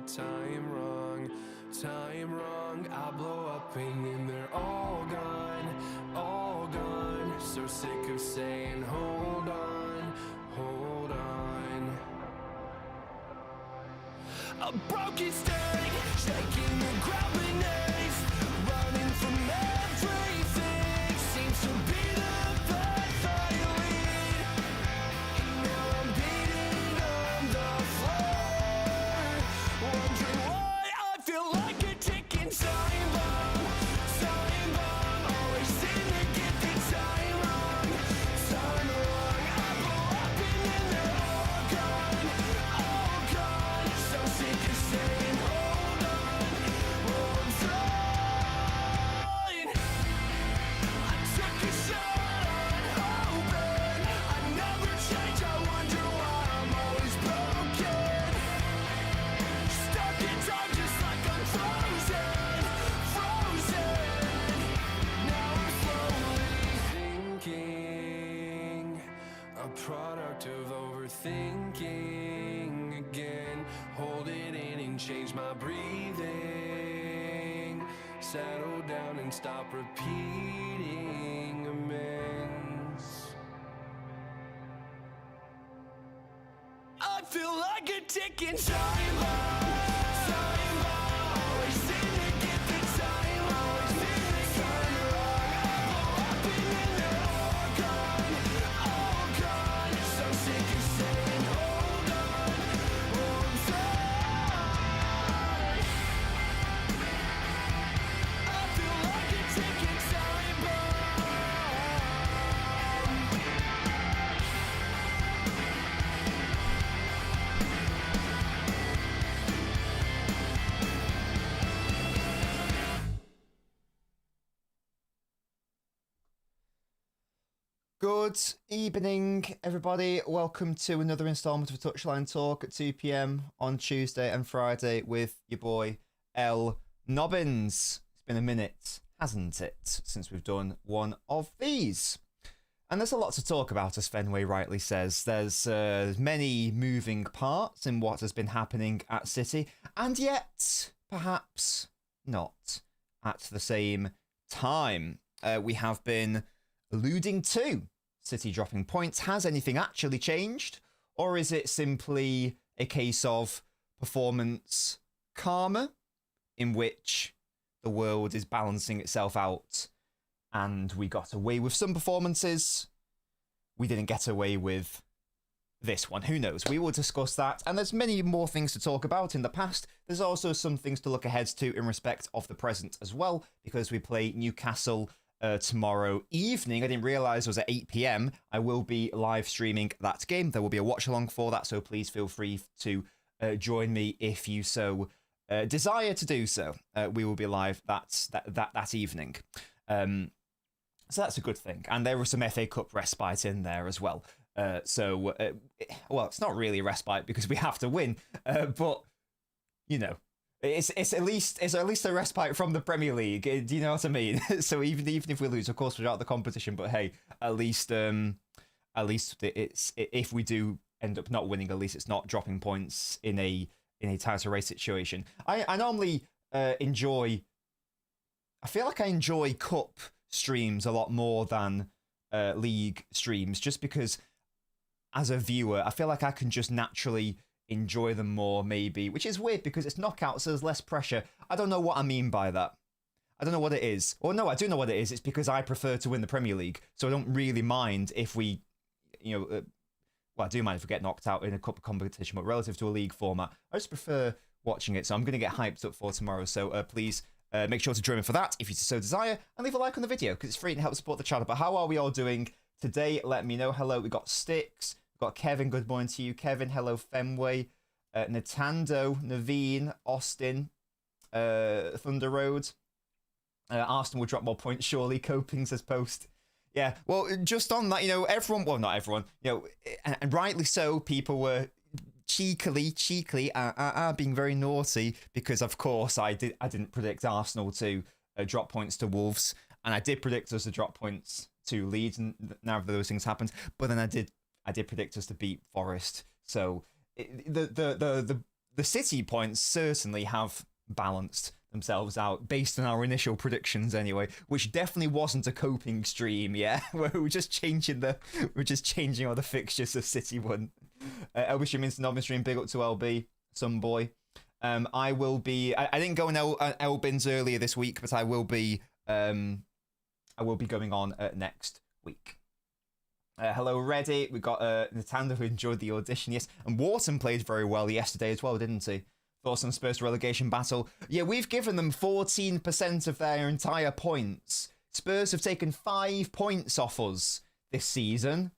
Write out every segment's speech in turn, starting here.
time wrong, time wrong. I blow up and then they're all gone, all gone. So sick of saying hold on, hold on. A broken state, shaking the ground beneath, running from everything, seems to be the path I lead. And now I'm beating on the floor, wondering why I feel like a ticking time bomb, time bomb. Always seem to get the time wrong, time wrong. I blow up and then they're all gone, all gone. So sick of saying hold on, hold on. I took a shot on hoping I'd never change. I wonder why I'm always broken, stuck in time just like I'm frozen, frozen. Now I'm slowly thinking, a product of overthinking again. Hold it in and change my breathing, settle down and stop repeating amends. I feel like a ticking time bomb, time bomb. Always seem to get the time wrong, time wrong. I blow up and then they're all gone, all gone. So sick of saying hold on, hold on. I feel like a ticking time bomb. Good evening, everybody. Welcome to another installment of Touchline Talk at 2 p.m. on Tuesday and Friday with your boy LNobbins. It's been a minute, hasn't it, since we've done one of these. And there's a lot to talk about, as Fenway rightly says. There's many moving parts in what has been happening at City, and yet, perhaps not at the same time. We have been alluding to City dropping points. Has anything actually changed? Or is it simply a case of performance karma, in which the world is balancing itself out and we got away with some performances, we didn't get away with this one? Who knows? We will discuss that, and there's many more things to talk about in the past. There's also some things to look ahead to in respect of the present as well, because we play Newcastle tomorrow evening. I didn't realise it was at 8 p.m. I will be live streaming that game. There will be a watch-along for that, so please feel free to join me if you so desire to do so. We will be live that evening. So that's a good thing. And there was some FA Cup respite in there as well. Well, it's not really a respite because we have to win, but you know, it's at least a respite from the Premier League. Do you know what I mean? So even if we lose, of course we're out of the competition, but hey, at least it's, if we do end up not winning, at least it's not dropping points in a title race situation. I normally enjoy. I feel like I enjoy cup streams a lot more than league streams, just because as a viewer, I feel like I can just naturally enjoy them more, maybe, which is weird because it's knockouts, so there's less pressure. I don't know what I mean by that. I don't know what it is. Or no, I do know what it is. It's because I prefer to win the Premier League, so I don't really mind if we, well, I do mind if we get knocked out in a cup competition, but relative to a league format, I just prefer watching it, so I'm going to get hyped up for tomorrow, so please make sure to join me for that if you so desire, and leave a like on the video because it's free and helps support the channel. But how are we all doing today? Let me know. Hello, we got Sticks, we got Kevin. Good morning to you, Kevin. Hello, Fenway, Natando, Naveen, Austin, Thunder Road. Arsenal will drop more points, surely. Coping says Post. Yeah, well, just on that, everyone, well, not everyone, and rightly so, people were cheekily being very naughty because, of course, I didn't predict Arsenal to drop points to Wolves, and I did predict us to drop points to Leeds, and neither of those things happened. But then I did predict us to beat Forest. So the the City points certainly have balanced themselves out based on our initial predictions anyway, which definitely wasn't a coping stream, yeah, where we're just changing all the fixtures of City won. LB stream into Nobbins stream, big up to LB, some boy. I will be. I didn't go on L-Bins earlier this week, but I will be going on next week. Hello, Reddit. We got Natanda who enjoyed the audition, yes, and Wharton played very well yesterday as well, didn't he? Thoughts on Spurs relegation battle? Yeah, we've given them 14% of their entire points. Spurs have taken 5 points off us this season.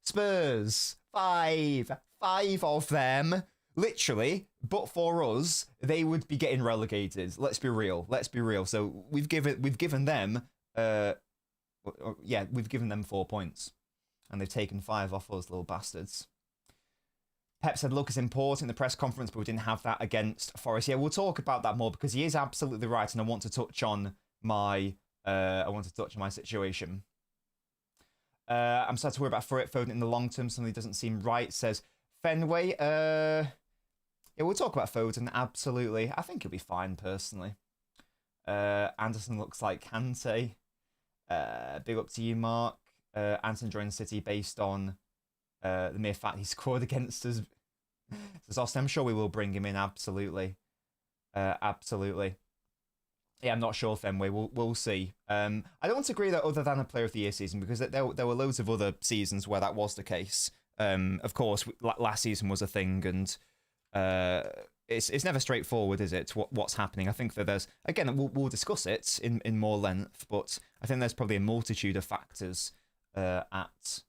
Spurs, 5 of them. Literally, but for us, they would be getting relegated. Let's be real. So we've given them, we've given them 4 points, and they've taken 5 off us, little bastards. Pep said luck is important in the press conference, but we didn't have that against Forest. Yeah, we'll talk about that more because he is absolutely right, and I want to touch on my situation. I'm starting to worry about Foden in the long term. Something doesn't seem right. Says Fenway. Yeah, we'll talk about Foden. Absolutely, I think he'll be fine personally. Anderson looks like Kante. Big up to you, Mark. Anderson joined City based on the mere fact he scored against us. Says Austin, I'm sure we will bring him in. Absolutely. Absolutely. Yeah, I'm not sure, Fenway. We'll see. I don't agree that other than a Player of the Year season, because there were loads of other seasons where that was the case. Of course, last season was a thing, and it's never straightforward, is it? What's happening? I think that there's, again, we'll discuss it in more length, but I think there's probably a multitude of factors at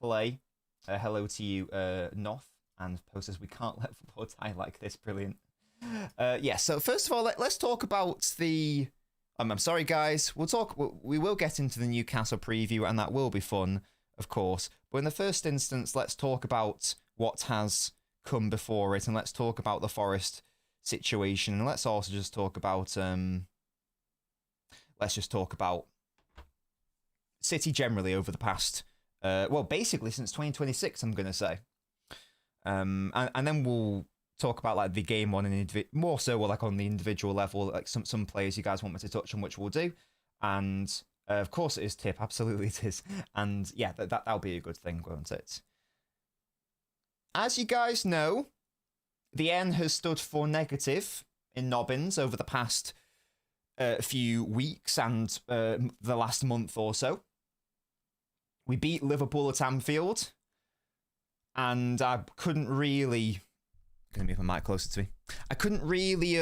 play. Hello to you, Noth, and posters. We can't let football die like this. Brilliant. Yeah. So first of all, let's talk about the. I'm sorry, guys. We will get into the Newcastle preview, and that will be fun, of course. But in the first instance, let's talk about what has come before it, and let's talk about the Forest situation, and let's also just talk about City generally over the past, basically since 2026, I'm gonna say, and then we'll talk about like the game on an more so like on the individual level, like some players you guys want me to touch on, which we'll do, and of course it is tip, absolutely it is, and yeah, that'll be a good thing, won't it? As you guys know, the N has stood for negative in Nobbins over the past few weeks and the last month or so. We beat Liverpool at Anfield, and I couldn't really. Gonna move my mic closer to me. I couldn't really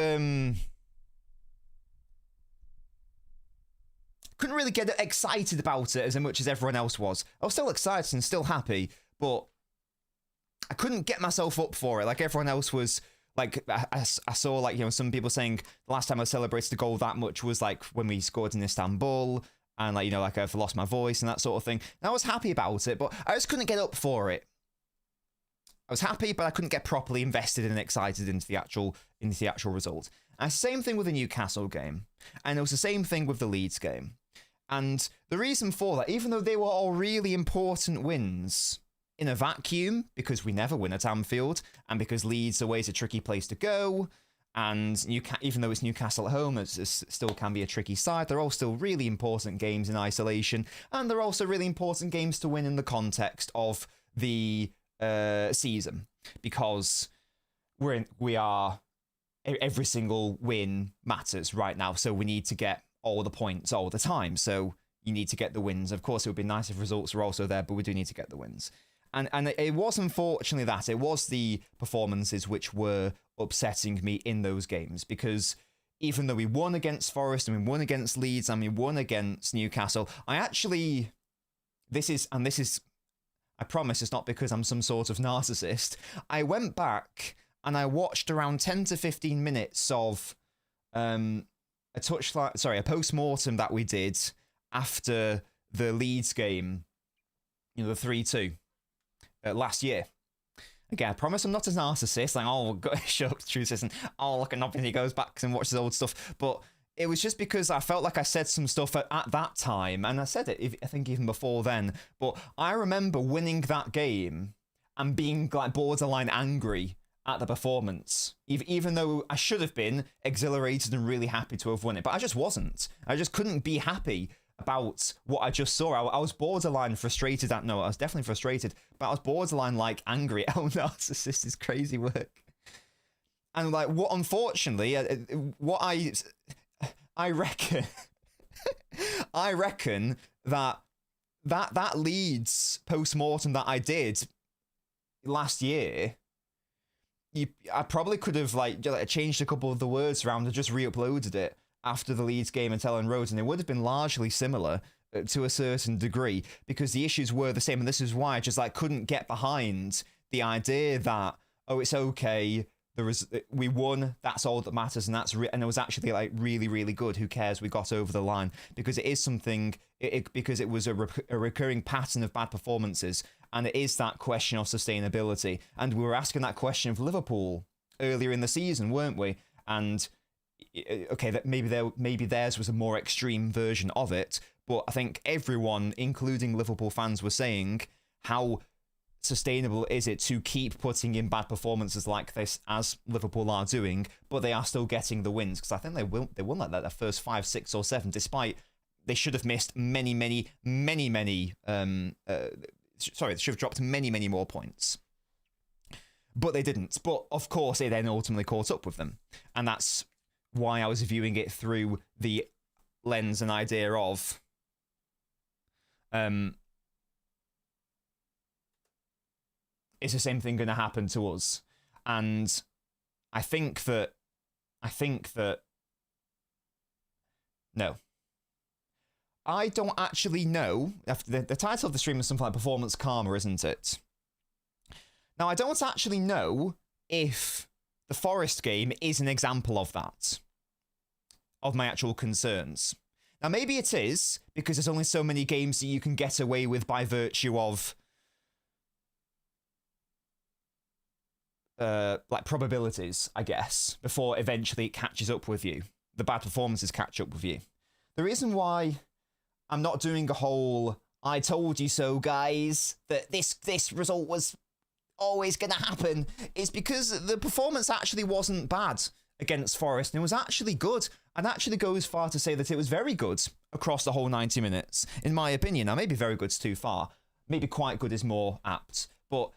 get excited about it as much as everyone else was. I was still excited and still happy, but I couldn't get myself up for it like everyone else was. Like I saw, like, you know, some people saying the last time I celebrated a goal that much was like when we scored in Istanbul, and like, you know, like I've lost my voice and that sort of thing. And I was happy about it, but I just couldn't get up for it. I was happy, but I couldn't get properly invested and excited into the actual result. And same thing with the Newcastle game, and it was the same thing with the Leeds game. And the reason for that, even though they were all really important wins in a vacuum, because we never win at Anfield, and because Leeds away is a tricky place to go, and even though it's Newcastle at home, it still can be a tricky side. They're all still really important games in isolation, and they're also really important games to win in the context of the season, because every single win matters right now, so we need to get all the points all the time, so you need to get the wins. Of course, it would be nice if results were also there, but we do need to get the wins. And it was unfortunately that. It was the performances which were upsetting me in those games, because even though we won against Forest and we won against Leeds and we won against Newcastle, I promise it's not because I'm some sort of narcissist. I went back and I watched around 10 to 15 minutes of a post-mortem that we did after the Leeds game, you know, the 3-2 last year. Again, I promise I'm not a narcissist. Like, oh, shut up, true citizen. Oh, look at Nobbins, he goes back and watches old stuff. But it was just because I felt like I said some stuff at that time, and I said it, I think, even before then. But I remember winning that game and being like borderline angry at the performance, even though I should have been exhilarated and really happy to have won it, but I just wasn't. I just couldn't be happy about what I just saw. I was borderline frustrated I was definitely frustrated, but I was borderline like angry at El Narcissist's crazy work. And like, what, unfortunately, what I reckon, I reckon that Leeds post-mortem that I did last year, I probably could have like changed a couple of the words around and just re-uploaded it after the Leeds game at Ellen Road, and it would have been largely similar to a certain degree, because the issues were the same, and this is why I just like couldn't get behind the idea that, oh, it's okay, we won, that's all that matters, and and it was actually like really, really good, who cares, we got over the line, because it is something, because it was a recurring pattern of bad performances, and it is that question of sustainability. And we were asking that question of Liverpool earlier in the season, weren't we? And okay, that maybe theirs was a more extreme version of it, but I think everyone, including Liverpool fans, were saying, how sustainable is it to keep putting in bad performances like this, as Liverpool are doing, but they are still getting the wins? Because I think they won like that their first 5, 6, or 7, despite they should have missed many they should have dropped many more points, but they didn't. But of course it then ultimately caught up with them, and that's why I was viewing it through the lens and idea of is the same thing going to happen to us? And I think that no. I don't actually know. The title of the stream is something like Performance Karma, isn't it? Now, I don't actually know if the Forest game is an example of that, of my actual concerns. Now, maybe it is, because there's only so many games that you can get away with by virtue of like probabilities, I guess, before eventually it catches up with you. The bad performances catch up with you. The reason why I'm not doing a whole "I told you so, guys," that this result was always going to happen, is because the performance actually wasn't bad against Forest, and it was actually good. I'd actually go as far to say that it was very good across the whole 90 minutes, in my opinion. Now, maybe very good's too far. Maybe quite good is more apt. But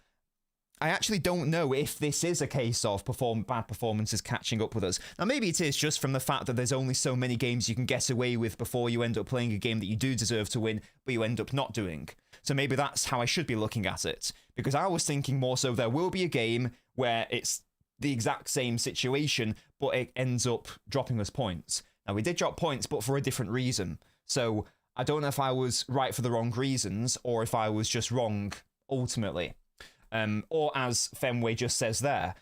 I actually don't know if this is a case of bad performances catching up with us. Now, maybe it is just from the fact that there's only so many games you can get away with before you end up playing a game that you do deserve to win, but you end up not doing. So maybe that's how I should be looking at it. Because I was thinking more so there will be a game where it's the exact same situation, but it ends up dropping us points. Now, we did drop points, but for a different reason. So I don't know if I was right for the wrong reasons, or if I was just wrong ultimately. Or as Fenway just says there,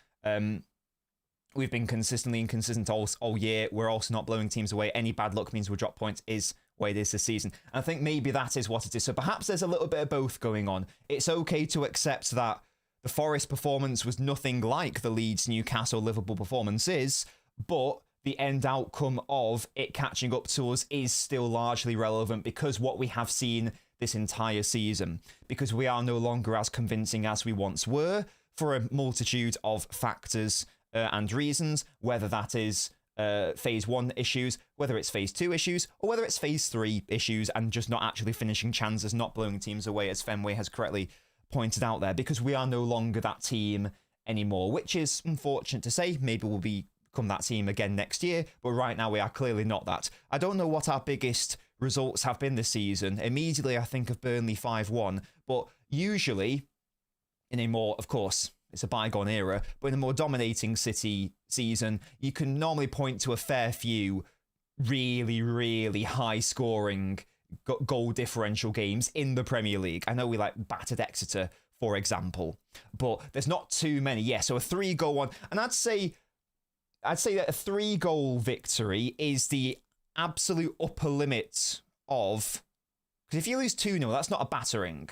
we've been consistently inconsistent all year. We're also not blowing teams away. Any bad luck means we'll drop points, is the way it is this season. And I think maybe that is what it is. So perhaps there's a little bit of both going on. It's okay to accept that the Forest performance was nothing like the Leeds, Newcastle, Liverpool performances, but the end outcome of it catching up to us is still largely relevant, because what we have seen this entire season, because we are no longer as convincing as we once were for a multitude of factors and reasons, whether that is phase 1 issues, whether it's phase 2 issues, or whether it's phase 3 issues and just not actually finishing chances, not blowing teams away, as Fenway has correctly pointed out there, because we are no longer that team anymore, which is unfortunate to say. Maybe we'll become that team again next year, but right now we are clearly not that. I don't know what our biggest results have been this season. Immediately I think of Burnley 5-1, but usually in a more, of course, it's a bygone era, but in a more dominating City season, you can normally point to a fair few really, really high scoring goal differential games in the Premier League. I know we like battered Exeter, for example, but there's not too many. Yeah, so a 3-goal one, and I'd say that a 3-goal victory is the absolute upper limit of, because if you lose 2-0, that's not a battering.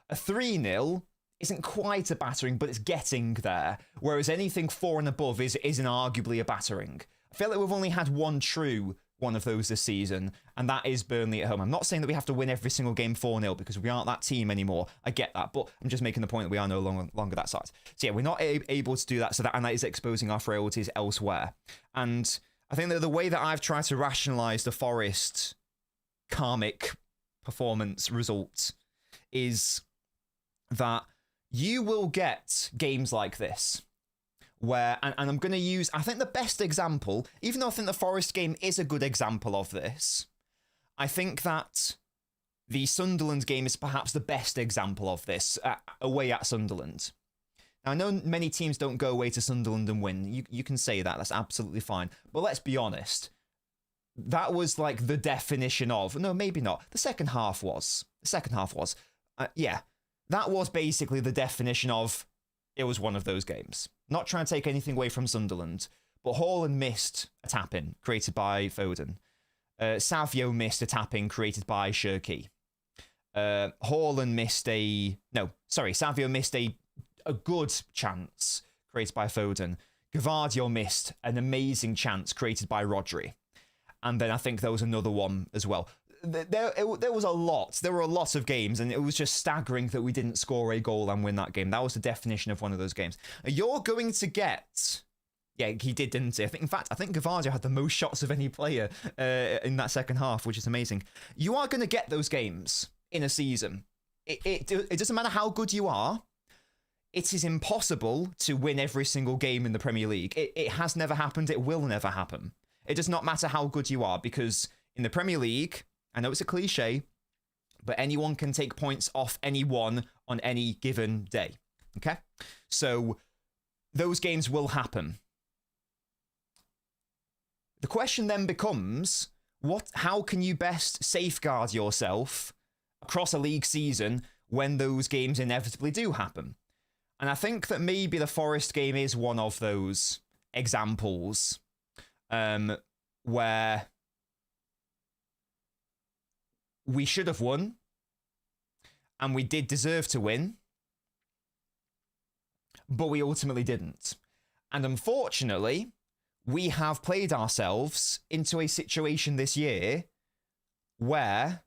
A 3-0 isn't quite a battering, but it's getting there, whereas anything 4 and above is inarguably a battering. I feel like we've only had one true one of those this season, and that is Burnley at home. I'm not saying that we have to win every single game 4-0 because we aren't that team anymore. I get that, but I'm just making the point that we are no longer that side. So yeah, we're not able to do that, and that is exposing our frailties elsewhere. And I think that the way that I've tried to rationalise the Forest karmic performance result is that you will get games like this where, and I'm going to use, I think the best example, even though I think the Forest game is a good example of this, I think that the Sunderland game is perhaps the best example of this, away at Sunderland. Now, I know many teams don't go away to Sunderland and win. You can say that, that's absolutely fine. But let's be honest, that was like the definition of, no, maybe not. The second half was. Yeah, that was basically the definition of, it was one of those games. Not trying to take anything away from Sunderland, but Haaland missed a tap-in created by Foden. Savio missed a tap-in created by Shirky. Haaland missed Savio missed a good chance created by Foden. Gvardiol missed an amazing chance created by Rodri. And then I think there was another one as well. There was a lot. There were a lot of games, and it was just staggering that we didn't score a goal and win that game. That was the definition of one of those games. You're going to get... Yeah, he did, didn't he? I think Gvardiol had the most shots of any player in that second half, which is amazing. You are going to get those games in a season. It doesn't matter how good you are. It is impossible to win every single game in the Premier League. It has never happened. It will never happen. It does not matter how good you are, because in the Premier League, I know it's a cliche, but anyone can take points off anyone on any given day. Okay? So those games will happen. The question then becomes, how can you best safeguard yourself across a league season when those games inevitably do happen? And I think that maybe the Forest game is one of those examples where we should have won, and we did deserve to win, but we ultimately didn't. And unfortunately, we have played ourselves into a situation this year where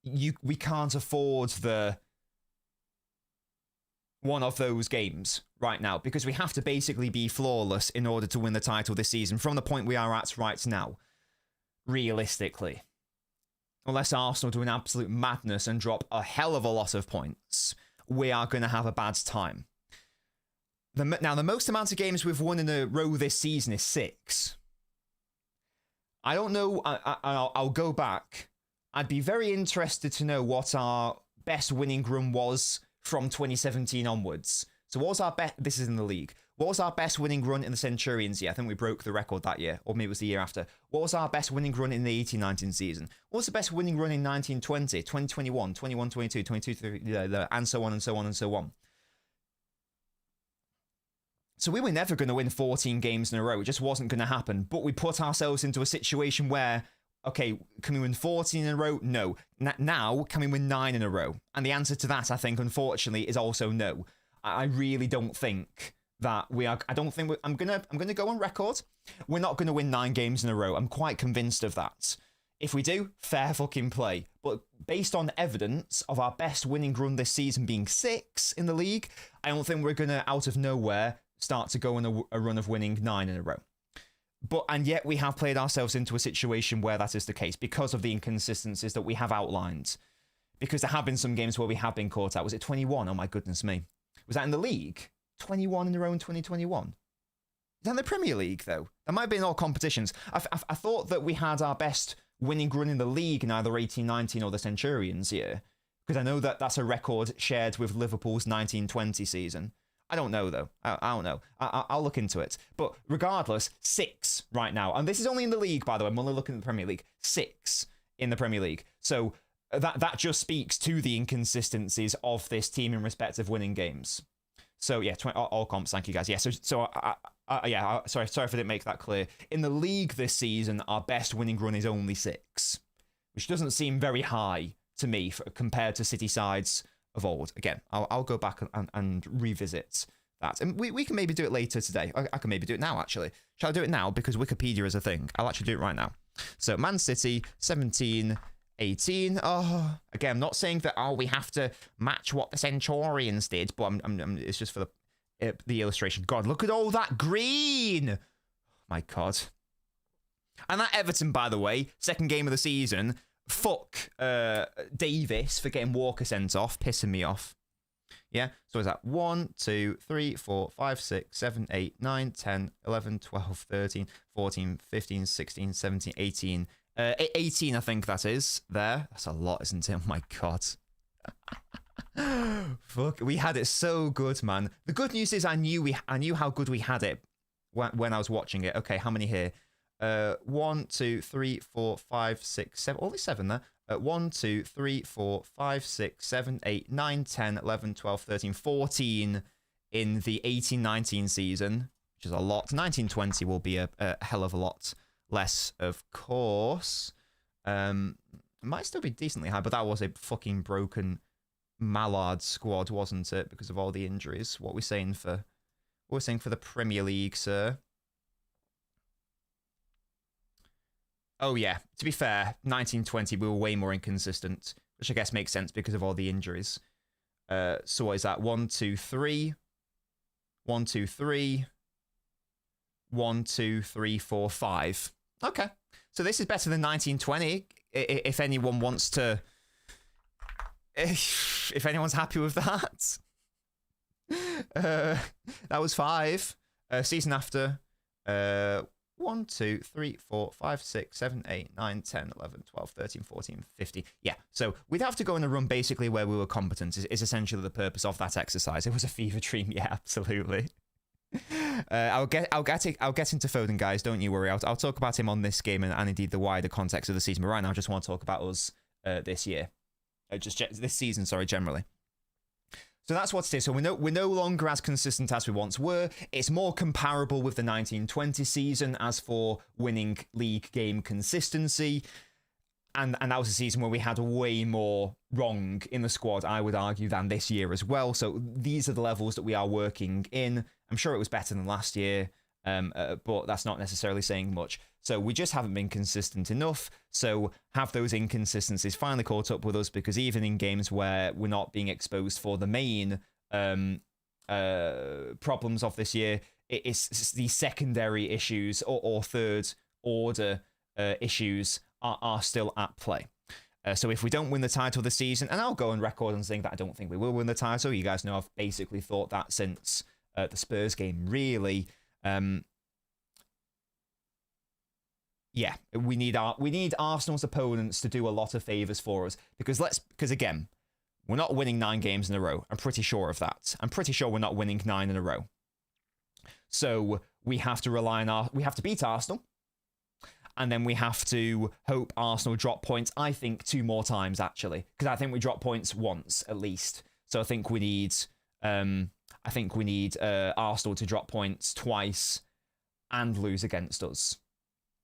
we can't afford one of those games right now, because we have to basically be flawless in order to win the title this season from the point we are at right now, realistically. Unless Arsenal do an absolute madness and drop a hell of a lot of points, we are going to have a bad time. Now, the most amount of games we've won in a row this season is 6. I don't know. I'll go back. I'd be very interested to know what our best winning run was from 2017 onwards. So what was our best... This is in the league. What was our best winning run in the Centurions year? I think we broke the record that year, or maybe it was the year after. What was our best winning run in the 18-19 season? What was the best winning run in 19-20, 2021, 21-22, 22-23, and so on and so on and so on? So we were never going to win 14 games in a row. It just wasn't going to happen. But we put ourselves into a situation where, okay, can we win 14 in a row? No. Now, can we win 9 in a row? And the answer to that, I think, unfortunately, is also no. I really don't think that we are... I'm gonna go on record. We're not going to win 9 games in a row. I'm quite convinced of that. If we do, fair fucking play. But based on evidence of our best winning run this season being 6 in the league, I don't think we're going to, out of nowhere, start to go on a run of winning 9 in a row. And yet we have played ourselves into a situation where that is the case because of the inconsistencies that we have outlined. Because there have been some games where we have been caught out. Was it 21? Oh my goodness me. Was that in the league? 21 in a row in 2021? Is that in the Premier League, though? That might be in all competitions. I thought that we had our best winning run in the league in either 18-19 or the Centurions year. Because I know that that's a record shared with Liverpool's 19-20 season. I don't know, though. I don't know. I'll look into it. But regardless, 6 right now. And this is only in the league, by the way. I'm only looking at the Premier League. 6 in the Premier League. So that just speaks to the inconsistencies of this team in respect of winning games. So, yeah, all comps. Thank you, guys. Yeah, sorry if I didn't make that clear. In the league this season, our best winning run is only 6, which doesn't seem very high to me compared to City sides of old. Again, I'll go back and revisit that. And we can maybe do it later today. I can maybe do it now, actually. Shall I do it now? Because Wikipedia is a thing. I'll actually do it right now. So Man City, 17-18. Oh, again, I'm not saying that, we have to match what the Centurions did, but it's just for the illustration. God, look at all that green. Oh, my God. And that Everton, by the way, second game of the season, fuck Davis for getting Walker sent off, pissing me off. Yeah, so is that 1, 2, 3, 4, 5, 6, 7, 8, 9, 10, 11, 12, 13, 14, 15, 16, 17, 18. 18, I think that is there. That's a lot, isn't it? Oh my God. Fuck, we had it so good, man. The good news is I knew how good we had it when I was watching it. Okay, how many here? 1, 2, 3, 4, 5, 6, 7. Only 7 there. 1, 2, 3, 4, 5, 6, 7, 8, 9, 10, 11, 12, 13, 14 in the 18-19 season, which is a lot. 19-20 will be a hell of a lot less, of course. It might still be decently high, but that was a fucking broken Mallard squad, wasn't it? Because of all the injuries. What we're saying for the Premier League, sir. Oh, yeah. To be fair, 19-20, we were way more inconsistent, which I guess makes sense because of all the injuries. So what is that? 1, 2, 3. 1, 2, 3. 1, 2, 3, 4, 5. Okay. So this is better than 19-20, if anyone wants to... If anyone's happy with that. That was 5. Season after... 1, 2, 3, 4, 5, 6, 7, 8, 9, 10, 11, 12, 13, 14, 15. Yeah, so we'd have to go in a run basically where we were competent is essentially the purpose of that exercise. It was a fever dream, yeah, absolutely. I'll get into Foden, guys, don't you worry. I'll talk about him on this game and indeed the wider context of the season. But right now I just want to talk about us this year. This season, sorry, generally. So that's what it is. So we're no longer as consistent as we once were. It's more comparable with the 19-20 season as for winning league game consistency. And that was a season where we had way more wrong in the squad, I would argue, than this year as well. So these are the levels that we are working in. I'm sure it was better than last year, but that's not necessarily saying much. So we just haven't been consistent enough. So have those inconsistencies finally caught up with us, because even in games where we're not being exposed for the main problems of this year, it's the secondary issues or third order issues are still at play. So if we don't win the title this season, and I'll go on record and saying that I don't think we will win the title. You guys know I've basically thought that since the Spurs game, really. Yeah, we need Arsenal's opponents to do a lot of favours for us, because again, we're not winning 9 games in a row. I'm pretty sure of that. I'm pretty sure we're not winning 9 in a row. So we have to we have to beat Arsenal, and then we have to hope Arsenal drop points. I think 2 more times actually, because I think we dropped points once at least. So I think we need Arsenal to drop points twice and lose against us.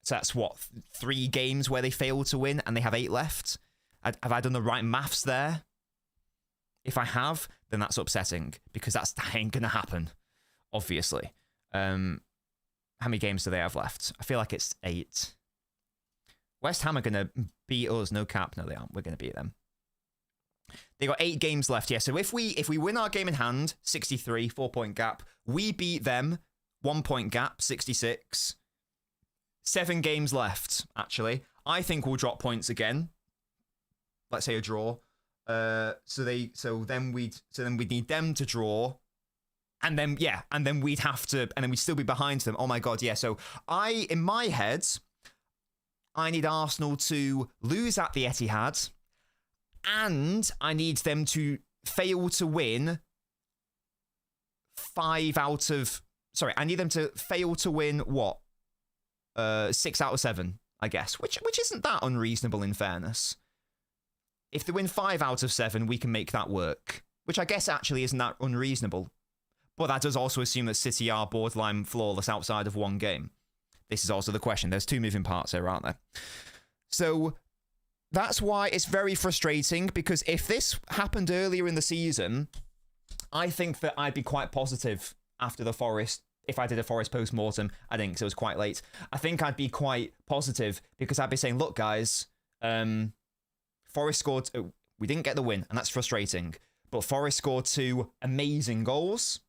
So that's what, 3 games where they failed to win and they have 8 left. Have I done the right maths there? If I have, then that's upsetting, because that ain't gonna happen, obviously. How many games do they have left? I feel like it's 8. West Ham are gonna beat us, no cap. No, they aren't. We're gonna beat them. They got 8 games left. Yeah. So if we win our game in hand, 63, 4-point gap. We beat them, 1-point gap, 66. 7 games left, actually. I think we'll drop points again. Let's say a draw. So then we'd need them to draw. And then we'd still be behind them. Oh my God, yeah. So in my head, I need Arsenal to lose at the Etihad, and I need them to fail to win 5 out of... Sorry, I need them to fail to win what? 6 out of 7, I guess, which isn't that unreasonable in fairness. If they win 5 out of 7, we can make that work, which I guess actually isn't that unreasonable. But that does also assume that City are borderline flawless outside of 1 game. This is also the question. There's 2 moving parts here, aren't there? So that's why it's very frustrating, because if this happened earlier in the season, I think that I'd be quite positive after the Forest. If I did a Forest post-mortem, I didn't because it was quite late. I think I'd be quite positive because I'd be saying, look, guys, Forest scored... we didn't get the win, and that's frustrating. But Forest scored 2 amazing goals.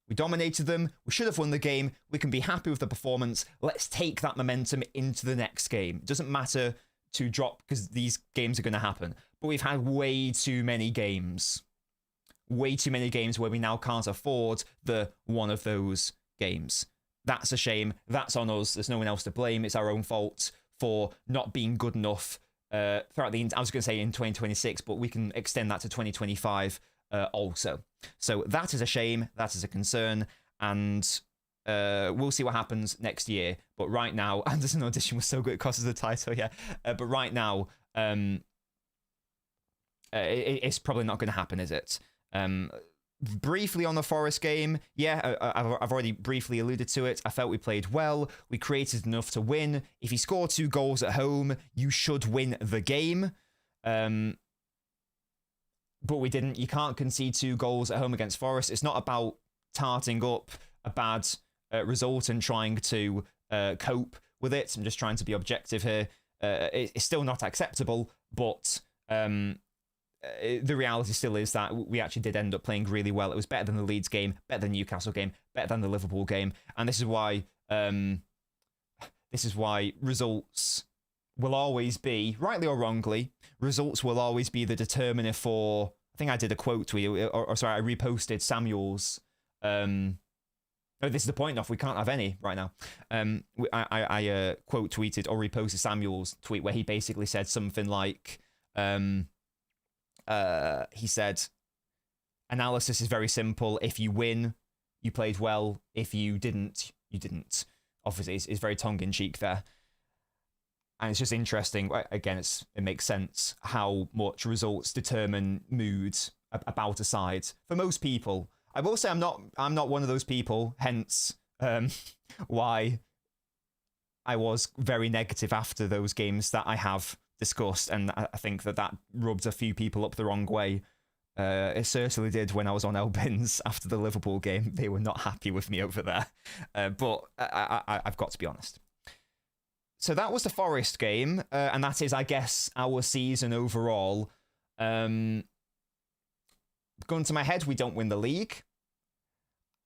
We dominated them. We should have won the game. We can be happy with the performance. Let's take that momentum into the next game. It doesn't matter to drop because these games are going to happen. But we've had way too many games. Way too many games where we now can't afford the one of those games. That's a shame. That's on us. There's no one else to blame. It's our own fault for not being good enough throughout the... I was going to say in 2026, but we can extend that to 2025 also. So that is a shame. That is a concern. And we'll see what happens next year. But right now, Anderson audition was so good it cost us the title, yeah. But right now, it's probably not going to happen, is it? Briefly on the Forest game, yeah, I've already briefly alluded to it. I felt we played well. We created enough to win. If you score 2 goals at home, you should win the game. But we didn't. You can't concede 2 goals at home against Forest. It's not about tarting up a bad result and trying to cope with it. I'm just trying to be objective here. It's still not acceptable, but... the reality still is that we actually did end up playing really well. It was better than the Leeds game, better than the Newcastle game, better than the Liverpool game, and this is why results will always be, rightly or wrongly, results will always be the determiner for. I think I did a quote tweet, or sorry, I reposted Samuel's. Oh, this is the point off. We can't have any right now. I quote tweeted or reposted Samuel's tweet where he basically said something like. He said, analysis is very simple. If you win, you played well. If you didn't, you didn't. Obviously, it's very tongue-in-cheek there. And it's just interesting. Again, it makes sense how much results determine mood about a side. For most people, I will say I'm not one of those people, hence why I was very negative after those games that I have discussed, and I think that rubbed a few people up the wrong way. It certainly did when I was on LNobbins after the Liverpool game. They were not happy with me over there, but I've got to be honest. So that was the Forest game, and that is, I guess, our season overall. Gun to my head, we don't win the league.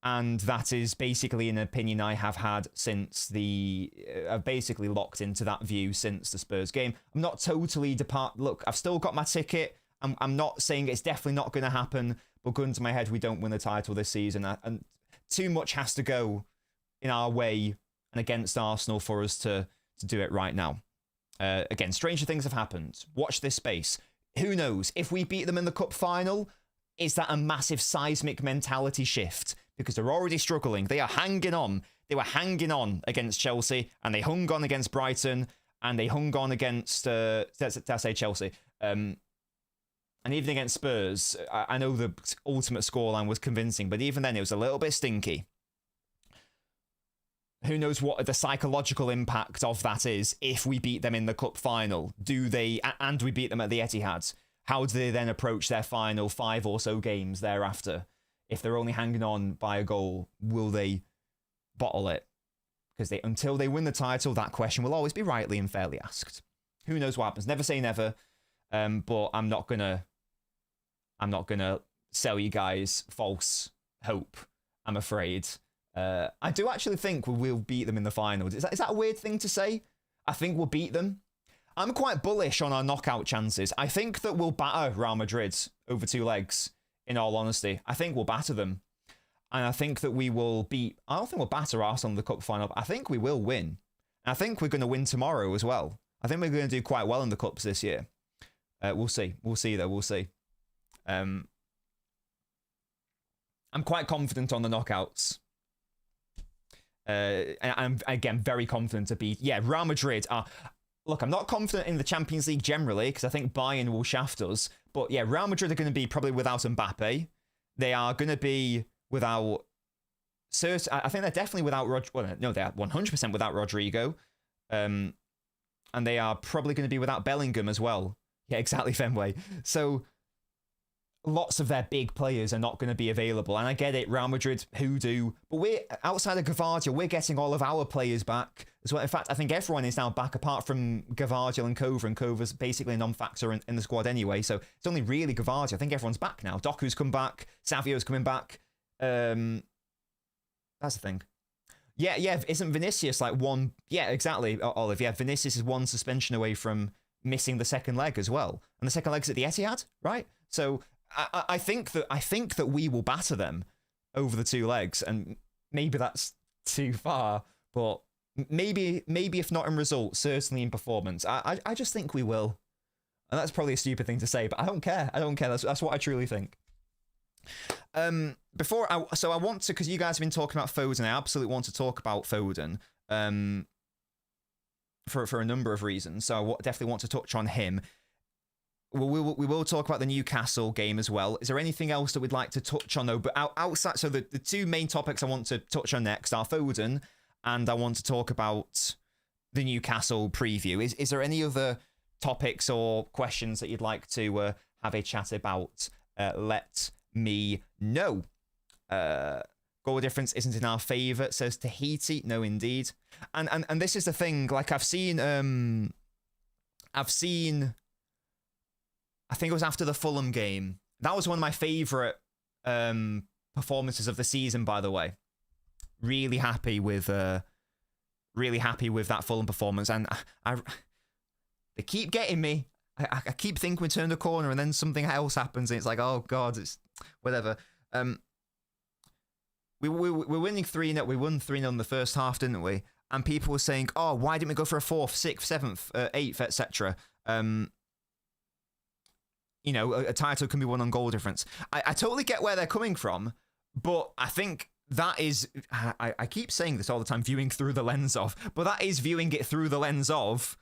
And that is basically an opinion I have had since I've basically locked into that view since the Spurs game. I'm not totally Look, I've still got my ticket. I'm not saying it's definitely not going to happen, but gun to my head, we don't win the title this season. And too much has to go in our way and against Arsenal for us to do it right now. Again, stranger things have happened. Watch this space. Who knows? If we beat them in the cup final, is that a massive seismic mentality shift? Because they're already struggling. They are hanging on. They were hanging on against Chelsea, and they hung on against Brighton, and they hung on against, did I say Chelsea? And even against Spurs, I know the ultimate scoreline was convincing, but even then it was a little bit stinky. Who knows what the psychological impact of that is if we beat them in the cup final? And we beat them at the Etihad? How do they then approach their final 5 or so games thereafter? If they're only hanging on by a goal, will they bottle it? Because until they win the title, that question will always be rightly and fairly asked. Who knows what happens? Never say never. But I'm not gonna sell you guys false hope, I'm afraid. I do actually think we will beat them in the finals. Is that a weird thing to say? I think we'll beat them. I'm quite bullish on our knockout chances. I think that we'll batter Real Madrid over 2 legs, in all honesty. I think we'll batter them. And I think that we will beat... I don't think we'll batter Arsenal in the cup final, but I think we will win. And I think we're going to win tomorrow as well. I think we're going to do quite well in the cups this year. We'll see. We'll see, though. We'll see. I'm quite confident on the knockouts. And I'm, again, very confident to beat... Yeah, Real Madrid are... Look, I'm not confident in the Champions League generally, because I think Bayern will shaft us. But yeah, Real Madrid are going to be probably without Mbappe. They are going to be without... I think they're definitely without... No, they're 100% without Rodrigo. And they are probably going to be without Bellingham as well. Yeah, exactly, Fenway. So lots of their big players are not going to be available. And I get it, Real Madrid, who do. But we're outside of Gvardiol, we're getting all of our players back as well. In fact, I think everyone is now back apart from Gvardiol and Kova. And Kova's basically a non-factor in the squad anyway. So it's only really Gvardiol. I think everyone's back now. Doku's come back. Savio's coming back. That's the thing. Yeah, isn't Vinicius like one? Yeah, exactly, Olive. Yeah, Vinicius is one suspension away from missing the second leg as well. And the second leg's at the Etihad, right? So I think that we will batter them over the 2 legs, and maybe that's too far, but maybe if not in result, certainly in performance. I just think we will, and that's probably a stupid thing to say, but I don't care. That's what I truly think. I want to, because you guys have been talking about Foden. I absolutely want to talk about Foden. For a number of reasons. So I definitely want to touch on him. We will talk about the Newcastle game as well. Is there anything else that we'd like to touch on though? But outside, so the 2 main topics I want to touch on next are Foden, and I want to talk about the Newcastle preview. Is there any other topics or questions that you'd like to have a chat about? Let me know. Goal difference isn't in our favour, says Tahiti. No, indeed. And this is the thing. Like I've seen. I think it was after the Fulham game. That was one of my favourite performances of the season, by the way. Really happy with that Fulham performance, and they keep getting me. I keep thinking we turn the corner, and then something else happens, and it's like, oh god, it's whatever. We're winning 3-0. We won 3-0 in the first half, didn't we? And people were saying, oh, why didn't we go for a 4th, 6th, 7th, 8th, etc. A title can be won on goal difference. I totally get where they're coming from, but I think that is, I keep saying this all the time, viewing through the lens of, but that is viewing it through the lens of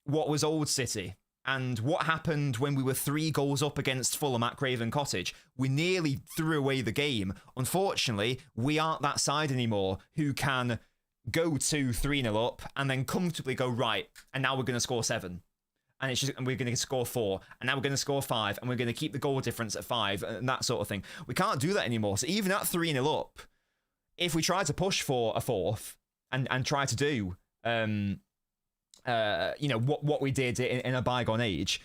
what was Old City and what happened when we were 3 goals up against Fulham at Craven Cottage. We nearly threw away the game. Unfortunately, we aren't that side anymore who can go 2-3-0 up and then comfortably go, right, and now we're going to score 7. And we're going to score 4, and now we're going to score 5, and we're going to keep the goal difference at 5, and that sort of thing. We can't do that anymore. So even at 3-0 up, if we try to push for a 4th and try to do, what we did in a bygone age,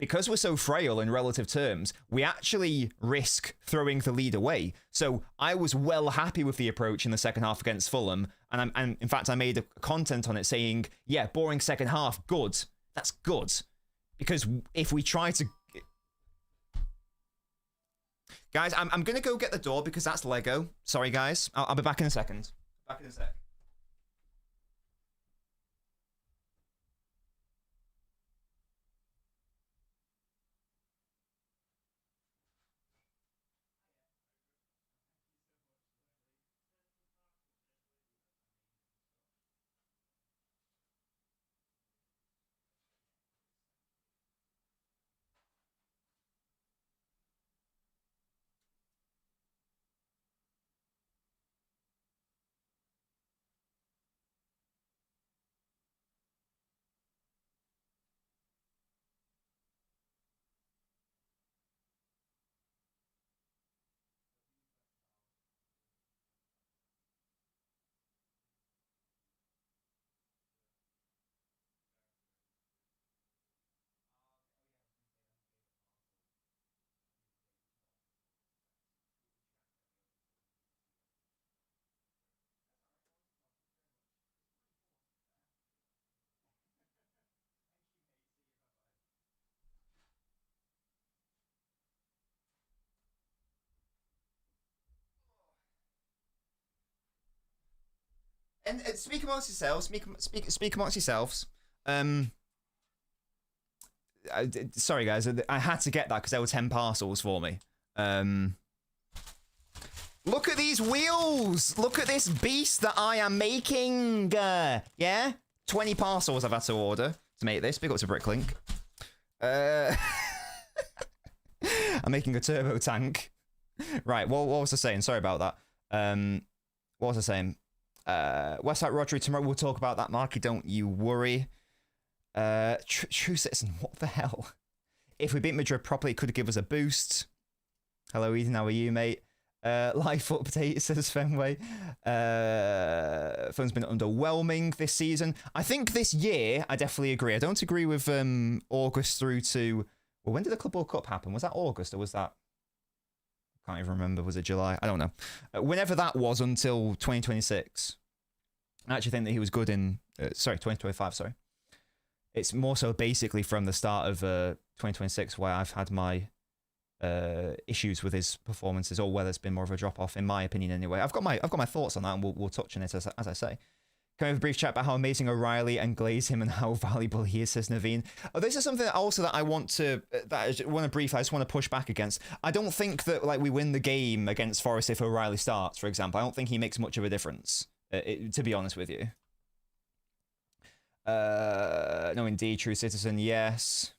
because we're so frail in relative terms, we actually risk throwing the lead away. So I was well happy with the approach in the second half against Fulham, and in fact I made a content on it saying, yeah, boring second half, good. That's good, because if we try to... Guys, I'm going to go get the door because that's Lego. Sorry, guys. I'll be back in a second. Back in a sec. And speak amongst yourselves. Speak amongst yourselves. Sorry, guys. I had to get that because there were 10 parcels for me. Look at these wheels. Look at this beast that I am making. Yeah? 20 parcels I've had to order to make this. Big up to Bricklink. I'm making a turbo tank. Right, what was I saying? Sorry about that. What was I saying? Westside Rodri, tomorrow we'll talk about that, Marky, don't you worry. True Citizen, what the hell? If we beat Madrid properly, it could give us a boost. Hello, Eden. How are you, mate? Life update, says Fenway. Phone's been underwhelming this season. I think this year, I definitely agree. I don't agree with August through to... Well, when did the Club World Cup happen? Was that August or was that... I can't even remember. Was it July? I don't know. Whenever that was until 2026. I actually think that he was good in... 2025, sorry. It's more so basically from the start of 2026 where I've had my... issues with his performances, or whether it's been more of a drop off, in my opinion. Anyway, I've got my thoughts on that, and we'll touch on it as I say. Can we have a brief chat about how amazing O'Reilly and Glaze him and how valuable he is, says Naveen. Oh, this is something also that I want to brief. I just want to push back against. I don't think that like we win the game against Forest if O'Reilly starts, for example. I don't think he makes much of a difference. To be honest with you. No, indeed, true citizen. Yes.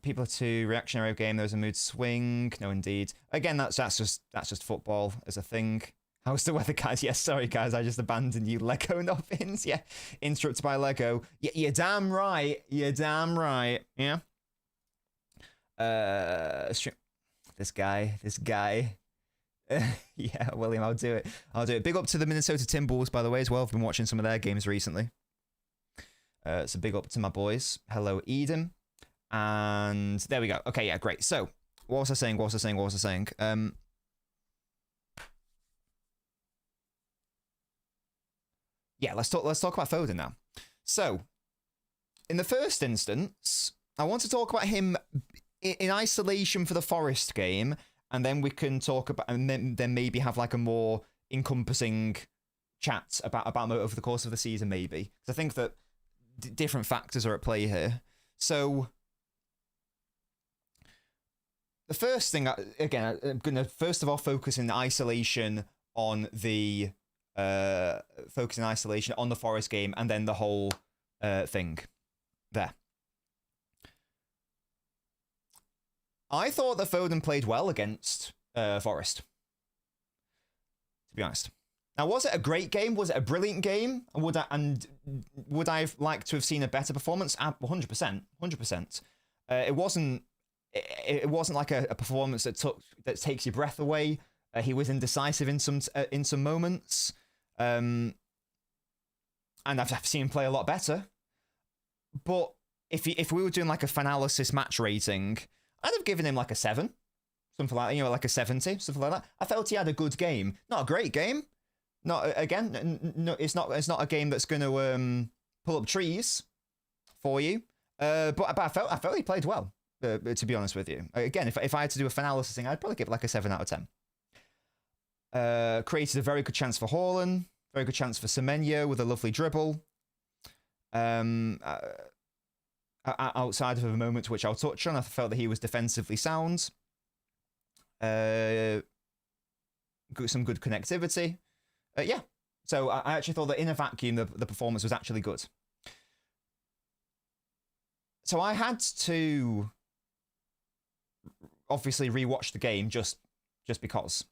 People to reactionary game. There's a mood swing. No, indeed. Again, that's just football as a thing. How's the weather, guys? Yes, sorry, guys. I just abandoned you. Lego Nobbins. Yeah, interrupted by Lego. Yeah, you're damn right. You're damn right. Yeah. This guy. Yeah, William, I'll do it. Big up to the Minnesota Timberwolves, by the way, as well. I've been watching some of their games recently. So big up to my boys. Hello, Eden. And there we go. Okay, yeah, great. So, what was I saying? Yeah, let's talk about Foden now. So, in the first instance, I want to talk about him in isolation for the Forest game, and then we can talk about, and then maybe have like a more encompassing chat about him over the course of the season, maybe. Because I think that different factors are at play here. So, the first thing, again, I'm going to first of all focus in isolation on the Forest game, and then the whole thing there. I thought that Foden played well against Forest, to be honest. Now, was it a great game? Was it a brilliant game? Would I have liked to have seen a better performance? 100%, 100%. It wasn't like a performance that takes your breath away. He was indecisive in some moments, and I've seen him play a lot better. But if we were doing like a Fanalysis match rating, I'd have given him like a 7, something like that, like a 70, something like that. I felt he had a good game, not a great game. Not again. No, it's not a game that's going to pull up trees for you. But I felt he played well. To be honest with you, again, if I had to do a Fanalysis thing, I'd probably give it like a 7 out of 10. Created a very good chance for Haaland, very good chance for Semenyo with a lovely dribble. Outside of a moment which I'll touch on, I felt that he was defensively sound. Some good connectivity. Yeah, so I actually thought that in a vacuum, the performance was actually good. So I had to obviously rewatch the game just because.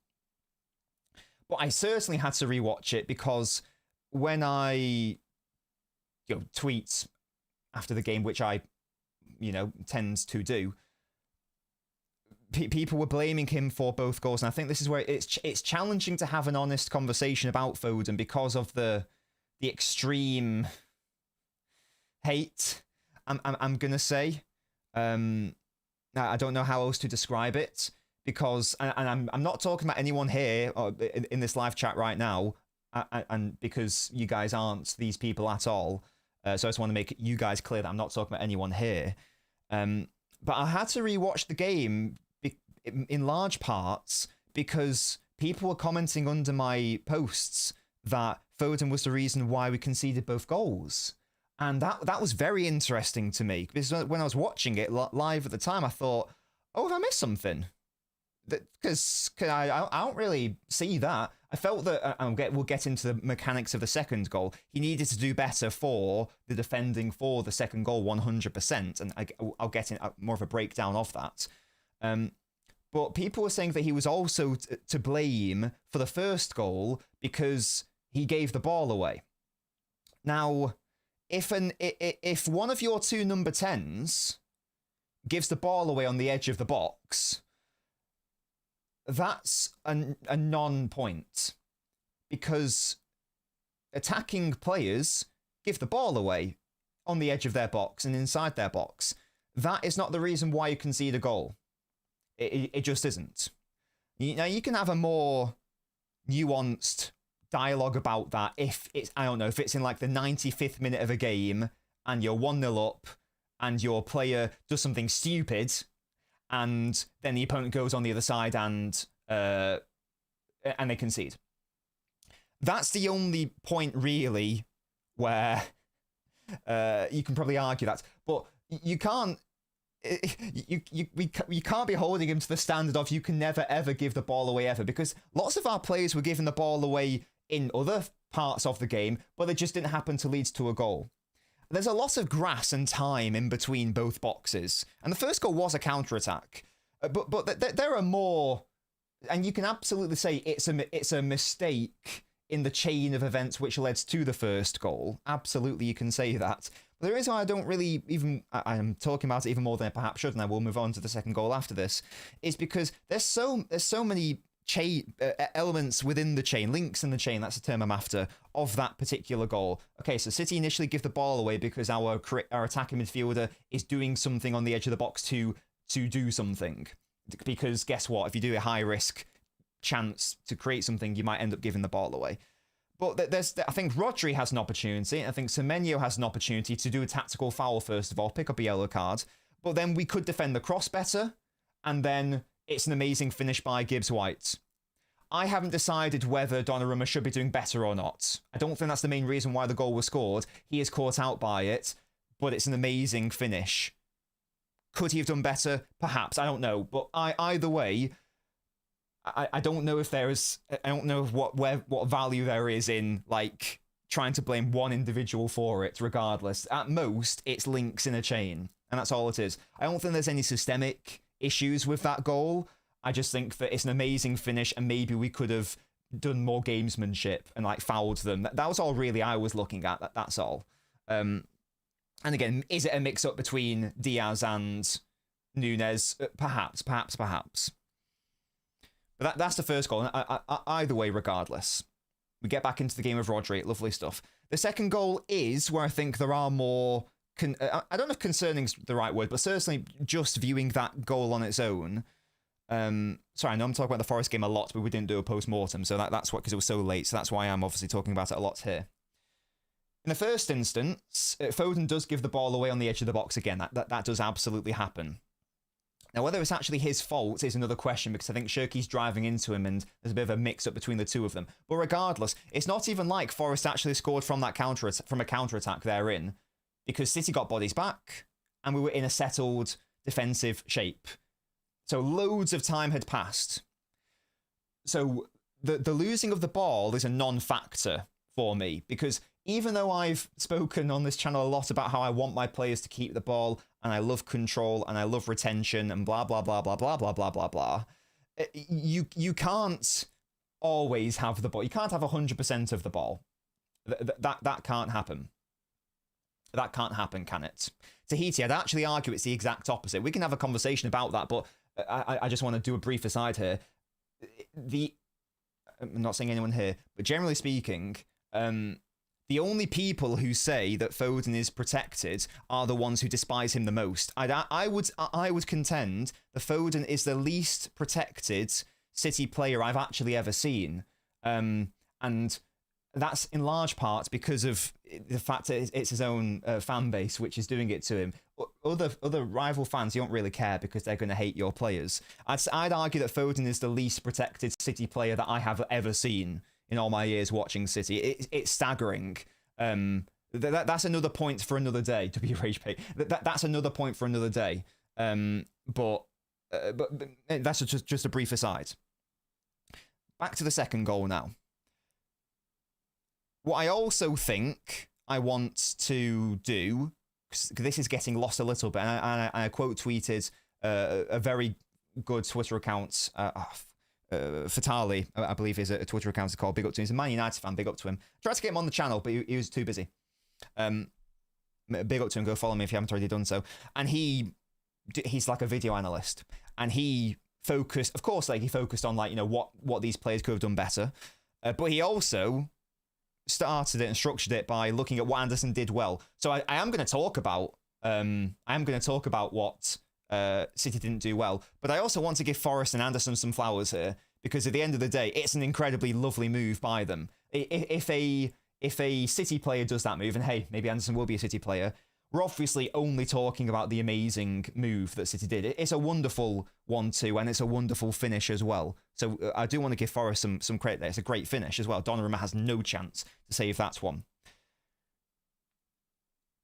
But I certainly had to rewatch it because when I tweet after the game, which I tend to do, people were blaming him for both goals, and I think this is where it's challenging to have an honest conversation about Foden because of the extreme hate. I'm gonna say, I don't know how else to describe it, because and I'm not talking about anyone here in this live chat right now, and because you guys aren't these people at all, so I just want to make you guys clear that I'm not talking about anyone here. But I had to rewatch the game in large parts because people were commenting under my posts that Foden was the reason why we conceded both goals. And that was very interesting to me, because when I was watching it live at the time, I thought, oh, have I missed something? Because I don't really see that. I felt that, we'll get into the mechanics of the second goal, he needed to do better for the defending for the second goal 100%, and I'll get in more of a breakdown of that. But people were saying that he was also to blame for the first goal because he gave the ball away. Now, if one of your two number 10s gives the ball away on the edge of the box, that's a non-point, because attacking players give the ball away on the edge of their box and inside their box. That is not the reason why you concede a goal. It just isn't. Now, you can have a more nuanced dialogue about that if it's, I don't know, if it's in like the 95th minute of a game and you're 1-0 up and your player does something stupid and then the opponent goes on the other side and they concede. That's the only point really where you can probably argue that, but you can't. You can't be holding him to the standard of you can never ever give the ball away ever, because lots of our players were giving the ball away in other parts of the game, but it just didn't happen to lead to a goal. There's a lot of grass and time in between both boxes, and the first goal was a counter-attack, but there are more, and you can absolutely say it's a mistake in the chain of events which led to the first goal. Absolutely, you can say that. But the reason why I don't really even, I am talking about it even more than I perhaps should, and I will move on to the second goal after this, is because there's so many elements within the chain, links in the chain, that's the term I'm after, of that particular goal. Okay, so City initially give the ball away because our attacking midfielder is doing something on the edge of the box to do something. Because guess what? If you do a high risk chance to create something, you might end up giving the ball away. But I think Rodri has an opportunity. I think Semenyo has an opportunity to do a tactical foul first of all, pick up a yellow card. But then we could defend the cross better, and then it's an amazing finish by Gibbs White. I haven't decided whether Donnarumma should be doing better or not. I don't think that's the main reason why the goal was scored. He is caught out by it, but it's an amazing finish. Could he have done better? Perhaps. I don't know. But either way, I don't know if there is. I don't know what value there is in like trying to blame one individual for it. Regardless, at most, it's links in a chain, and that's all it is. I don't think there's any systemic issues with that goal. I just think that it's an amazing finish, and maybe we could have done more gamesmanship and like fouled them. That was all really I was looking at. That's all. And again, is it a mix-up between Diaz and Nunes? Perhaps. But that's the first goal. Either way, regardless, we get back into the game of Rodri. Lovely stuff. The second goal is where I think there are more... I don't know if concerning is the right word, but certainly just viewing that goal on its own. Sorry, I know I'm talking about the Forest game a lot, but we didn't do a post-mortem, so that's what, because it was so late, so that's why I'm obviously talking about it a lot here. In the first instance, Foden does give the ball away on the edge of the box again. That does absolutely happen. Now, whether it's actually his fault is another question, because I think Shirky's driving into him and there's a bit of a mix-up between the two of them. But regardless, it's not even like Forest actually scored from a counter-attack therein, because City got bodies back and we were in a settled defensive shape. So loads of time had passed. So the losing of the ball is a non-factor for me, because even though I've spoken on this channel a lot about how I want my players to keep the ball, and I love control, and I love retention, and blah, blah, blah, blah, blah, blah, blah, blah, blah, you can't always have the ball. You can't have 100% of the ball. That can't happen. That can't happen, can it? Tahiti, I'd actually argue it's the exact opposite. We can have a conversation about that, but I just want to do a brief aside here. I'm not saying anyone here, but generally speaking, the only people who say that Foden is protected are the ones who despise him the most. I would contend that Foden is the least protected City player I've actually ever seen. And that's in large part because of the fact that it's his own fan base which is doing it to him. Other rival fans, you don't really care because they're going to hate your players. I'd argue that Foden is the least protected City player that I have ever seen in all my years watching City. It's staggering. That's another point for another day, WHP. That's another point for another day. But that's just a brief aside. Back to the second goal now. What I also think I want to do, because this is getting lost a little bit, and I quote tweeted a very good Twitter account, Fatali, I believe is a Twitter account called. Big up to him. He's a Man United fan. Big up to him. Tried to get him on the channel, but he was too busy. big up to him. Go follow me if you haven't already done so. And he's like a video analyst, and he focused, of course, like he focused on like, you know, what these players could have done better, but he also started it and structured it by looking at what Anderson did well. So I am going to talk about what City didn't do well, but I also want to give Forest and Anderson some flowers here, because at the end of the day, it's an incredibly lovely move by them. If a City player does that move, and hey, maybe Anderson will be a City player, we're obviously only talking about the amazing move that City did. It's a wonderful 1-2, and it's a wonderful finish as well. So I do want to give Forest some credit there. It's a great finish as well. Donnarumma has no chance to save that one.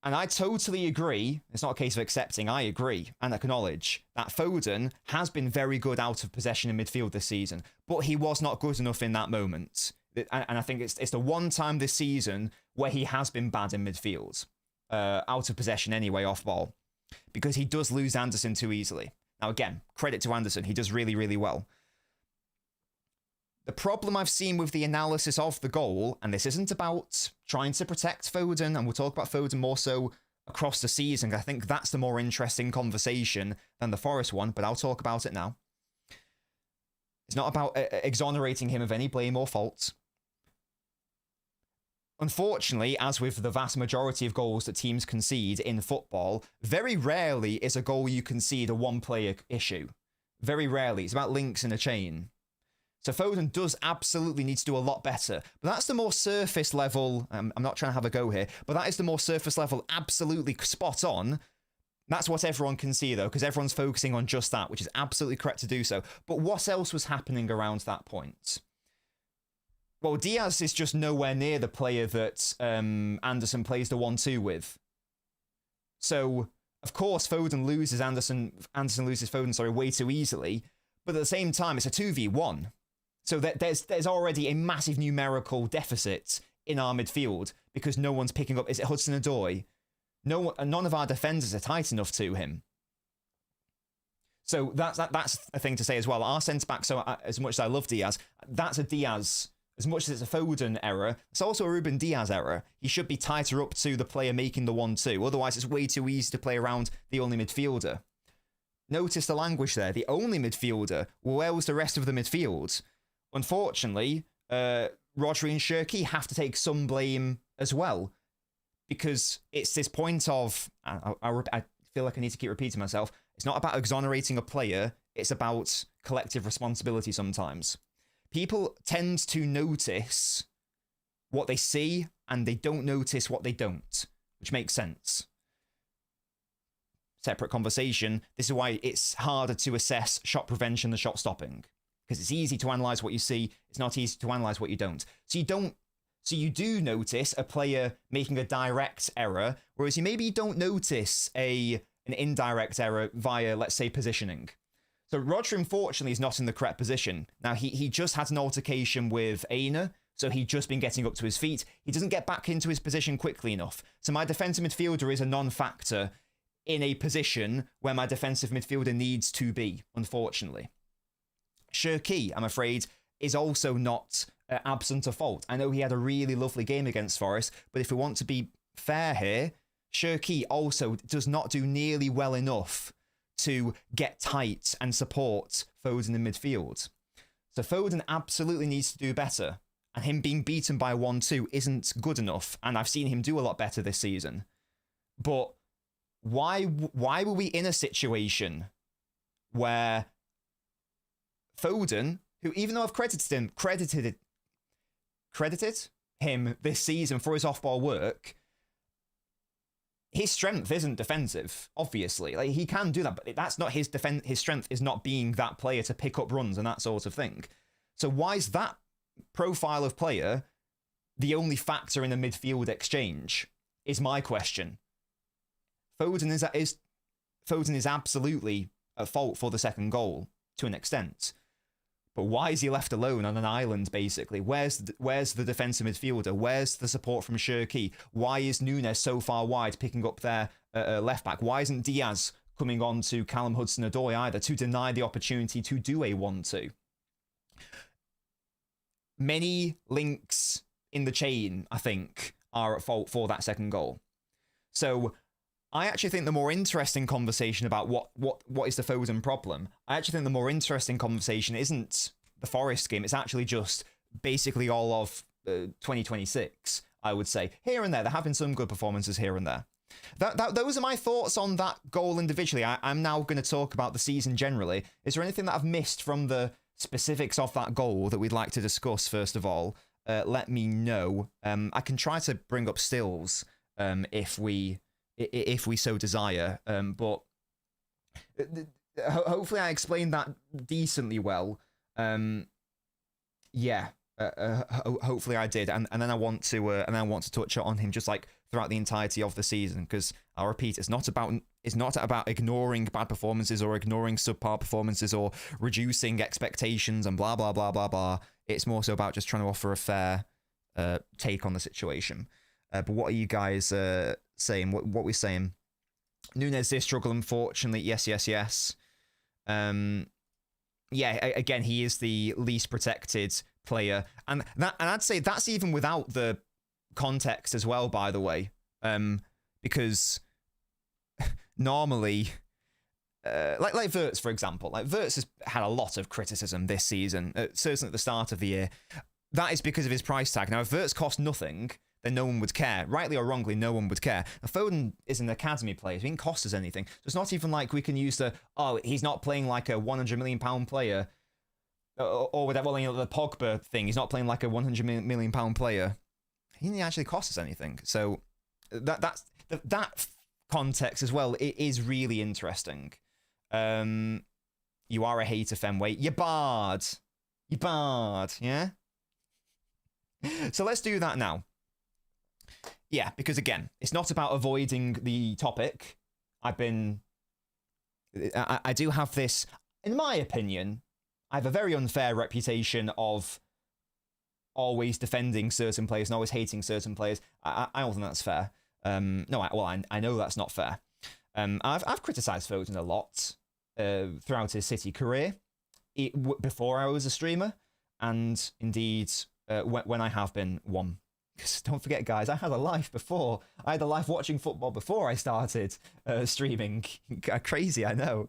And I totally agree. It's not a case of accepting. I agree and acknowledge that Foden has been very good out of possession in midfield this season, but he was not good enough in that moment. And I think it's the one time this season where he has been bad in midfield. Out of possession anyway, off ball, because he does lose Anderson too easily. Now again, credit to Anderson, he does really, really well. The problem I've seen with the analysis of the goal, and this isn't about trying to protect Foden, and we'll talk about Foden more so across the season, I think that's the more interesting conversation than the Forest one, but I'll talk about it now. It's not about exonerating him of any blame or fault. Unfortunately, as with the vast majority of goals that teams concede in football, very rarely is a goal you concede a one-player issue. Very rarely. It's about links in a chain. So Foden does absolutely need to do a lot better. But that's the more surface level, I'm not trying to have a go here, but that is the more surface level, absolutely spot on. That's what everyone can see, though, because everyone's focusing on just that, which is absolutely correct to do so. But what else was happening around that point? Well, Diaz is just nowhere near the player that Anderson plays the 1-2 with. So, of course, Foden loses Anderson loses Foden, sorry, way too easily. But at the same time, it's a 2v1. So there's already a massive numerical deficit in our midfield because no one's picking up. Is it Hudson-Odoi? None of our defenders are tight enough to him. So that's a thing to say as well. Our centre-back, so as much as I love Diaz, that's a Diaz. As much as it's a Foden error, it's also a Ruben Diaz error. He should be tighter up to the player making the 1-2. Otherwise, it's way too easy to play around the only midfielder. Notice the language there. The only midfielder. Well, where was the rest of the midfield? Unfortunately, Rodri and Shirky have to take some blame as well. Because it's this point of... I feel like I need to keep repeating myself. It's not about exonerating a player. It's about collective responsibility sometimes. People tend to notice what they see, and they don't notice what they don't, which makes sense. Separate conversation. This is why it's harder to assess shot prevention than shot stopping, because it's easy to analyze what you see. It's not easy to analyze what you don't. So you do notice a player making a direct error, whereas maybe you don't notice an indirect error via, let's say, positioning. So Rodri, unfortunately, is not in the correct position. Now, he just had an altercation with Aina, so he'd just been getting up to his feet. He doesn't get back into his position quickly enough. So my defensive midfielder is a non-factor in a position where my defensive midfielder needs to be, unfortunately. Shirky, I'm afraid, is also not absent of fault. I know he had a really lovely game against Forest, but if we want to be fair here, Shirky also does not do nearly well enough to get tight and support Foden in midfield. So Foden absolutely needs to do better, and him being beaten by 1-2 isn't good enough, and I've seen him do a lot better this season. But why were we in a situation where Foden, who, even though I've credited him this season for his off-ball work, his strength isn't defensive, obviously. Like, he can do that, but that's not his strength is not being that player to pick up runs and that sort of thing. So why is that profile of player the only factor in a midfield exchange, is my question. Foden is absolutely at fault for the second goal to an extent. But why is he left alone on an island, basically? Where's the defensive midfielder? Where's the support from Shirky? Why is Nunes so far wide picking up their left back? Why isn't Diaz coming on to Callum Hudson-Odoi either to deny the opportunity to do a 1-2? Many links in the chain, I think, are at fault for that second goal. So I actually think the more interesting conversation about what is the Foden problem, I actually think the more interesting conversation isn't the Forest game. It's actually just basically all of 2026, I would say. Here and there have been some good performances here and there. Those are my thoughts on that goal individually. I'm now going to talk about the season generally. Is there anything that I've missed from the specifics of that goal that we'd like to discuss, first of all? Let me know. I can try to bring up stills if we so desire. But hopefully I explained that decently well. Yeah. Hopefully I did, and then I want to touch on him just like throughout the entirety of the season, because I'll repeat, it's not about ignoring bad performances or ignoring subpar performances or reducing expectations and blah blah blah blah blah. It's more so about just trying to offer a fair take on the situation. But what are you guys saying? What we're saying? Nunes did struggle, unfortunately. Yes. Yeah, again, he is the least protected player, and I'd say that's even without the context as well, by the way, because normally like Wirtz, for example, like Wirtz has had a lot of criticism this season, certainly at the start of the year. That is because of his price tag. Now, if Wirtz cost nothing, then no one would care. Rightly or wrongly, no one would care. Now, Foden is an academy player. He didn't cost us anything. So it's not even like we can use he's not playing like a £100 million player, or whatever, the Pogba thing. He's not playing like a £100 million player. He didn't actually cost us anything. So that context as well, it is really interesting. You are a hater, Fenway. You're barred, yeah? So let's do that now. Yeah, because again, it's not about avoiding the topic. I do have this, in my opinion, I have a very unfair reputation of always defending certain players and always hating certain players. I don't think that's fair. I know that's not fair. I've criticised Foden a lot throughout his City career, before I was a streamer, and indeed when I have been one. Because don't forget, guys, I had a life before. I had a life watching football before I started streaming. Crazy, I know.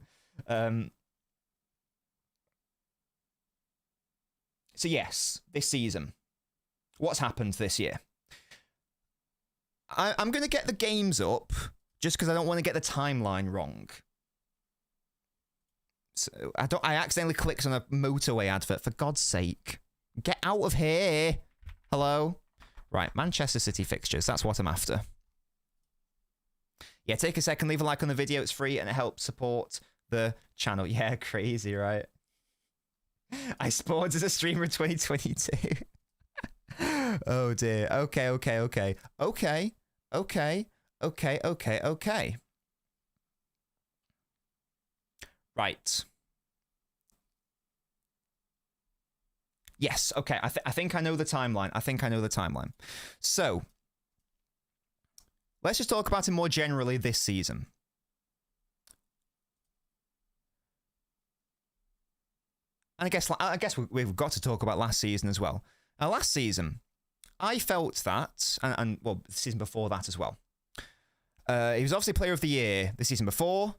So yes, this season, what's happened this year? I'm going to get the games up just because I don't want to get the timeline wrong. So I accidentally clicked on a motorway advert. For God's sake, get out of here. Hello. Right, Manchester City fixtures. That's what I'm after. Yeah, take a second, leave a like on the video. It's free and it helps support the channel. Yeah, crazy, right? I spawned as a streamer in 2022. Oh dear. Okay. Right. Yes, okay. I think I know the timeline. So, let's just talk about it more generally this season. And I guess we've got to talk about last season as well. Now, last season, I felt that, and the season before that as well. He was obviously Player of the Year the season before.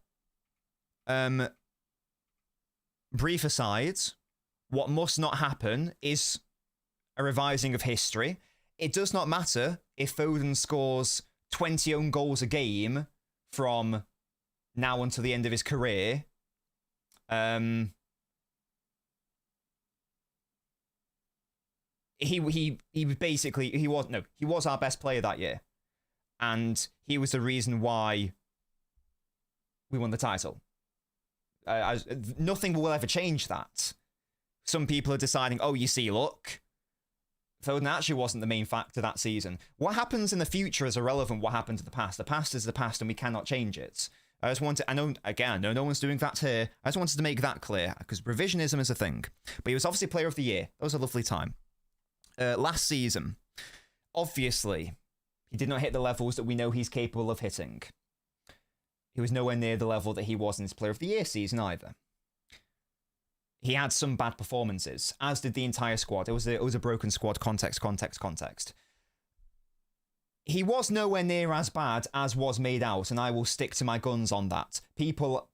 Brief aside, what must not happen is a revising of history. It does not matter if Foden scores 20 own goals a game from now until the end of his career. He was our best player that year, and he was the reason why we won the title. Nothing will ever change that. Some people are deciding, oh, you see, look, Foden actually wasn't the main factor that season. What happens in the future is irrelevant. What happened to the past? The past is the past, and we cannot change it. I know no one's doing that here. I just wanted to make that clear, because revisionism is a thing. But he was obviously Player of the Year. That was a lovely time. Last season, obviously, he did not hit the levels that we know he's capable of hitting. He was nowhere near the level that he was in his Player of the Year season either. He had some bad performances, as did the entire squad. It was a broken squad. Context. he was nowhere near as bad as was made out, and I will stick to my guns on that. People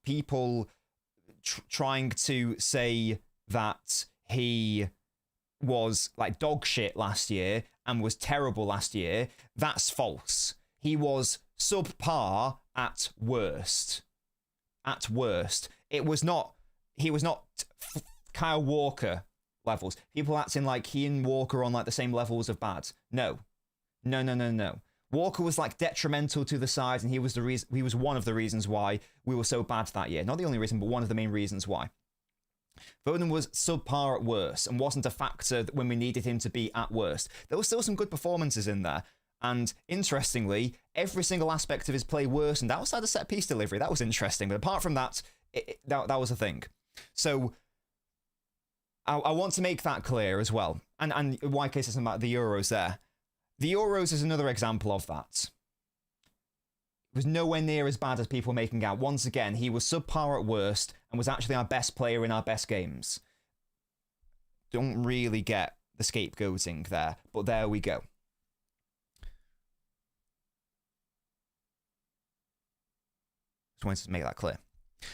trying to say that he was like dog shit last year and was terrible last year, that's false. He was subpar at worst. At worst. He was not Kyle Walker levels. People acting like he and Walker are on like the same levels of bad. No. Walker was like detrimental to the side, and he was one of the reasons why we were so bad that year. Not the only reason, but one of the main reasons why. Foden was subpar at worst and wasn't a factor when we needed him to be at worst. There were still some good performances in there. And interestingly, every single aspect of his play worsened outside of set-piece delivery. That was interesting. But apart from that, that was a thing. So I want to make that clear as well. And YK says something about the Euros there. The Euros is another example of that. It was nowhere near as bad as people were making out. Once again, he was subpar at worst and was actually our best player in our best games. Don't really get the scapegoating there, but there we go. Just wanted to make that clear.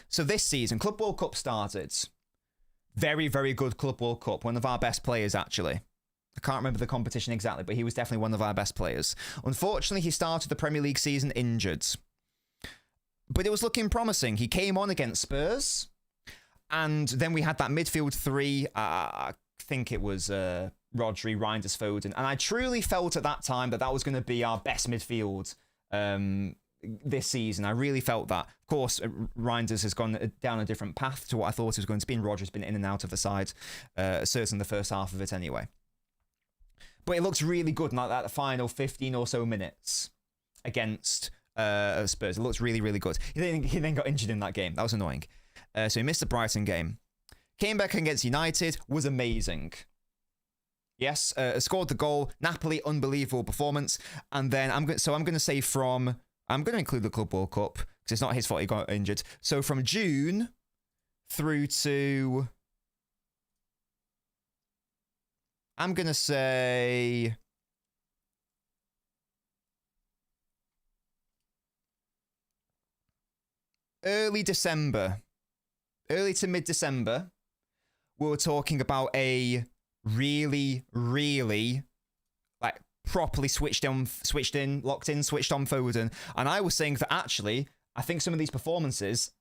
So this season, Club World Cup started. Very, very good Club World Cup. One of our best players, actually. I can't remember the competition exactly, but he was definitely one of our best players. Unfortunately, he started the Premier League season injured. But it was looking promising. He came on against Spurs. And then we had that midfield three. I think it was Rodri, Reinders, Foden. And I truly felt at that time that was going to be our best midfield this season. I really felt that. Of course, Reinders has gone down a different path to what I thought it was going to be. And Rodri's been in and out of the side, certainly the first half of it anyway. But it looks really good in like that final 15 or so minutes against Spurs. It looks really, really good. He then got injured in that game. That was annoying. So he missed the Brighton game. Came back against United, was amazing. Yes, scored the goal. Napoli, unbelievable performance. And then I'm going to say I'm going to include the Club World Cup because it's not his fault he got injured. So from June through to, I'm going to say early to mid-December, we were talking about a really, really like properly switched in, locked in, switched on Foden. And I was saying that actually, I think some of these performances,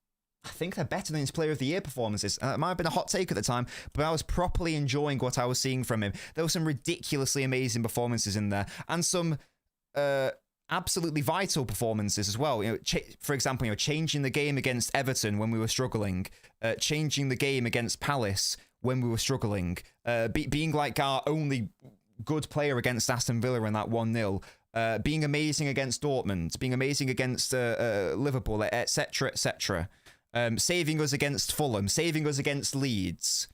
I think they're better than his Player of the Year performances. It might have been a hot take at the time, but I was properly enjoying what I was seeing from him. There were some ridiculously amazing performances in there, and some absolutely vital performances as well. For example, changing the game against Everton when we were struggling, changing the game against Palace when we were struggling, being like our only good player against Aston Villa in that 1-0. Being amazing against Dortmund, being amazing against Liverpool, etc., etc. Saving us against Fulham, saving us against Leeds.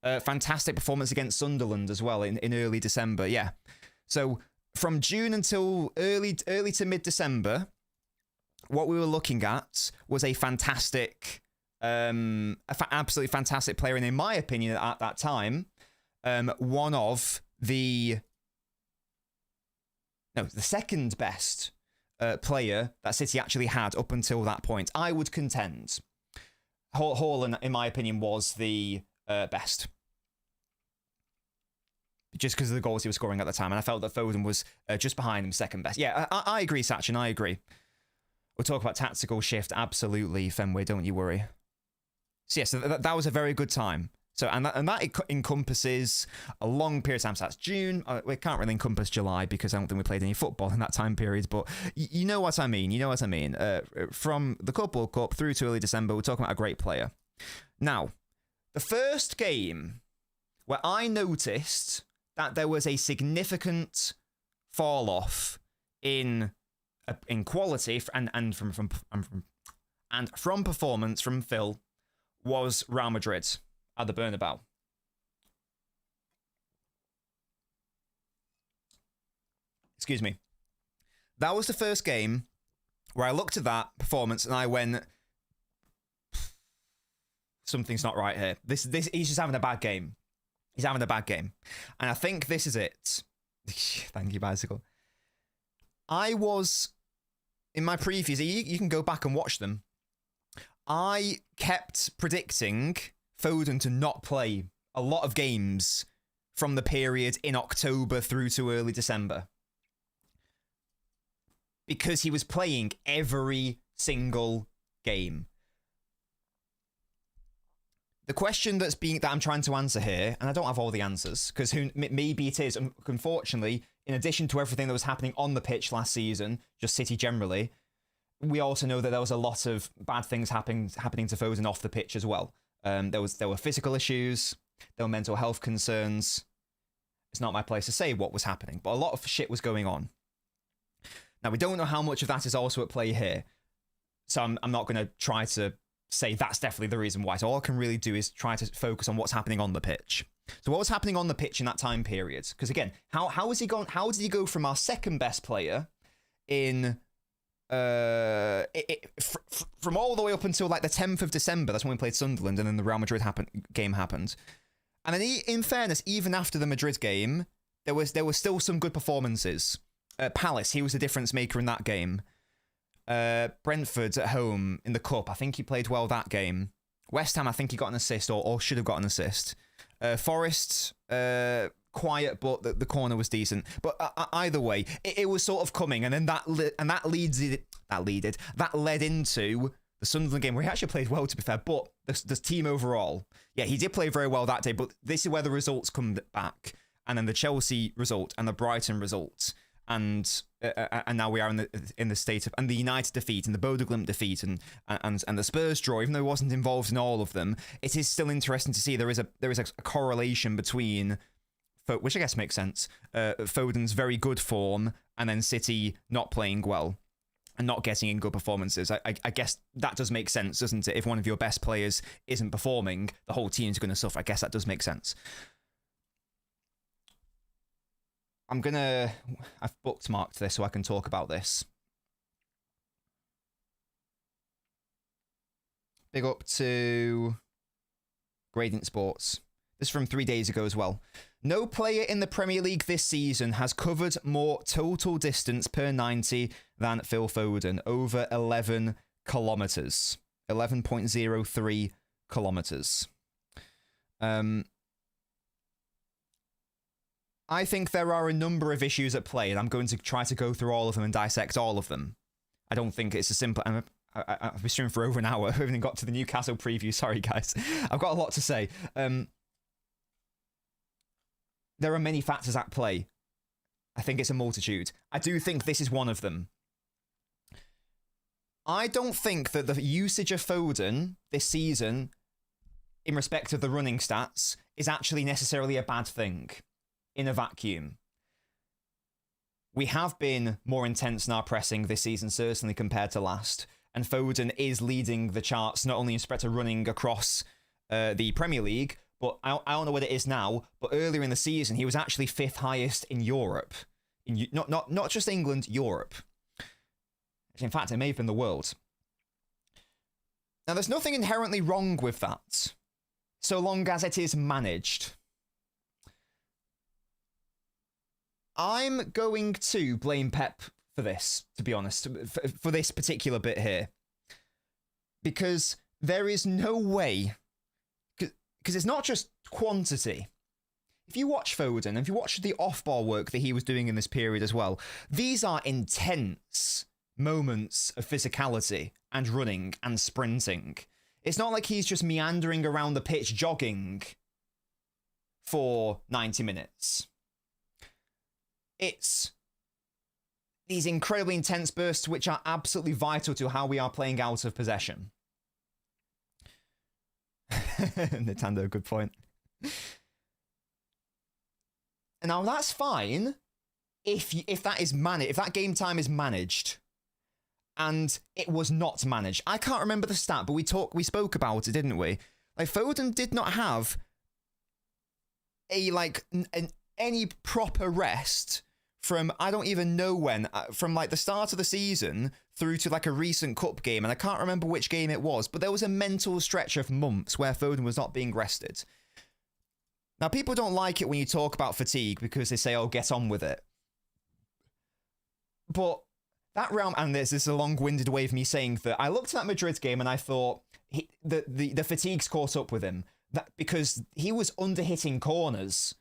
Fantastic performance against Sunderland as well in early December. Yeah. So from June until early to mid-December, what we were looking at was a fantastic, absolutely fantastic player. And in my opinion, at that time, one of the second best player that City actually had up until that point. I would contend Haaland, in my opinion, was the best. Just because of the goals he was scoring at the time. And I felt that Foden was just behind him, second best. Yeah, I agree, Sachin, I agree. We'll talk about tactical shift. Absolutely, Fenway, don't you worry. So yes, that was a very good time. So and that encompasses a long period of time. So that's June. We can't really encompass July because I don't think we played any football in that time period. But you know what I mean. You know what I mean. From the Club World Cup through to early December, we're talking about a great player. Now, the first game where I noticed that there was a significant fall off in quality and from performance from Phil was Real Madrid at the Bernabeu. Excuse me. That was the first game where I looked at that performance and I went, something's not right here. This he's just having a bad game. He's having a bad game. And I think this is it. Thank you, Bicycle. I was, in my previews, you can go back and watch them. I kept predicting Foden to not play a lot of games from the period in October through to early December, because he was playing every single game. The question that I'm trying to answer here, and I don't have all the answers, because maybe it is, unfortunately, in addition to everything that was happening on the pitch last season, just City generally, we also know that there was a lot of bad things happening to Foden off the pitch as well. There were physical issues, there were mental health concerns. It's not my place to say what was happening, but a lot of shit was going on. Now, we don't know how much of that is also at play here, so I'm not going to try to say that's definitely the reason why. So all I can really do is try to focus on what's happening on the pitch. So what was happening on the pitch in that time period? Because again, how did he go from our second best player in from all the way up until like the 10th of December? That's when we played Sunderland, and then the Real Madrid game happened. And then, in fairness, even after the Madrid game, there were still some good performances. Palace, he was the difference maker in that game. Brentford at home in the Cup, I think he played well that game. West Ham, I think he got an assist, or should have got an assist. Forest, quiet, but the corner was decent. But either way, it was sort of coming, and then that led into the Sunderland game, where he actually played well, to be fair. But the team overall, yeah, he did play very well that day. But this is where the results come back, and then the Chelsea result and the Brighton result. And now we are in the state of, and the United defeat and the Bodø/Glimt defeat and the Spurs draw. Even though he wasn't involved in all of them, it is still interesting to see there is a correlation between, which I guess makes sense, Foden's very good form and then City not playing well and not getting in good performances. I guess that does make sense, doesn't it? If one of your best players isn't performing, the whole team's going to suffer. I guess that does make sense. I've bookmarked this so I can talk about this. Big up to Gradient Sports. This is from 3 days ago as well. No player in the Premier League this season has covered more total distance per 90 than Phil Foden, over 11 kilometres. 11.03 kilometres. I think there are a number of issues at play, and I'm going to try to go through all of them and dissect all of them. I don't think it's as simple. I've been streaming for over an hour. I haven't even got to the Newcastle preview. Sorry, guys. I've got a lot to say. There are many factors at play. I think it's a multitude. I do think this is one of them. I don't think that the usage of Foden this season, in respect of the running stats, is actually necessarily a bad thing. In a vacuum. We have been more intense in our pressing this season, certainly compared to last, and Foden is leading the charts, not only in respect to running across the Premier League, but I don't know what it is now, but earlier in the season, he was actually 5th highest in Europe. Not just England, Europe. In fact, it may have been the world. Now, there's nothing inherently wrong with that, so long as it is managed. I'm going to blame Pep for this, to be honest, for this particular bit here. Because there is no way, because it's not just quantity. If you watch Foden, if you watch the off-ball work that he was doing in this period as well, these are intense moments of physicality and running and sprinting. It's not like he's just meandering around the pitch jogging for 90 minutes. It's these incredibly intense bursts which are absolutely vital to how we are playing out of possession. Nintendo, good point. Now that's fine if that is if that game time is managed, and it was not managed. I can't remember the stat, but we spoke about it, didn't we? Like, Foden did not have any proper rest from, I don't even know when, from like the start of the season through to like a recent cup game, and I can't remember which game it was, but there was a mental stretch of months where Foden was not being rested. Now, people don't like it when you talk about fatigue because they say, oh, get on with it. But that realm, and this is a long-winded way of me saying that I looked at that Madrid game and I thought the fatigue's caught up with him. That because he was under-hitting corners.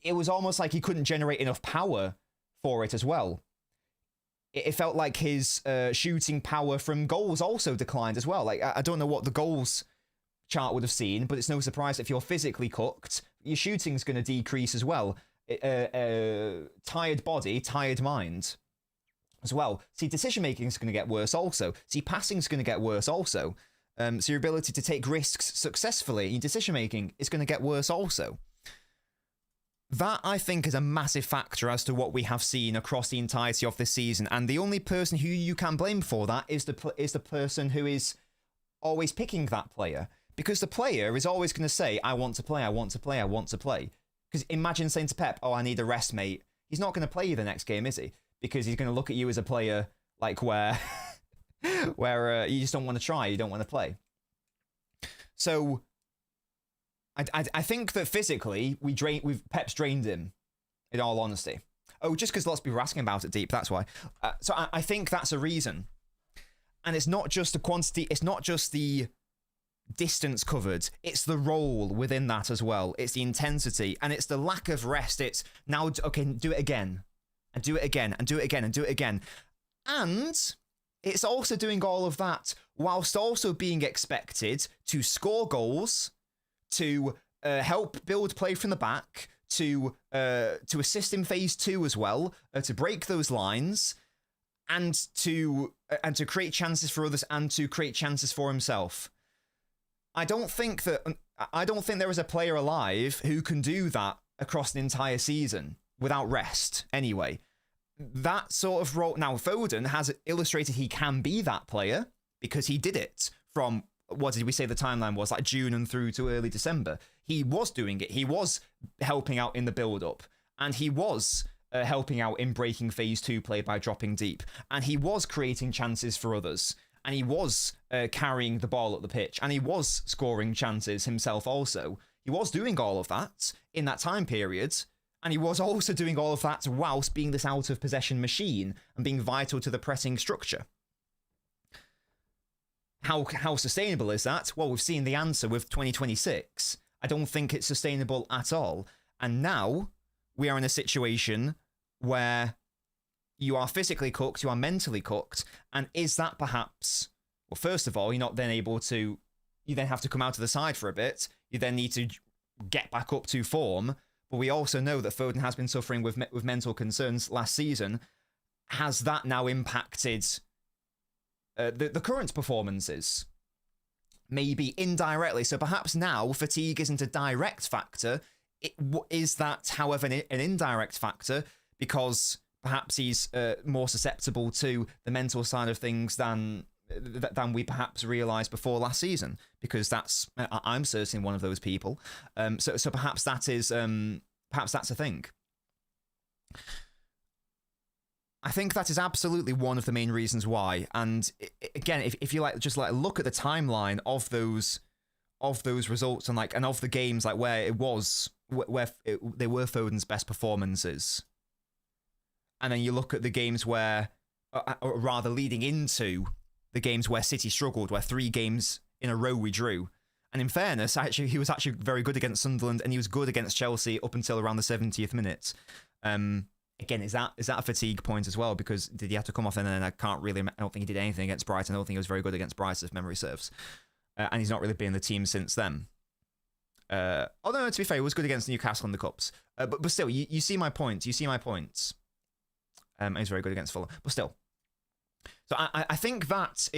It was almost like he couldn't generate enough power for it as well. It felt like his shooting power from goals also declined as well. Like, I don't know what the goals chart would have seen, but it's no surprise if you're physically cooked, your shooting's going to decrease as well. Tired body, tired mind as well. See, decision-making is going to get worse also. See, passing's going to get worse also. So your ability to take risks successfully in decision-making is going to get worse also. That, I think, is a massive factor as to what we have seen across the entirety of this season. And the only person who you can blame for that is the person who is always picking that player. Because the player is always going to say, I want to play, I want to play, I want to play. Because imagine saying to Pep, oh, I need a rest, mate. He's not going to play you the next game, is he? Because he's going to look at you as a player like where you just don't want to try, you don't want to play. So I think that physically Pep's drained him, in all honesty. Oh, just because lots of people are asking about it deep, that's why. So I think that's a reason. And it's not just the quantity, it's not just the distance covered, it's the role within that as well. It's the intensity, and it's the lack of rest. It's now, okay, do it again, and do it again, and do it again, and do it again. And it's also doing all of that whilst also being expected to score goals, to help build play from the back, to assist in phase 2 as well, to break those lines, and to create chances for others, and to create chances for himself. I don't think there is a player alive who can do that across an entire season without rest. Anyway, that sort of role. Now, Foden has illustrated he can be that player because he did it from, what did we say the timeline was, like June and through to early December. He was doing it. He was helping out in the build-up, and he was helping out in breaking phase 2 play by dropping deep, and he was creating chances for others, and he was carrying the ball up the pitch, and he was scoring chances himself also. He was doing all of that in that time period, and he was also doing all of that whilst being this out-of-possession machine and being vital to the pressing structure. How sustainable is that? Well, we've seen the answer with 2026. I don't think it's sustainable at all. And now we are in a situation where you are physically cooked, you are mentally cooked, and is that perhaps, well, first of all, you're not then able to, you then have to come out of the side for a bit, you then need to get back up to form, but we also know that Foden has been suffering with mental concerns last season. Has that now impacted the current performances? Maybe indirectly. So perhaps now fatigue isn't a direct factor. Is that, however, an indirect factor because perhaps he's more susceptible to the mental side of things than we perhaps realised before last season? Because I'm certainly one of those people. So perhaps that is perhaps that's a thing. I think that is absolutely one of the main reasons why. And again, if you look at the timeline of those results and of the games where they were Foden's best performances, and then you look at the games where, or rather leading into the games where City struggled, where 3 games in a row we drew. And in fairness, actually, he was actually very good against Sunderland, and he was good against Chelsea up until around the 70th minute. Again, is that a fatigue point as well? Because did he have to come off then? And I don't think he did anything against Brighton. I don't think he was very good against Brighton, if memory serves. And he's not really been in the team since then. Although, to be fair, he was good against Newcastle in the Cups. But still, you see my point. You see my points. He's very good against Fulham. But still. So I think that's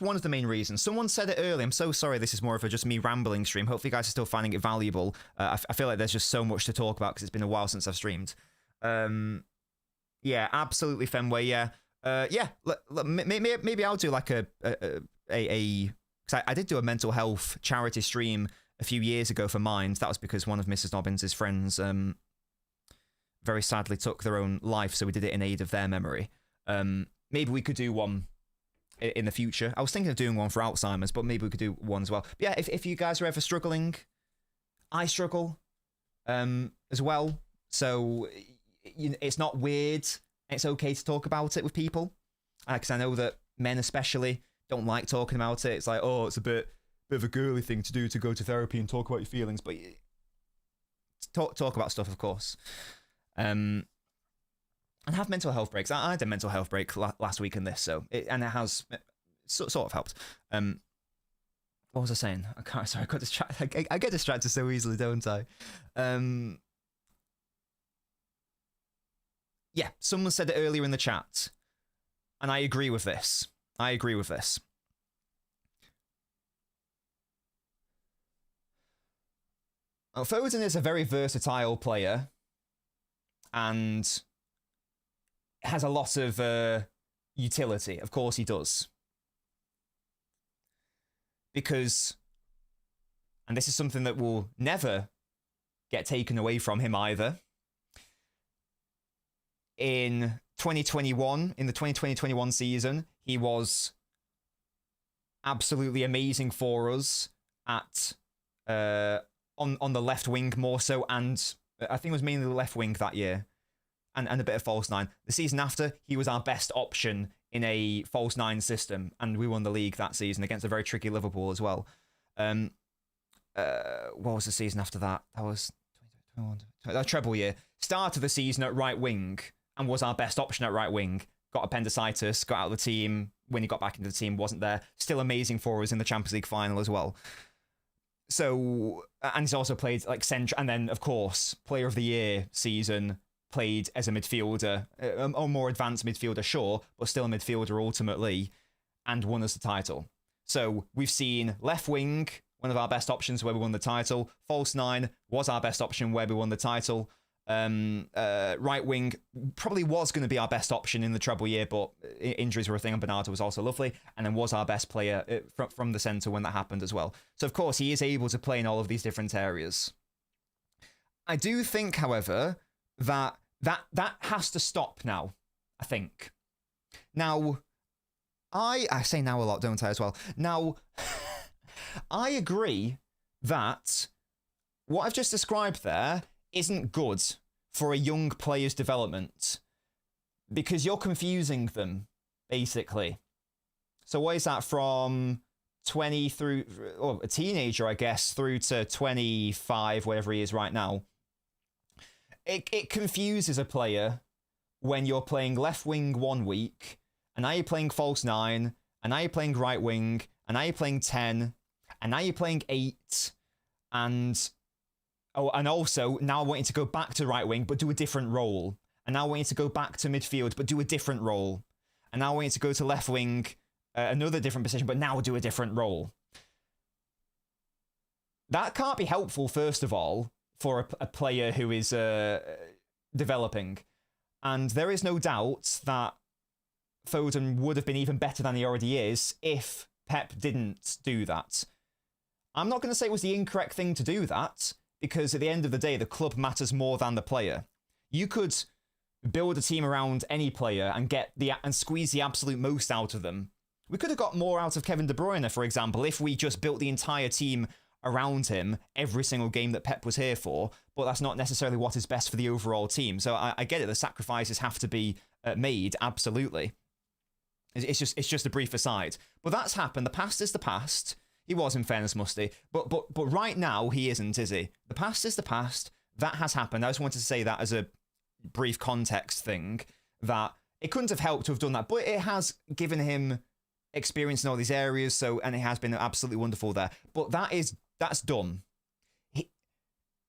one of the main reasons. Someone said it earlier. I'm so sorry this is more of a just me rambling stream. Hopefully you guys are still finding it valuable. I feel like there's just so much to talk about because it's been a while since I've streamed. Yeah, absolutely, Fenway. Yeah, maybe I'll do like because I did do a mental health charity stream a few years ago for Mind. That was because one of Mrs. Nobbins' friends very sadly took their own life, so we did it in aid of their memory. Maybe we could do one in the future. I was thinking of doing one for Alzheimer's, but maybe we could do one as well. But yeah, if you guys are ever struggling, I struggle as well. So it's not weird It's okay to talk about it with people, because I know that men especially don't like talking about it. It's like, oh, it's a bit of a girly thing to do, to go to therapy and talk about your feelings, but talk about stuff, of course. And have mental health breaks. I had a mental health break last week in this, it has sort of helped. What was I saying? I got distracted. I get distracted so easily, don't I? Yeah, someone said it earlier in the chat, and I agree with this. Foden is a very versatile player and has a lot of utility. Of course he does. Because, and this is something that will never get taken away from him either, in 2021, in the 2020-21 season, he was absolutely amazing for us at on the left wing more so, and I think it was mainly the left wing that year, and a bit of false nine. The season after, he was our best option in a false nine system, and we won the league that season against a very tricky Liverpool as well. What was the season after that? That was 2021. Treble year. Start of the season at right wing, and was our best option at right wing. Got appendicitis, got out of the team. When he got back into the team, wasn't there. Still amazing for us in the Champions League final as well. So, and he's also played like central, and then of course, Player of the Year season, played as a midfielder, a more advanced midfielder, sure, but still a midfielder ultimately, and won us the title. So we've seen left wing, one of our best options where we won the title. False nine was our best option where we won the title. Right wing probably was going to be our best option in the treble year, but injuries were a thing, and Bernardo was also lovely, and then was our best player from the centre when that happened as well. So of course he is able to play in all of these different areas. I do think, however, that has to stop now, I think. Now, I say now a lot, don't I, as well? Now, I agree that what I've just described there isn't good for a young player's development, because you're confusing them, basically. So what is that, from 20 through, or a teenager, I guess, through to 25, whatever he is right now? It confuses a player when you're playing left wing 1 week, and now you're playing false 9, and now you're playing right wing, and now you're playing 10, and now you're playing 8, and also now wanting to go back to right wing but do a different role, and now wanting to go back to midfield but do a different role, and now wanting to go to left wing, another different position, but now do a different role. That can't be helpful, first of all, for a player who is developing. And there is no doubt that Foden would have been even better than he already is if Pep didn't do that. I'm not going to say it was the incorrect thing to do that, because at the end of the day, the club matters more than the player. You could build a team around any player and squeeze the absolute most out of them. We could have got more out of Kevin De Bruyne, for example, if we just built the entire team around him every single game that Pep was here for, but that's not necessarily what is best for the overall team. So I get it, the sacrifices have to be made, absolutely. It's just a brief aside. But that's happened. The past is the past. He was, in fairness, musty. But right now, he isn't, is he? The past is the past. That has happened. I just wanted to say that as a brief context thing, that it couldn't have helped to have done that, but it has given him experience in all these areas, and it has been absolutely wonderful there. But that's done.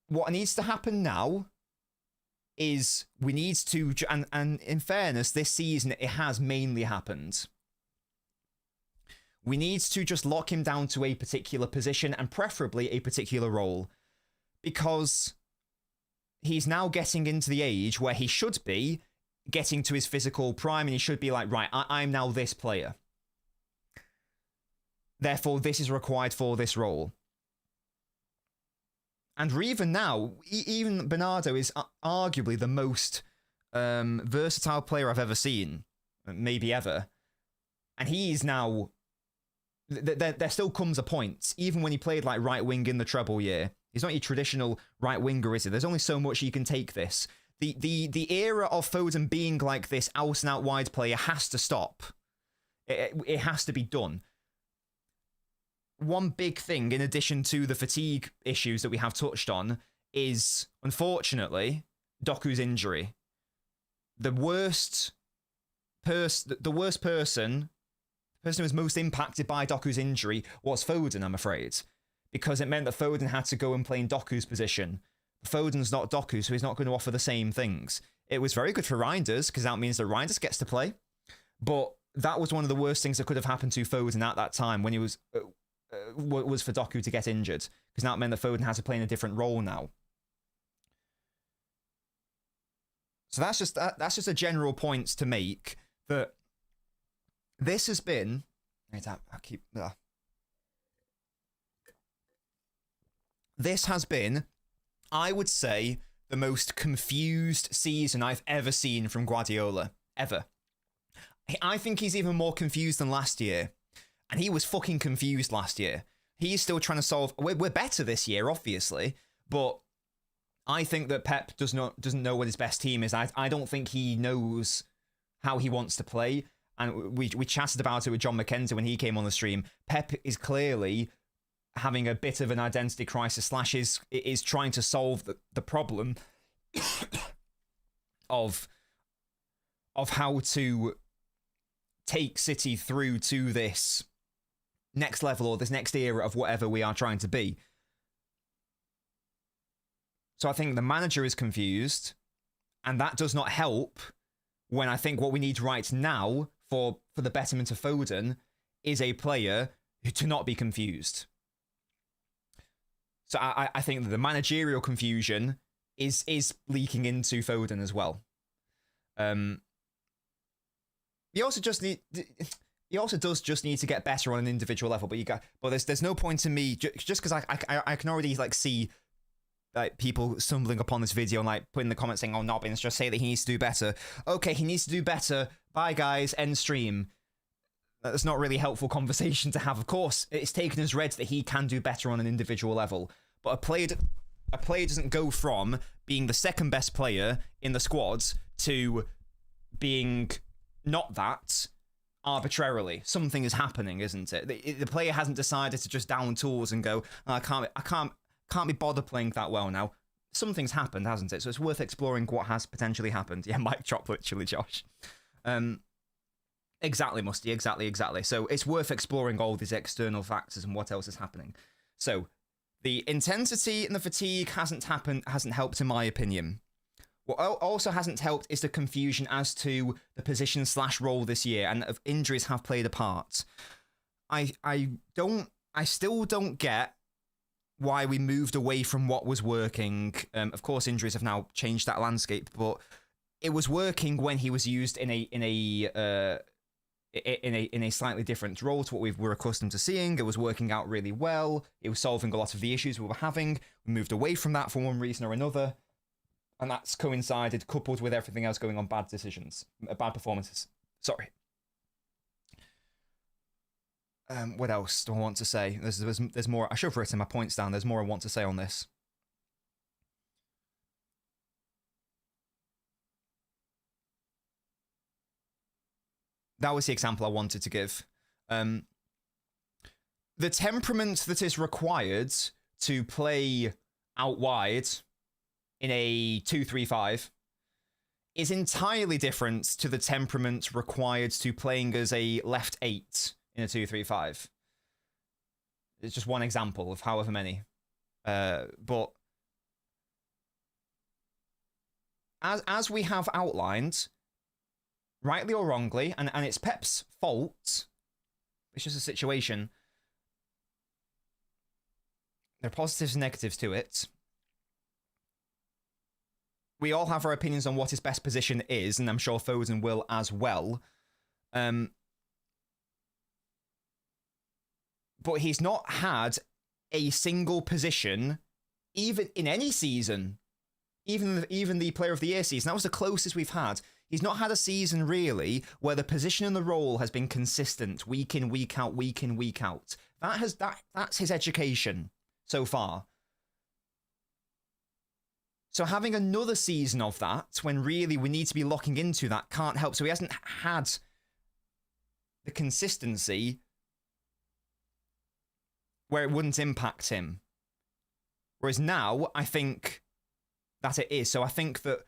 What needs to happen now is we need to, and in fairness, this season it has mainly happened. We need to just lock him down to a particular position, and preferably a particular role, because he's now getting into the age where he should be getting to his physical prime, and he should be like, right, I'm now this player. Therefore, this is required for this role. And even now, even Bernardo is arguably the most versatile player I've ever seen, maybe ever. And he's now... There still comes a point, even when he played like right wing in the treble year. He's not your traditional right winger, is he? There's only so much you can take this. the era of Foden being like this out and out wide player has to stop. It has to be done. One big thing, in addition to the fatigue issues that we have touched on, is unfortunately Doku's injury. The worst person who was most impacted by Doku's injury was Foden, I'm afraid, because it meant that Foden had to go and play in Doku's position. Foden's not Doku, so he's not going to offer the same things. It was very good for Reinders, because that means that Reinders gets to play, but that was one of the worst things that could have happened to Foden at that time when he was for Doku to get injured, because that meant that Foden had to play in a different role now. So that's just a general point to make, that this has been... This has been, I would say, the most confused season I've ever seen from Guardiola. Ever. I think he's even more confused than last year. And he was fucking confused last year. He's still trying to solve... We're better this year, obviously, but I think that Pep doesn't know what his best team is. I don't think he knows how he wants to play. And we chatted about it with John McKenzie when he came on the stream. Pep is clearly having a bit of an identity crisis / is trying to solve the problem of how to take City through to this next level or this next era of whatever we are trying to be. So I think the manager is confused, and that does not help when I think what we need right now for the betterment of Foden is a player to not be confused. So I think that the managerial confusion is leaking into Foden as well. He also does just need to get better on an individual level. But there's no point in me just because I can already like see like people stumbling upon this video and like putting in the comments saying, "Oh, Nobbins, just say that he needs to do better." Okay, he needs to do better. Bye, guys. End stream. That's not really helpful conversation to have. Of course, it's taken as read that he can do better on an individual level. But a player doesn't go from being the second best player in the squads to being not that arbitrarily. Something is happening, isn't it? The player hasn't decided to just down tools and go, "I can't be bothered playing that well now." Something's happened, hasn't it? So it's worth exploring what has potentially happened. Yeah, Mike Chop, literally, Josh. Exactly, Musty. Exactly. So it's worth exploring all these external factors and what else is happening. So the intensity and the fatigue hasn't helped, in my opinion. What also hasn't helped is the confusion as to the position / role this year, and injuries have played a part. I still don't get why we moved away from what was working. Of course, injuries have now changed that landscape, but it was working when he was used in a slightly different role to what we were accustomed to seeing. It was working out really well. It was solving a lot of the issues we were having. We moved away from that for one reason or another, and that's coincided, coupled with everything else going on, bad performances. Sorry. What else do I want to say? There's more. I should have written my points down. There's more I want to say on this. That was the example I wanted to give. The temperament that is required to play out wide in a 2-3-5 is entirely different to the temperament required to playing as a left 8 in a 2-3-5. It's just one example of however many. But as we have outlined, rightly or wrongly, and it's Pep's fault, it's just a situation. There are positives and negatives to it. We all have our opinions on what his best position is, and I'm sure Foden will as well. But he's not had a single position, even in any season, even the Player of the Year season. That was the closest we've had. He's not had a season, really, where the position and the role has been consistent, week in, week out, week in, week out. That's his education so far. So having another season of that, when really we need to be locking into that, can't help. So he hasn't had the consistency where it wouldn't impact him. Whereas now, I think that it is. So I think that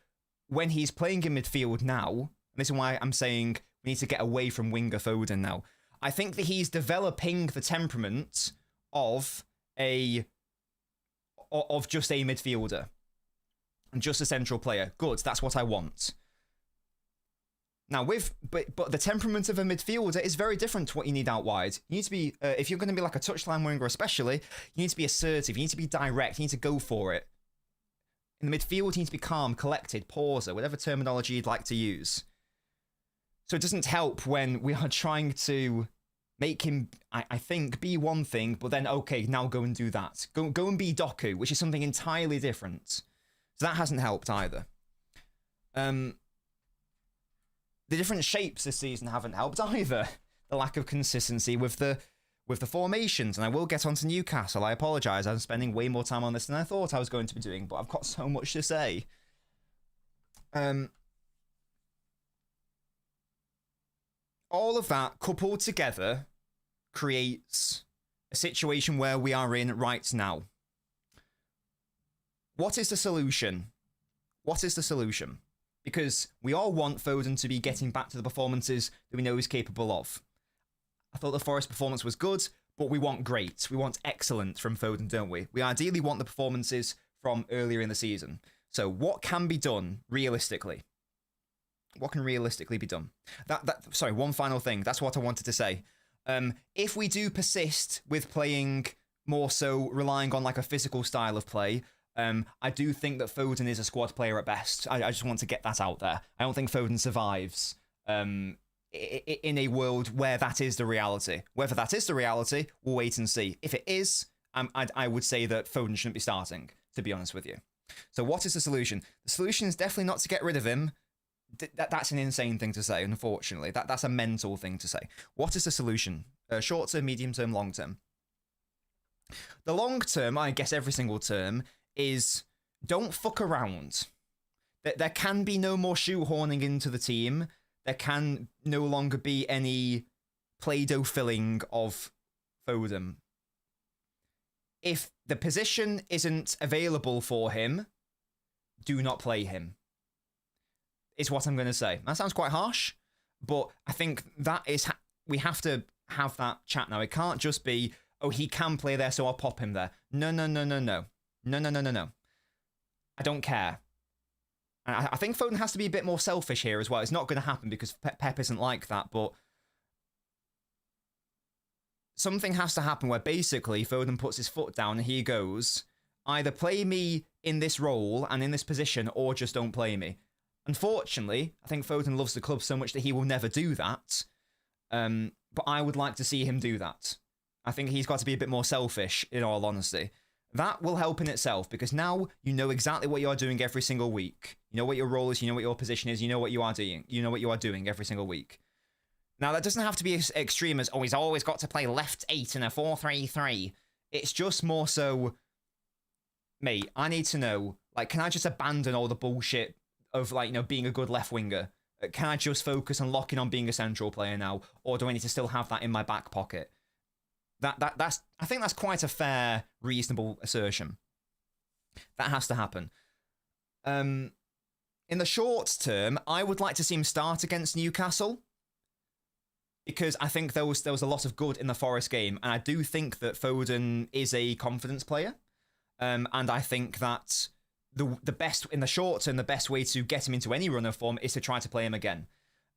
when he's playing in midfield now, and this is why I'm saying we need to get away from winger Foden now, I think that he's developing the temperament of just a midfielder and just a central player. Good, that's what I want. Now, but the temperament of a midfielder is very different to what you need out wide. You need to be, if you're going to be like a touchline winger especially, you need to be assertive, you need to be direct, you need to go for it. In the midfield, you need to be calm, collected, pauser, whatever terminology you'd like to use. So it doesn't help when we are trying to make him, I think, be one thing, but then, okay, now go and do that. Go and be Doku, which is something entirely different. So that hasn't helped either. The different shapes this season haven't helped either. The lack of consistency with the formations, and I will get onto Newcastle. I apologise, I'm spending way more time on this than I thought I was going to be doing, but I've got so much to say. All of that coupled together creates a situation where we are in right now. What is the solution? What is the solution? Because we all want Foden to be getting back to the performances that we know he's capable of. I thought the Forest performance was good, but we want great. We want excellent from Foden, don't we? We ideally want the performances from earlier in the season. So what can be done realistically? What can realistically be done? Sorry, one final thing. That's what I wanted to say. If we do persist with playing more so relying on like a physical style of play, I do think that Foden is a squad player at best. I just want to get that out there. I don't think Foden survives in a world where that is the reality. Whether that is the reality, we'll wait and see. If it is, I would say that Foden shouldn't be starting, to be honest with you. So what is the solution? The solution is definitely not to get rid of him. That's an insane thing to say, unfortunately. That's a mental thing to say. What is the solution? Short term, medium term, long term. The long term, I guess every single term, is don't fuck around. There can be no more shoehorning into the team. There can no longer be any Play-Doh filling of Foden. If the position isn't available for him, do not play him. Is what I'm going to say. That sounds quite harsh, but I think that is we have to have that chat now. It can't just be, oh, he can play there, so I'll pop him there. No. No. I don't care. And I think Foden has to be a bit more selfish here as well. It's not going to happen because Pep isn't like that, but something has to happen where basically Foden puts his foot down and he goes, either play me in this role and in this position or just don't play me. Unfortunately, I think Foden loves the club so much that he will never do that. But I would like to see him do that. I think he's got to be a bit more selfish, in all honesty. That will help in itself, because now you know exactly what you are doing every single week. You know what your role is, you know what your position is, you know what you are doing. You know what you are doing every single week. Now, that doesn't have to be as extreme as, oh, he's always got to play left 8 in a 4-3-3. It's just more so, mate, I need to know, like, can I just abandon all the bullshit of, like, you know, being a good left winger? Can I just focus on locking on being a central player now? Or do I need to still have that in my back pocket? That's I think that's quite a fair, reasonable assertion. That has to happen. In the short term, I would like to see him start against Newcastle, because I think there was a lot of good in the Forest game, and I do think that Foden is a confidence player, and I think that the best in the short term, the best way to get him into any run of form is to try to play him again.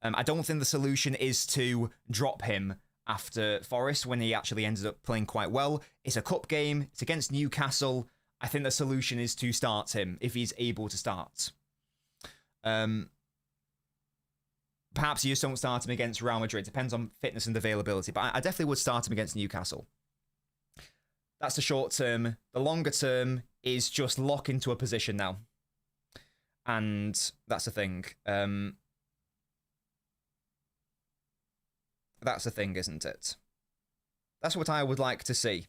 I don't think the solution is to drop him after Forest when he actually ended up playing quite well. It's a cup game. It's against Newcastle. I think the solution is to start him if he's able to start. Perhaps you just don't start him against Real Madrid. Depends on fitness and availability. But I definitely would start him against Newcastle. That's the short term. The longer term is just lock into a position now. And that's the thing. That's the thing, isn't it? That's what I would like to see.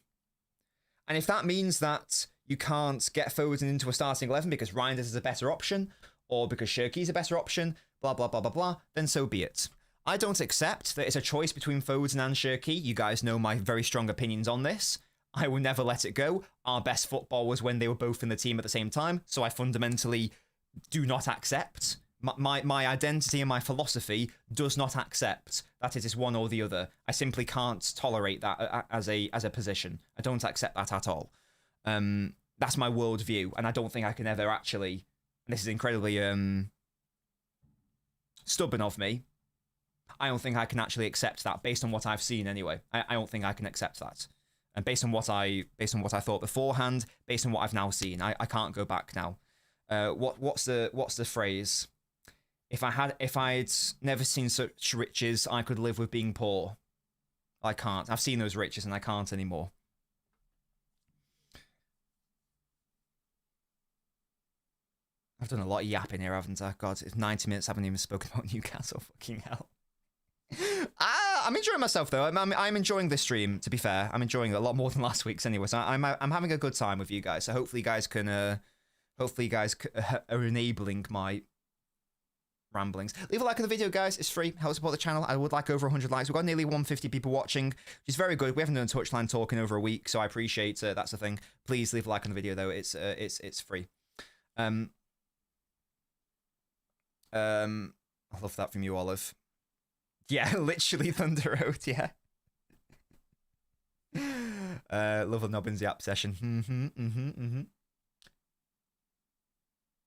And if that means that you can't get Foden into a starting 11 because Reinders is a better option, or because Shirky's a better option, blah, blah, blah, blah, blah, then so be it. I don't accept that it's a choice between Foden and Shirky. You guys know my very strong opinions on this. I will never let it go. Our best football was when they were both in the team at the same time, so I fundamentally do not accept. My identity and my philosophy does not accept that it is one or the other. I simply can't tolerate that as a position. I don't accept that at all. That's my worldview, and I don't think I can ever actually... And this is incredibly stubborn of me. I don't think I can actually accept that based on what I've seen anyway. I don't think I can accept that. And based on what I thought beforehand, based on what I've now seen, I can't go back now. What's the phrase? If I'd never seen such riches, I could live with being poor. I can't. I've seen those riches and I can't anymore. I've done a lot of yapping here, haven't I? God, it's 90 minutes. I haven't even spoken about Newcastle. Fucking hell. I'm enjoying myself though. I'm enjoying this stream. To be fair, I'm enjoying it a lot more than last week's anyway. So I'm having a good time with you guys. So hopefully you guys can are enabling my ramblings. Leave a like on the video, guys. It's free. Help support the channel. I would like over 100 likes. We've got nearly 150 people watching, which is very good. We haven't done a Touchline talk in over a week, so I appreciate that's the thing. Please leave a like on the video though. It's free. I love that from you, Olive. Yeah, literally Thunder Road, yeah. Love a Nobbins Yap session.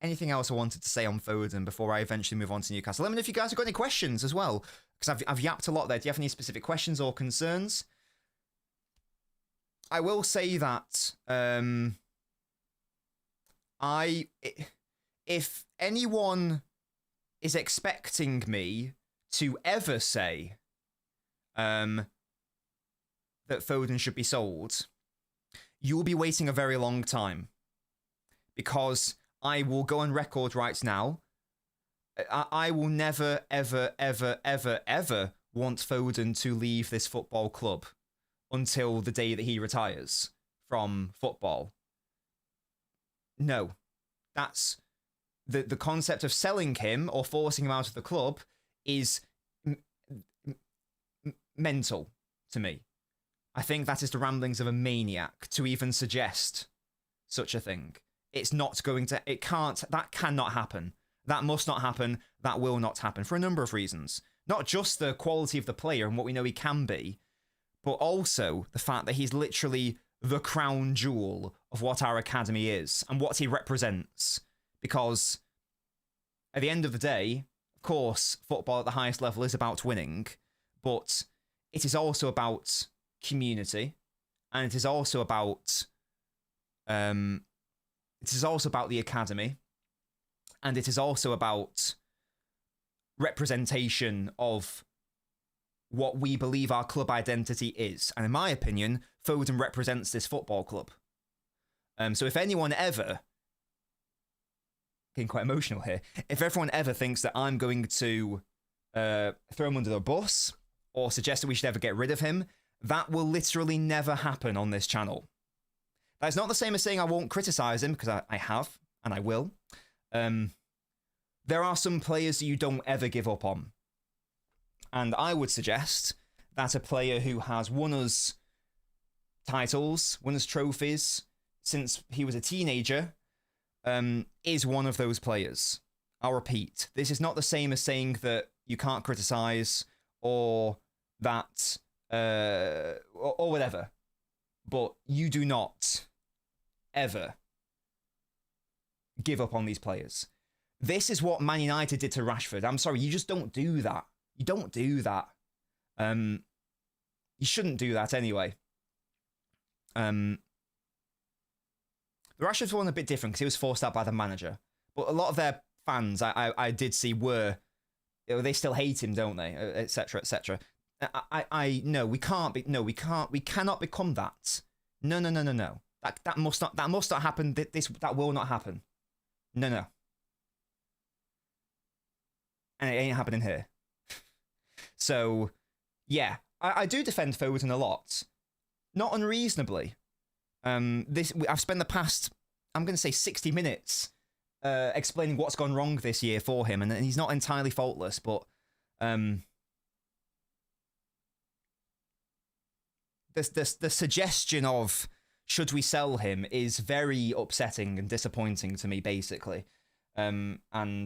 Anything else I wanted to say on Foden before I eventually move on to Newcastle? Let me know if you guys have got any questions as well, because I've yapped a lot there. Do you have any specific questions or concerns? I will say that if anyone is expecting me to ever say that Foden should be sold, you will be waiting a very long time, because I will go on record right now. I will never, ever, ever, ever, ever want Foden to leave this football club until the day that he retires from football. No, that's the concept of selling him or forcing him out of the club is mental to me. I think that is the ramblings of a maniac to even suggest such a thing. It's not going to, it can't, that cannot happen. That must not happen. That will not happen for a number of reasons. Not just the quality of the player and what we know he can be, but also the fact that he's literally the crown jewel of what our academy is and what he represents. Because at the end of the day, of course, football at the highest level is about winning, but it is also about community, and it is also about the academy, and it is also about representation of what we believe our club identity is. And in my opinion, Foden represents this football club. So if anyone ever, getting quite emotional here, if everyone ever thinks that I'm going to throw him under the bus or suggest that we should ever get rid of him, that will literally never happen on this channel. That's not the same as saying I won't criticize him, because I have, and I will. There are some players that you don't ever give up on. And I would suggest that a player who has won us titles, won us trophies since he was a teenager, is one of those players. I'll repeat, this is not the same as saying that you can't criticize or that, or whatever. But you do not ever give up on these players. This is what Man United did to Rashford. I'm sorry, you just don't do that. You don't do that. You shouldn't do that anyway. The Rashford one a bit different because he was forced out by the manager. But a lot of their fans, I did see, were, they still hate him, don't they? Etc. etc. No, we can't be. No, we can't. We cannot become that. No. That must not happen. That will not happen. No. And it ain't happening here. So, yeah, I do defend Foden a lot, not unreasonably, I've spent the past, I'm going to say 60 minutes explaining what's gone wrong this year for him, and he's not entirely faultless, but the suggestion of should we sell him is very upsetting and disappointing to me, basically. And no,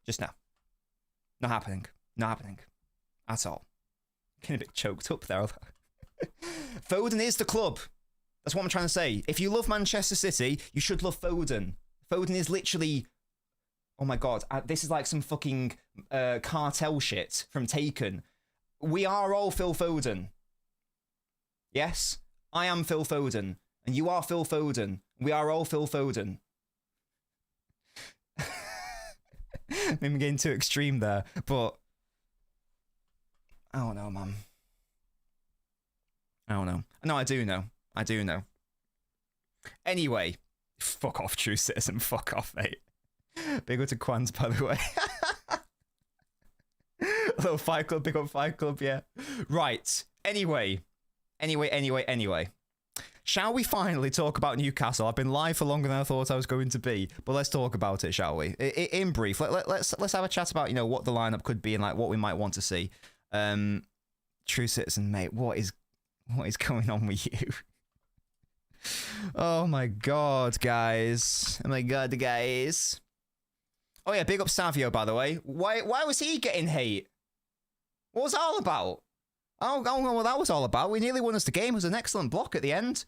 just no. Not happening. Not happening. At all. Getting a bit choked up there. Foden is the club. That's what I'm trying to say. If you love Manchester City, you should love Foden. Foden is literally... Oh my god, this is like some fucking cartel shit from Taken. We are all Phil Foden. Yes? I am Phil Foden. And you are Phil Foden. We are all Phil Foden. Maybe getting too extreme there, but... I don't know, man. I don't know. No, I do know. I do know. Anyway. Fuck off, True Citizen. Fuck off, mate. Big up to Quans, by the way. A little Fight Club, big up Fight Club, yeah. Right. Anyway. Shall we finally talk about Newcastle? I've been live for longer than I thought I was going to be, but let's talk about it, shall we? In brief, let's have a chat about, you know, what the lineup could be and like what we might want to see. True Citizen, mate, what is going on with you? Oh my god, guys. Oh my god, guys. Oh yeah, big up Savio, by the way. Why was he getting hate? What was that all about? I don't know what that was all about. We nearly won us the game. It was an excellent block at the end.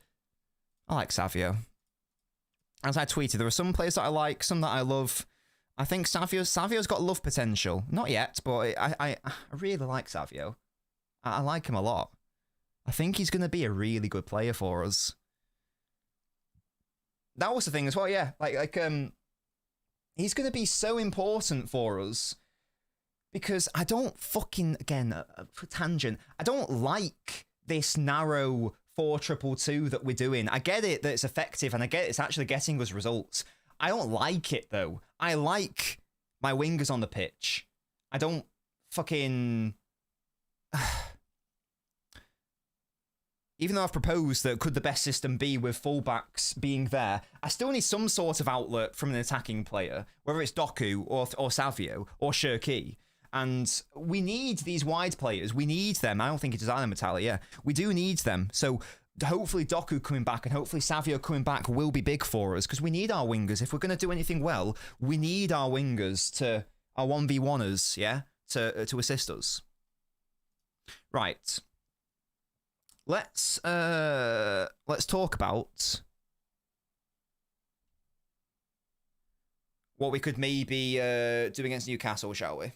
I like Savio. As I tweeted, there are some players that I like, some that I love. I think Savio's got love potential. Not yet, but I really like Savio. I like him a lot. I think he's going to be a really good player for us. That was the thing as well, yeah. He's going to be so important for us because I don't fucking, again, for tangent, I don't like this narrow 4-2-2 that we're doing. I get it that it's effective and I get it's actually getting us results. I don't like it, though. I like my wingers on the pitch. I don't fucking... Even though I've proposed that could the best system be with fullbacks being there, I still need some sort of outlet from an attacking player, whether it's Doku or Savio or Shirky. And we need these wide players. We need them. I don't think it's Designer Metallic, yeah. We do need them. So hopefully Doku coming back and hopefully Savio coming back will be big for us because we need our wingers. If we're going to do anything well, we need our wingers to, our 1v1ers, yeah, to assist us. Right. Let's talk about what we could maybe do against Newcastle, shall we?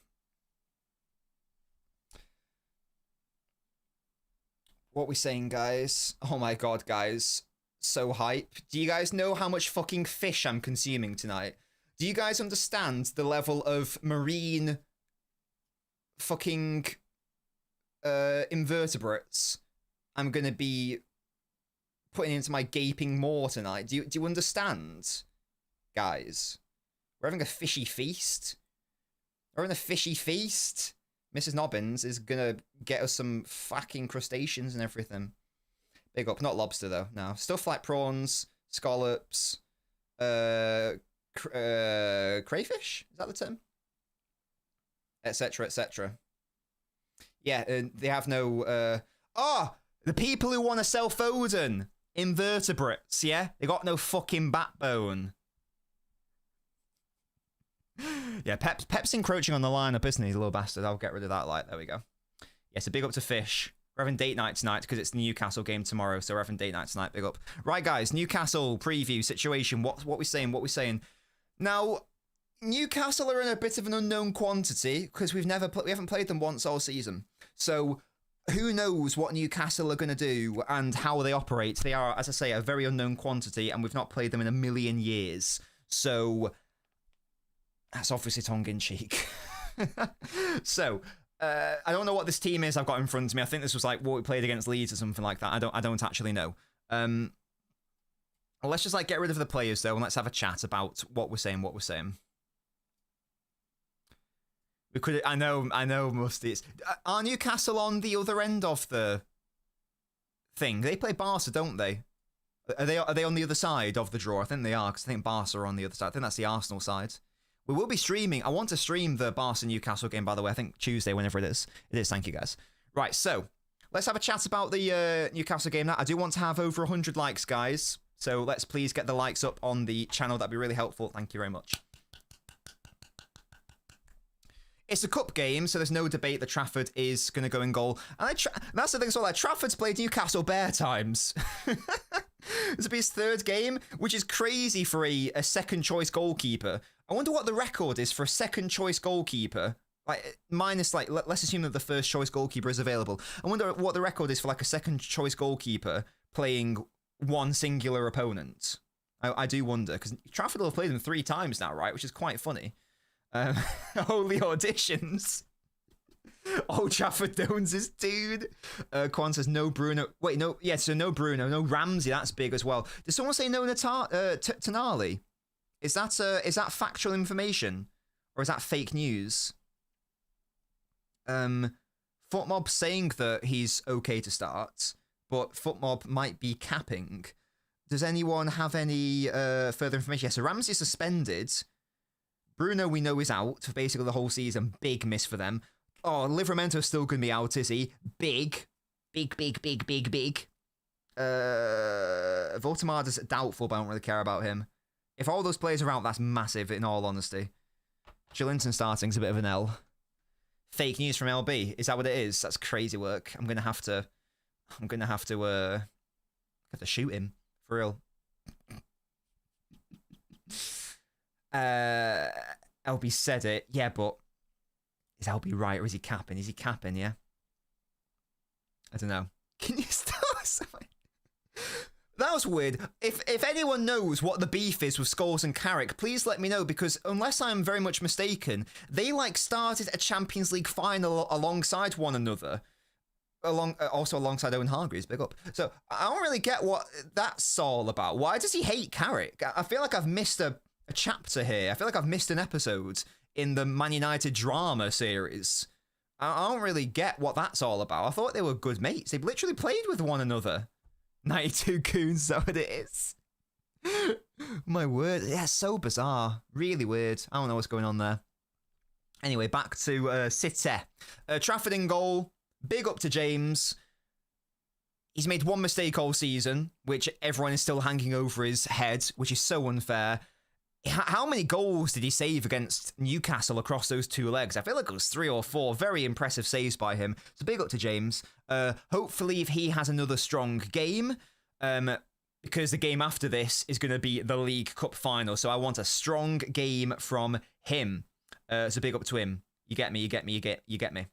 What we saying, guys? Oh my god, guys. So hype. Do you guys know how much fucking fish I'm consuming tonight? Do you guys understand the level of marine fucking invertebrates I'm going to be putting into my gaping maw tonight? Do you understand, guys? We're having a fishy feast. We're having a fishy feast. Mrs. Nobbins is going to get us some fucking crustaceans and everything. Big up. Not lobster, though. No. Stuff like prawns, scallops, crayfish? Is that the term? Etc, etc. Yeah, they have no... the people who want to sell Foden. Invertebrates, yeah? They got no fucking backbone. Yeah, Pep's encroaching on the lineup, isn't he, the little bastard? I'll get rid of that light. There we go. Yes, a big up to Fish. We're having date night tonight because it's the Newcastle game tomorrow, so we're having date night tonight. Big up. Right, guys, Newcastle preview situation. What we saying? Now, Newcastle are in a bit of an unknown quantity because we haven't played them once all season. So who knows what Newcastle are going to do and how they operate. They are, as I say, a very unknown quantity, and we've not played them in a million years. So that's obviously tongue-in-cheek. So, I don't know what this team is I've got in front of me. I think this was like what we played against Leeds or something like that. I don't actually know. Let's just like get rid of the players though, and let's have a chat about what we're saying. We could. I know, Musty. It's, are Newcastle on the other end of the thing? They play Barca, don't they? Are they on the other side of the draw? I think they are, because I think Barca are on the other side. I think that's the Arsenal side. We will be streaming. I want to stream the Barca Newcastle game, by the way. I think Tuesday, whenever it is. It is. Thank you, guys. Right, so let's have a chat about the Newcastle game. Now, I do want to have over 100 likes, guys. So let's please get the likes up on the channel. That'd be really helpful. Thank you very much. It's a cup game, so there's no debate that Trafford is going to go in goal. And that's the thing as well, like, Trafford's played Newcastle bare times. This will be his third game, which is crazy for a second-choice goalkeeper. I wonder what the record is for a second-choice goalkeeper. Like, minus, like, let's assume that the first-choice goalkeeper is available. I wonder what the record is for, like, a second-choice goalkeeper playing one singular opponent. I do wonder, because Trafford will have played them 3 times now, right? Which is quite funny. Holy auditions. Old Trafford owns this dude. Quan says no Bruno. Wait, no. Yeah, so no Bruno, no Ramsey. That's big as well. Did someone say no Tonali? Is that factual information, or is that fake news? Footmob saying that he's okay to start, but Footmob might be capping. Does anyone have any further information? Yeah, so Ramsey suspended. Bruno, we know, is out for basically the whole season. Big miss for them. Oh, Livramento's still going to be out, is he? Big. Votamard is doubtful, but I don't really care about him. If all those players are out, that's massive, in all honesty. Jolinton starting's a bit of an L. Fake news from LB. Is that what it is? That's crazy work. I'm going to have to shoot him. For real. LB said it. Yeah, but is LB right, or is he capping? Is he capping, yeah? I don't know. Can you stop? That was weird. If anyone knows what the beef is with Scholes and Carrick, please let me know, because unless I'm very much mistaken, they like started a Champions League final alongside one another. Also alongside Owen Hargreaves, big up. So I don't really get what that's all about. Why does he hate Carrick? I feel like I've missed a chapter here. I feel like I've missed an episode in the Man United drama series. I don't really get what that's all about. I thought they were good mates. They've literally played with one another. 92 Goons, is that what it is? My word. Yeah, so bizarre. Really weird. I don't know what's going on there. Anyway, back to City. Trafford in goal. Big up to James. He's made one mistake all season, which everyone is still hanging over his head, which is so unfair. How many goals did he save against Newcastle across those 2 legs? I feel like it was 3 or 4. Very impressive saves by him. So big up to James. Hopefully, if he has another strong game, because the game after this is going to be the League Cup final. So I want a strong game from him. So big up to him. You get me. You get me. You get me.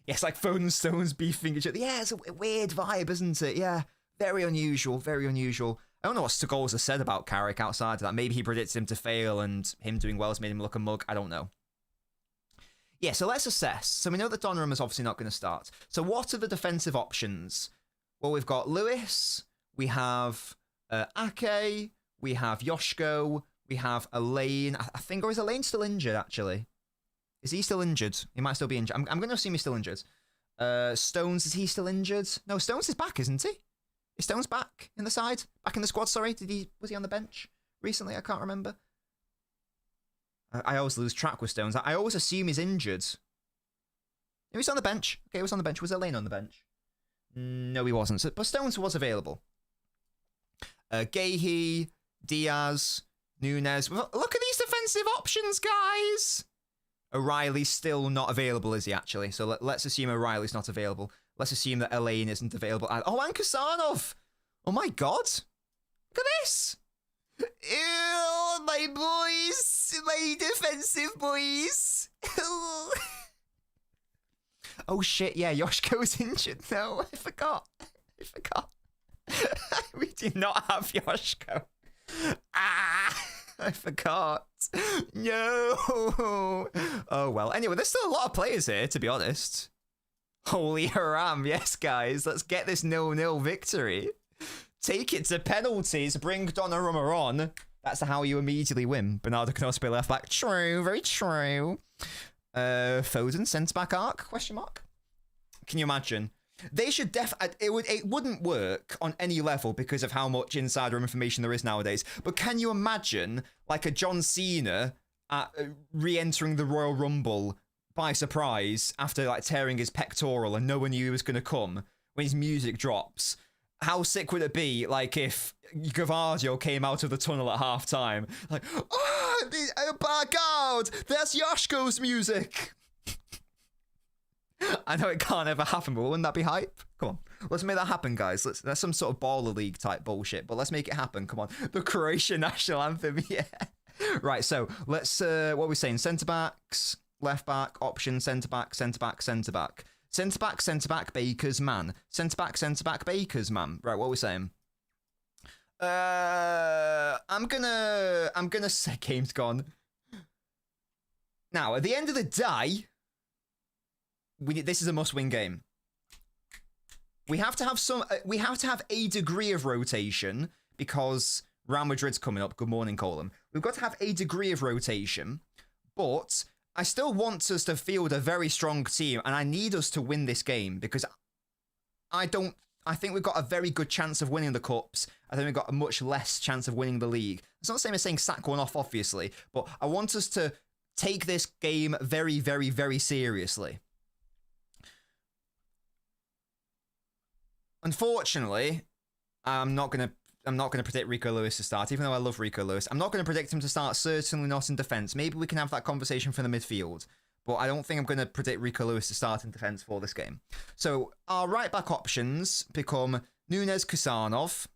Yes, like Foden and Stones beefing each other. Yeah, it's a weird vibe, isn't it? Yeah, very unusual. Very unusual. I don't know what Scholes has said about Carrick outside of that. Maybe he predicts him to fail and him doing well has made him look a mug. I don't know. Yeah, so let's assess. So we know that Donnarumma is obviously not going to start. So what are the defensive options? Well, we've got Lewis. We have Ake. We have Yoshko. We have Elaine. I think, or is Elaine still injured, actually? Is he still injured? He might still be injured. I'm going to assume he's still injured. Stones, is he still injured? No, Stones is back, isn't he? Is Stones back in the side? Back in the squad, sorry. Was he on the bench recently? I can't remember. I always lose track with Stones. I always assume he's injured. He was on the bench. Okay, he was on the bench. Was Elaine on the bench? No, he wasn't. So, but Stones was available. Gahey, Diaz, Nunes. Look at these defensive options, guys. O'Reilly's still not available, is he, actually? So let's assume O'Reilly's not available. Let's assume that Elaine isn't available. Oh, and Kasanov! Oh my god! Look at this! Ew, my boys! My defensive boys! Oh shit, yeah, Yoshko's injured. No, I forgot. We do not have Yoshko. I forgot. No. Oh well. Anyway, there's still a lot of players here, to be honest. Holy haram. Yes, guys. Let's get this 0-0 victory. Take it to penalties. Bring Donnarumma on. That's how you immediately win. Bernardo can also play left back. True. Very true. Foden centre-back arc? Question mark. Can you imagine? They should it wouldn't work on any level because of how much insider information there is nowadays. But can you imagine like a John Cena re-entering the Royal Rumble by surprise after like tearing his pectoral and no one knew he was going to come when his music drops? How sick would it be, like, if Gavadio came out of the tunnel at halftime, like, oh, back out! There's Yashko's music! I know it can't ever happen, but wouldn't that be hype? Come on, let's make that happen, guys. That's some sort of baller league type bullshit, but let's make it happen. Come on, the Croatian national anthem, yeah. Right, so let's, what are we saying? Centre-backs, left-back, option, centre-back, centre-back, centre-back. Centre-back, centre-back, Baker's man. Centre-back, centre-back, Baker's man. Right, what are we saying? I'm gonna say game's gone. Now, at the end of the day, this is a must-win game. We have to have a degree of rotation because Real Madrid's coming up. Good morning, Colin. We've got to have a degree of rotation, but I still want us to field a very strong team, and I need us to win this game because I think we've got a very good chance of winning the cups. I think we've got a much less chance of winning the league. It's not the same as saying sack one off, obviously, but I want us to take this game very, very, very seriously. Unfortunately, I'm not gonna predict Rico Lewis to start, even though I love Rico Lewis. I'm not going to predict him to start, certainly not in defence. Maybe we can have that conversation from the midfield, but I don't think I'm going to predict Rico Lewis to start in defence for this game. So our right-back options become Nunes, Kusanov,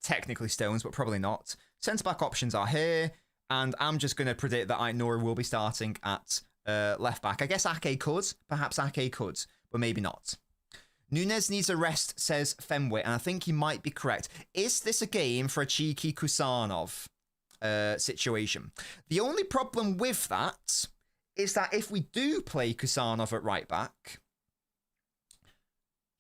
technically Stones, but probably not. Centre-back options are here, and I'm just going to predict that Aït-Nouri will be starting at left-back. I guess Ake could, perhaps Ake could, but maybe not. Nunes needs a rest, says Fenway, and I think he might be correct. Is this a game for a cheeky Kusanov situation? The only problem with that is that if we do play Kusanov at right back,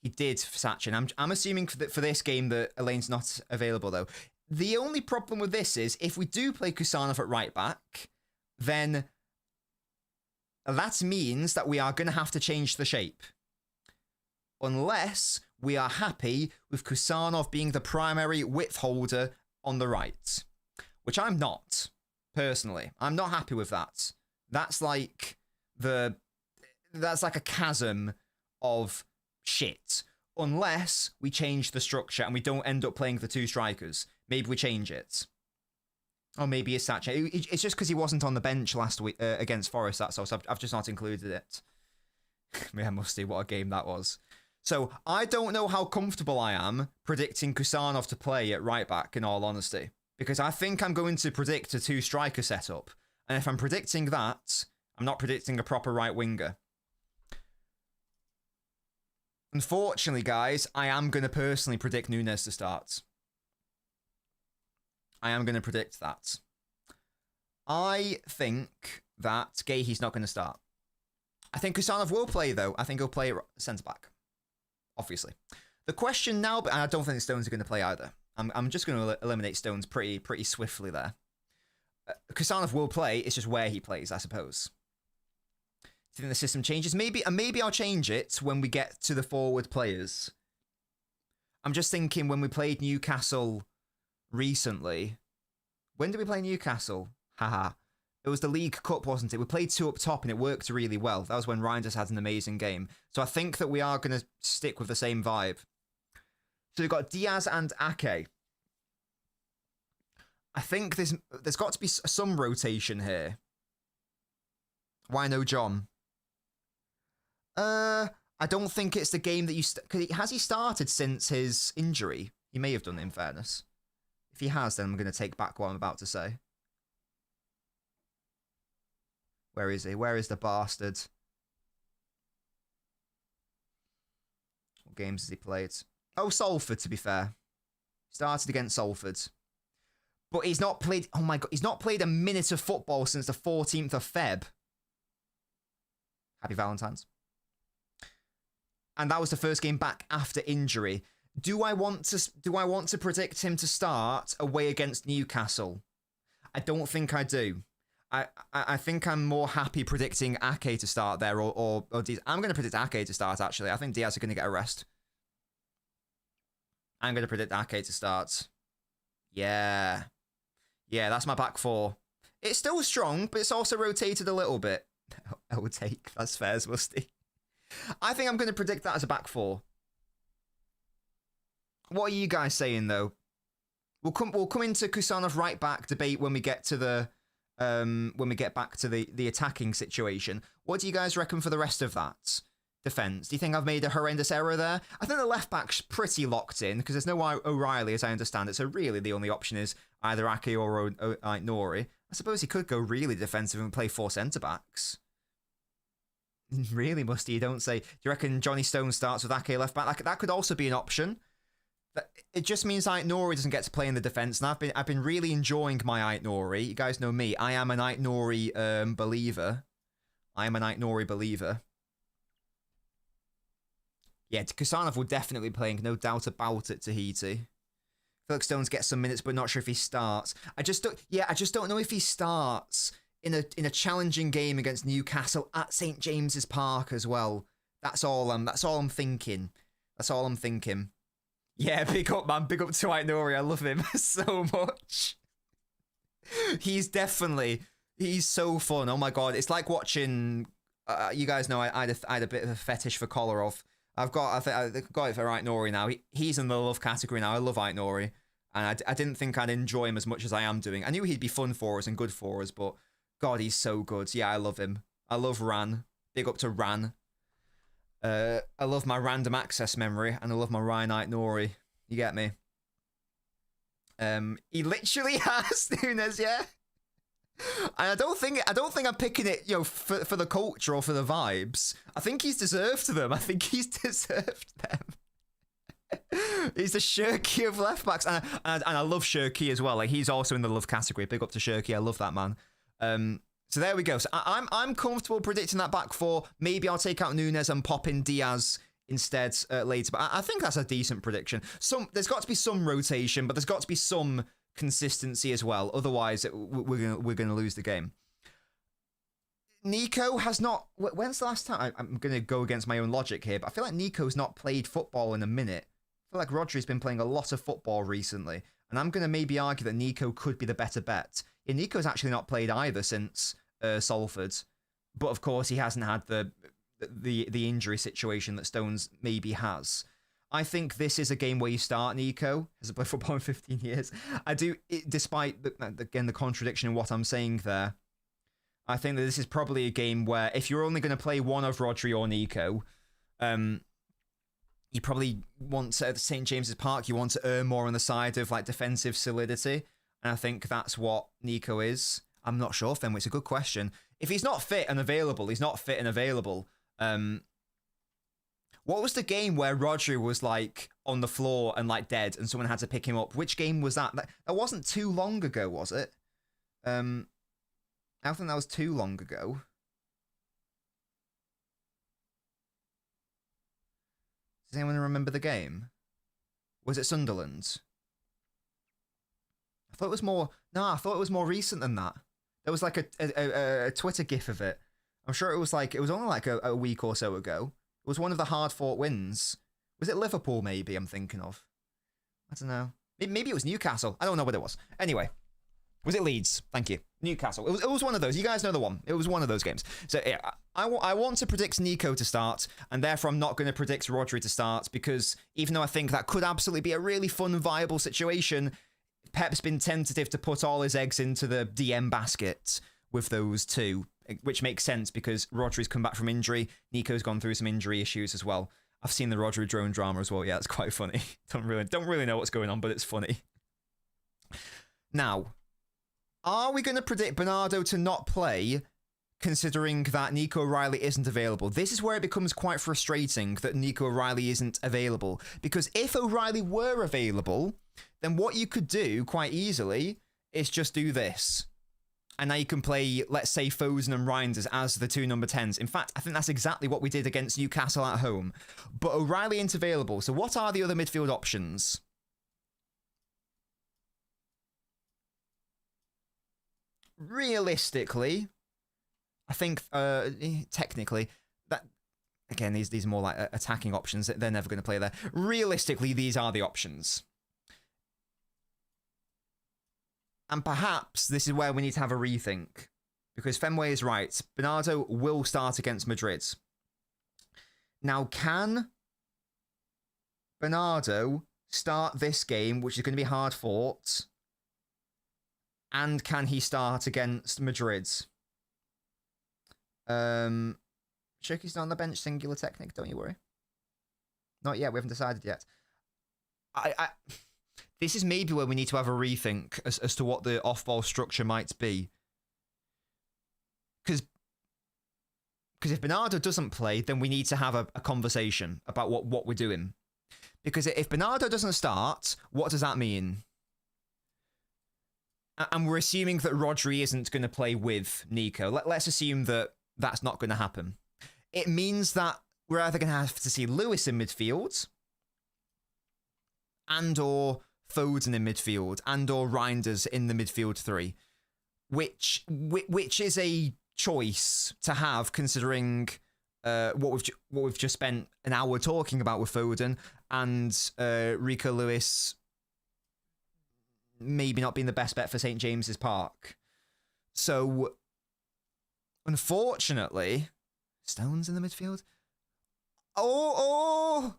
he did for Sachin. I'm assuming for this game that Elaine's not available, though. The only problem with this is if we do play Kusanov at right back, then that means that we are going to have to change the shape. Unless we are happy with Kusanov being the primary width holder on the right. Which I'm not, personally. I'm not happy with that. That's like a chasm of shit. Unless we change the structure and we don't end up playing the two strikers. Maybe we change it. Or maybe it's Sachin. It's just because he wasn't on the bench last week against Forest, that's all. So I've just not included it. Yeah, Musty, what a game that was. So I don't know how comfortable I am predicting Kusanov to play at right back, in all honesty, because I think I'm going to predict a two-striker setup. And if I'm predicting that, I'm not predicting a proper right winger. Unfortunately, guys, I am going to personally predict Nunes to start. I am going to predict that. I think that Gahey's not going to start. I think Kusanov will play, though. I think he'll play centre-back. Obviously. The question now, but I don't think the Stones are going to play either. I'm just going to eliminate Stones pretty swiftly there. Kusanov will play, it's just where he plays, I suppose. Do you think the system changes? Maybe I'll change it when we get to the forward players. I'm just thinking when we played Newcastle recently. When did we play Newcastle? Haha. It was the League Cup, wasn't it? We played two up top and it worked really well. That was when Reinders had an amazing game. So I think that we are going to stick with the same vibe. So we've got Diaz and Ake. I think there's got to be some rotation here. Why no John? I don't think it's the game that you... Has he started since his injury? He may have done, in fairness. If he has, then I'm going to take back what I'm about to say. Where is he? Where is the bastard? What games has he played? Oh, Salford, to be fair. Started against Salford. But he's not played... Oh my God. He's not played a minute of football since the 14th of Feb. Happy Valentine's. And that was the first game back after injury. Do I want to predict him to start away against Newcastle? I don't think I do. I think I'm more happy predicting Ake to start there or Diaz. I'm going to predict Ake to start, actually. I think Diaz are going to get a rest. I'm going to predict Ake to start. Yeah. Yeah, that's my back four. It's still strong, but it's also rotated a little bit. I would take. That's fair as Musty. I think I'm going to predict that as a back four. What are you guys saying, though? We'll come into Kusanov right back debate when we get to the when we get back to the attacking situation. What do you guys reckon for the rest of that defense? Do you think I've made a horrendous error there? I think the left back's pretty locked in because there's no O'Reilly, as I understand it. So really, the only option is either Ake or Nori. I suppose he could go really defensive and play 4 centre backs. Really, Musty, you don't say. Do you reckon Johnny Stone starts with Ake left back? That could also be an option. It just means Nori doesn't get to play in the defence, and I've been really enjoying my Nori. You guys know me. I am an Nori believer. I am an Nori believer. Yeah, Kusanov will definitely be playing, no doubt about it, Tahiti. Felix Stones gets some minutes, but not sure if he starts. I just don't know if he starts in a challenging game against Newcastle at St James's Park as well. That's all I'm thinking. That's all I'm thinking. Yeah, big up, man. Big up to Nori. I love him so much. He's so fun. Oh my god, it's like watching. You guys know I had a bit of a fetish for Kolarov. I've got it for Nori now. He's in the love category now. I love Nori, and I didn't think I'd enjoy him as much as I am doing. I knew he'd be fun for us and good for us, but god, he's so good. Yeah, I love him. I love Ran. Big up to Ran. I love my random access memory, and I love my Ryan Nori. You get me? He literally has Nunes, yeah. And I don't think I'm picking it, for the culture or for the vibes. I think he's deserved them. He's the Shirky of left backs, and I love Shirky as well. Like, he's also in the love category. Big up to Shirky. I love that man. So there we go. So I'm comfortable predicting that back four. Maybe I'll take out Nunes and pop in Diaz instead later. But I think that's a decent prediction. There's got to be some rotation, but there's got to be some consistency as well. Otherwise, we're gonna lose the game. Nico has not. When's the last time? I'm gonna go against my own logic here, but I feel like Nico's not played football in a minute. I feel like Rodri's been playing a lot of football recently, and I'm gonna maybe argue that Nico could be the better bet. Yeah, Nico's actually not played either since Salford, but of course he hasn't had the injury situation that Stones maybe has. I think this is a game where you start Nico. Hasn't played football in 15 years. I do, despite again the contradiction in what I'm saying there. I think that this is probably a game where if you're only going to play one of Rodri or Nico, you probably want to, at St James's Park, you want to err more on the side of like defensive solidity, and I think that's what Nico is. I'm not sure, Fenway. It's a good question. If he's not fit and available, he's not fit and available. What was the game where Rodri was like on the floor and like dead and someone had to pick him up? Which game was that? That wasn't too long ago, was it? I don't think that was too long ago. Does anyone remember the game? Was it Sunderland? I thought it was more... No, I thought it was more recent than that. There was like a Twitter gif of it. I'm sure it was only like a week or so ago. It was one of the hard-fought wins. Was it Liverpool, maybe, I'm thinking of? I don't know. Maybe it was Newcastle. I don't know what it was. Anyway. Was it Leeds? Thank you. Newcastle. It was one of those. You guys know the one. It was one of those games. So yeah, I want to predict Nico to start, and therefore I'm not going to predict Rodri to start, because even though I think that could absolutely be a really fun, viable situation, Pep's been tentative to put all his eggs into the DM basket with those two, which makes sense because Rodri's come back from injury. Nico's gone through some injury issues as well. I've seen the Rodri drone drama as well. Yeah, it's quite funny. Don't really know what's going on, but it's funny. Now, are we going to predict Bernardo to not play, considering that Nico O'Reilly isn't available? This is where it becomes quite frustrating that Nico O'Reilly isn't available, because if O'Reilly were available, then what you could do quite easily is just do this. And now you can play, let's say, Fosen and Reinders as the two number 10s. In fact, I think that's exactly what we did against Newcastle at home. But O'Reilly ain't available. So what are the other midfield options? realistically, I think technically that again these are more like attacking options. They're never going to play there. Realistically, these are the options. And perhaps this is where we need to have a rethink. Because Fenway is right. Bernardo will start against Madrid. Now, can Bernardo start this game, which is going to be hard fought? And can he start against Madrid? Shaky's not on the bench, singular technique, don't you worry. Not yet, we haven't decided yet. This is maybe where we need to have a rethink as to what the off-ball structure might be. Because if Bernardo doesn't play, then we need to have a conversation about what we're doing. Because if Bernardo doesn't start, what does that mean? And we're assuming that Rodri isn't going to play with Nico. Let's assume that that's not going to happen. It means that we're either going to have to see Lewis in midfield, and or Foden in midfield, and or Reinders in the midfield three, which is a choice to have, considering what we've just spent an hour talking about with Foden and Rico Lewis maybe not being the best bet for St. James's Park. So, unfortunately, Stones in the midfield. Oh!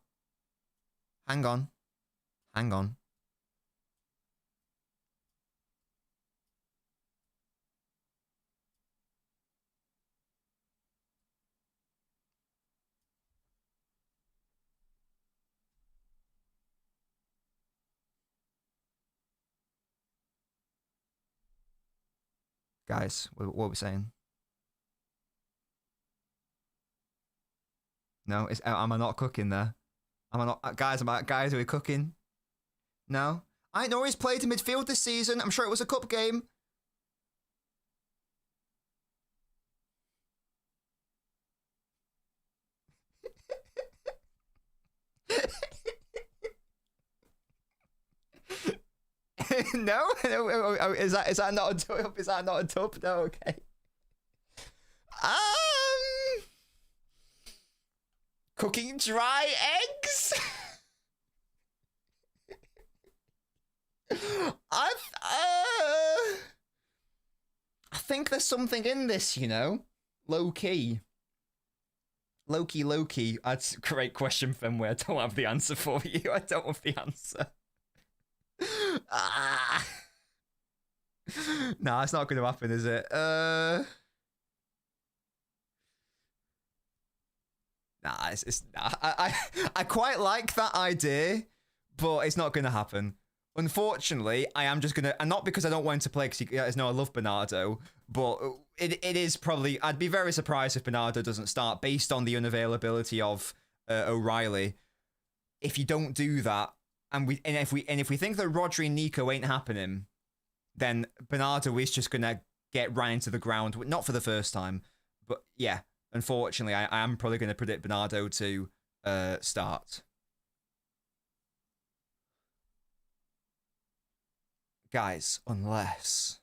Hang on. Guys, what are we saying? No, am I not cooking there? Am I not, guys? Are we cooking? No, I know he's played in midfield this season. I'm sure it was a cup game. No, is that not a dub? Is that not a dub? No, okay. Cooking dry eggs. I think there's something in this, you know, low key. That's a great question, Fenway. I don't have the answer for you. I don't have the answer. Nah, it's not going to happen, is it? Nah, I quite like that idea, but it's not going to happen. Unfortunately, I am just going to, and not because I don't want him to play, because I love Bernardo, but it is probably, I'd be very surprised if Bernardo doesn't start based on the unavailability of O'Reilly. If you don't do that, and if we think that Rodri and Nico ain't happening, then Bernardo is just going to get right into the ground, not for the first time, but yeah, unfortunately, I am probably going to predict Bernardo to start. Guys, unless...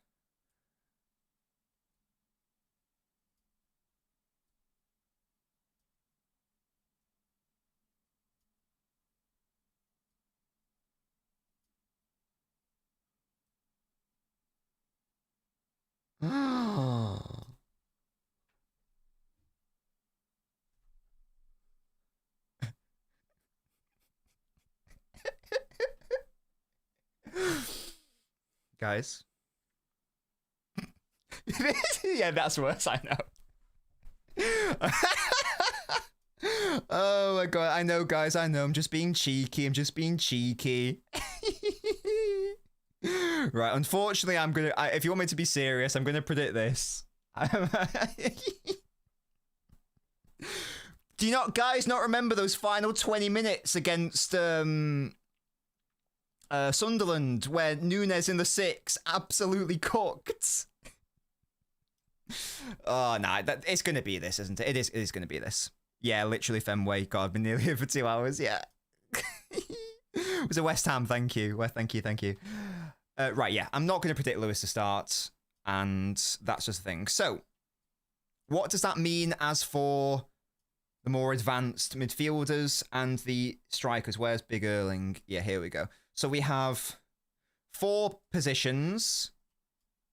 Guys. Yeah, that's worse, I know. Oh my god, I know, guys, I know. I'm just being cheeky. Right, unfortunately, I'm gonna... if you want me to be serious, I'm gonna predict this. Do you not, guys, not remember those final 20 minutes against Sunderland, where Nunes in the 6 absolutely cooked? Oh, nah, it's going to be this, isn't it? It is going to be this. Yeah, literally, Fenway. God, I've been nearly here for 2 hours, yeah. It was a West Ham, thank you. Well, thank you. Right, yeah, I'm not going to predict Lewis to start, And that's just the thing. So, what does that mean as for the more advanced midfielders and the strikers? Where's Big Erling? Yeah, here we go. So we have 4 positions.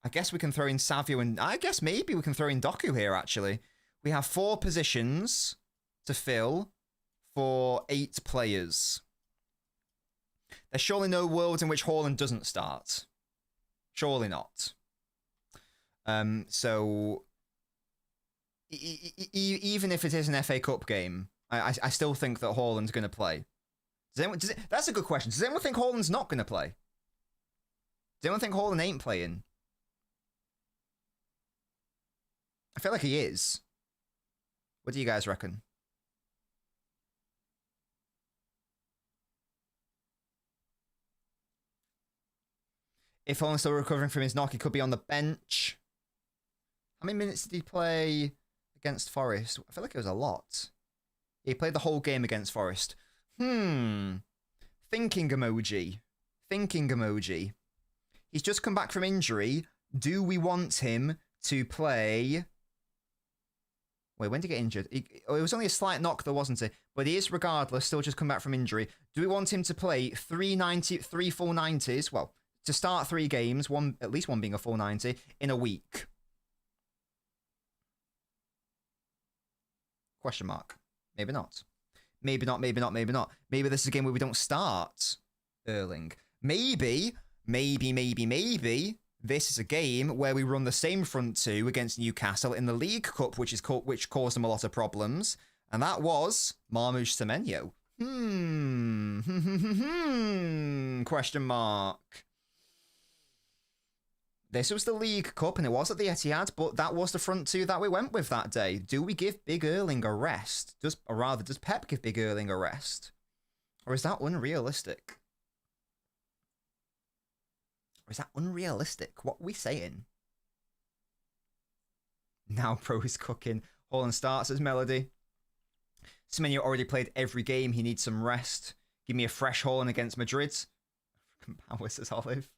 I guess we can throw in Savio, and I guess maybe we can throw in Doku here, actually. We have 4 positions to fill for 8 players. There's surely no world in which Haaland doesn't start. Surely not. So even if it is an FA Cup game, I still think that Haaland's going to play. That's a good question. Does anyone think Haaland's not going to play? Does anyone think Haaland ain't playing? I feel like he is. What do you guys reckon? If Haaland's still recovering from his knock, he could be on the bench. How many minutes did he play against Forest? I feel like it was a lot. He played the whole game against Forest. Thinking emoji. Thinking emoji. He's just come back from injury. Do we want him to play... Wait, when did he get injured? It was only a slight knock, though, wasn't it? But he is, regardless, still just come back from injury. Do we want him to play 3 full 90s? Well, to start 3 games, at least one being a full 90, in a week? Question mark. Maybe not. Maybe not, maybe not, maybe not. Maybe this is a game where we don't start Erling. Maybe, this is a game where we run the same front 2 against Newcastle in the League Cup, which caused them a lot of problems. And that was Marmoush Semenyo. Question mark. This was the League Cup, and it was at the Etihad, but that was the front 2 that we went with that day. Do we give Big Erling a rest? Does Pep give Big Erling a rest? Or is that unrealistic? Or is that unrealistic? What are we saying? Now Pro is cooking. Haaland starts as Melody. Semenyo already played every game. He needs some rest. Give me a fresh Haaland against Madrid. Powers as Olive.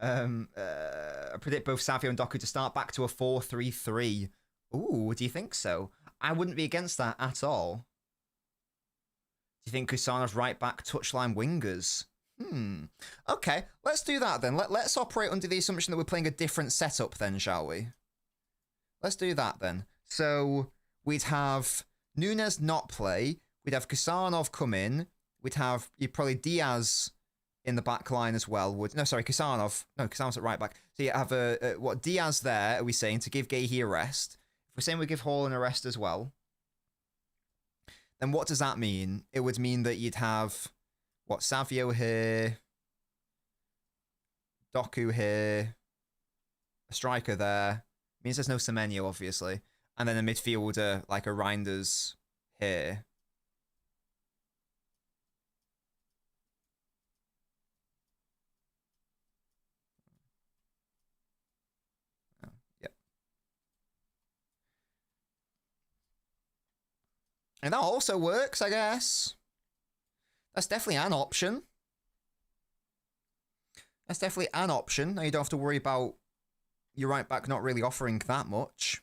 I predict both Savio and Doku to start back to a 4-3-3. Ooh, do you think so? I wouldn't be against that at all. Do you think Kusanov right back touchline wingers? Okay, let's do that then. Let's operate under the assumption that we're playing a different setup then, shall we? Let's do that then. So we'd have Nunes not play. We'd have Kusanov come in. We'd have probably Diaz in the back line as well. Kusanov. No, Kusanov's at right back. So you have Diaz there, are we saying, to give Gehi a rest? If we're saying we give Haaland a rest as well, then what does that mean? It would mean that you'd have, Savio here, Doku here, a striker there. Means there's no Semenyo, obviously. And then a midfielder, like a Reinders here. And that also works, I guess. That's definitely an option. That's definitely an option. Now you don't have to worry about your right back not really offering that much.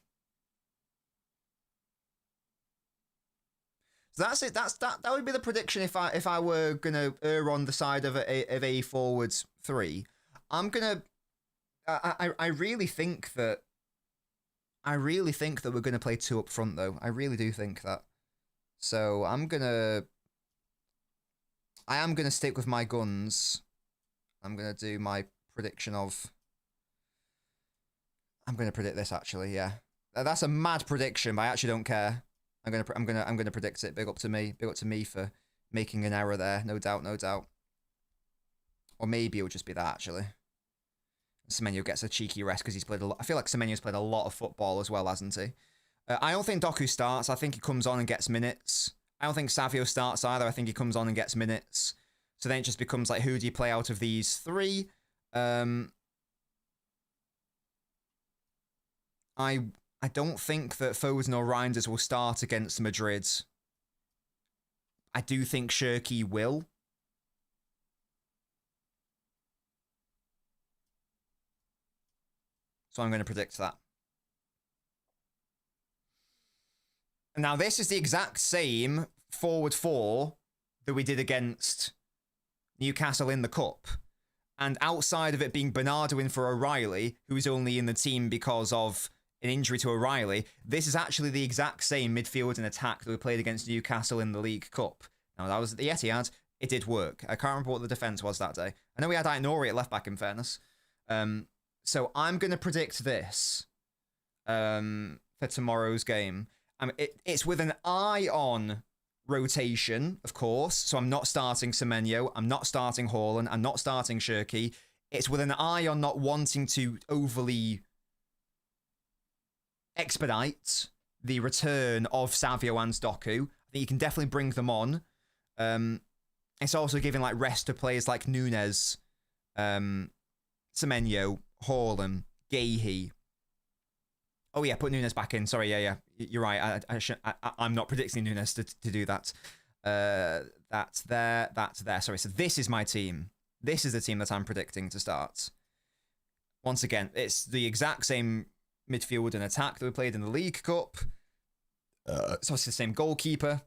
So that's it. That would be the prediction if I were gonna err on the side of a forwards 3. I'm gonna. I really think that. I really think that we're gonna play 2 up front, though. I really do think that. So I am gonna stick with my guns. I'm gonna do my prediction of. I'm gonna predict this actually. Yeah, that's a mad prediction, but I actually don't care. I'm gonna predict it. Big up to me. Big up to me for making an error there. No doubt, no doubt. Or maybe it'll just be that actually. Semenyo gets a cheeky rest because he's played a lot. I feel like Semenyo's played a lot of football as well, hasn't he? I don't think Doku starts. I think he comes on and gets minutes. I don't think Savio starts either. I think he comes on and gets minutes. So then it just becomes like, who do you play out of these 3? I don't think that Foden or Reinders will start against Madrid. I do think Shirky will. So I'm going to predict that. Now, this is the exact same forward four that we did against Newcastle in the Cup. And outside of it being Bernardo in for O'Reilly, who's only in the team because of an injury to O'Reilly, this is actually the exact same midfield and attack that we played against Newcastle in the League Cup. Now, that was at the Etihad. It did work. I can't remember what the defence was that day. I know we had Aït-Nouri at left-back, in fairness. So I'm going to predict this for tomorrow's game. It's with an eye on rotation, of course. So I'm not starting Semenyo. I'm not starting Haaland. I'm not starting Shirky. It's with an eye on not wanting to overly expedite the return of Savio and Doku. I think you can definitely bring them on. It's also giving like rest to players like Nunes, Semenyo, Haaland, Gahey. Oh yeah, put Nunes back in. Sorry, yeah. You're right. I'm not predicting Nunes to do that. That's there. Sorry, so this is my team. This is the team that I'm predicting to start. Once again, it's the exact same midfield and attack that we played in the League Cup. So it's the same goalkeeper.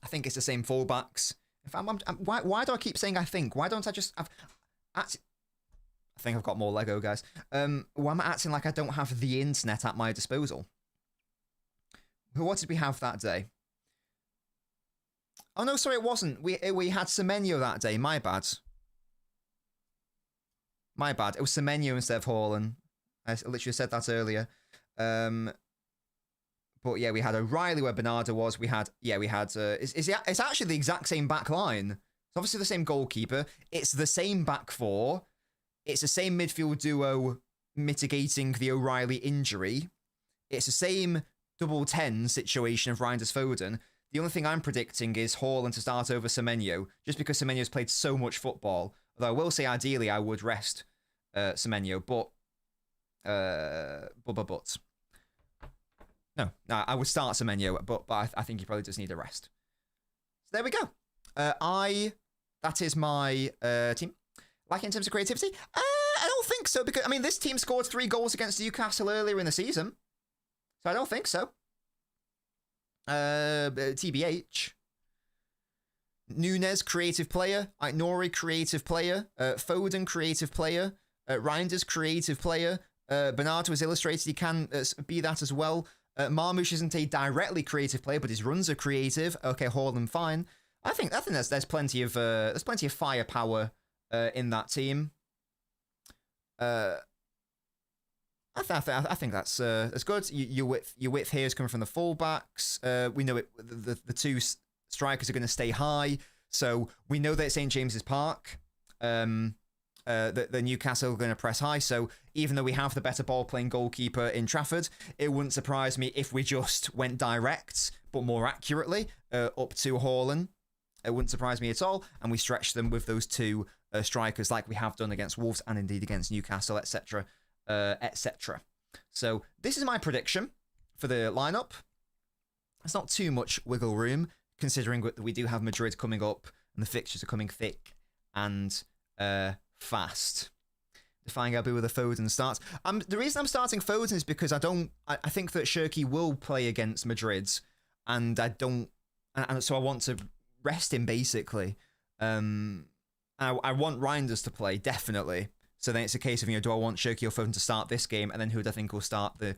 I think it's the same fullbacks. Why do I keep saying I think? Why don't I just... I think I've got more Lego, guys. Why am I acting like I don't have the internet at my disposal? What did we have that day? Oh, no, sorry, it wasn't. We had Semenyo that day. My bad. It was Semenyo instead of Haaland. I literally said that earlier. But yeah, we had O'Reilly where Bernardo was. It's actually the exact same back line. It's obviously the same goalkeeper. It's the same back four. It's the same midfield duo mitigating the O'Reilly injury. It's the same double 10 situation of Reinders Foden. The only thing I'm predicting is Haaland to start over Semenyo, just because Semenyo's played so much football. Although I will say ideally I would rest Semenyo, but no, I would start Semenyo, but I think he probably does need a rest. So there we go. That is my team. Like in terms of creativity? I don't think so, because, I mean, this team scored 3 goals against Newcastle earlier in the season. So I don't think so. TBH. Nunes, creative player. Aït-Nouri, creative player. Foden, creative player. Reinders, creative player. Bernardo has illustrated he can be that as well. Marmoush isn't a directly creative player, but his runs are creative. Okay, Haaland, fine. I think there's plenty of firepower in that team. I think that's good. Your width here is coming from the fullbacks. We know the two strikers are going to stay high, so we know that it's St James's Park. The Newcastle are going to press high. So even though we have the better ball playing goalkeeper in Trafford, it wouldn't surprise me if we just went direct, but more accurately, up to Haaland. It wouldn't surprise me at all, and we stretch them with those two strikers like we have done against Wolves and indeed against Newcastle, etc., etc. So this is my prediction for the lineup. It's not too much wiggle room, considering that we do have Madrid coming up, and the fixtures are coming thick and fast. Defying Abu with a Foden starts. The reason I'm starting Foden is because I think that Shirky will play against Madrid, and so I want to rest him basically. I want Reinders to play, definitely. So then it's a case of, do I want Shirky or Foden to start this game, and then who do I think will start the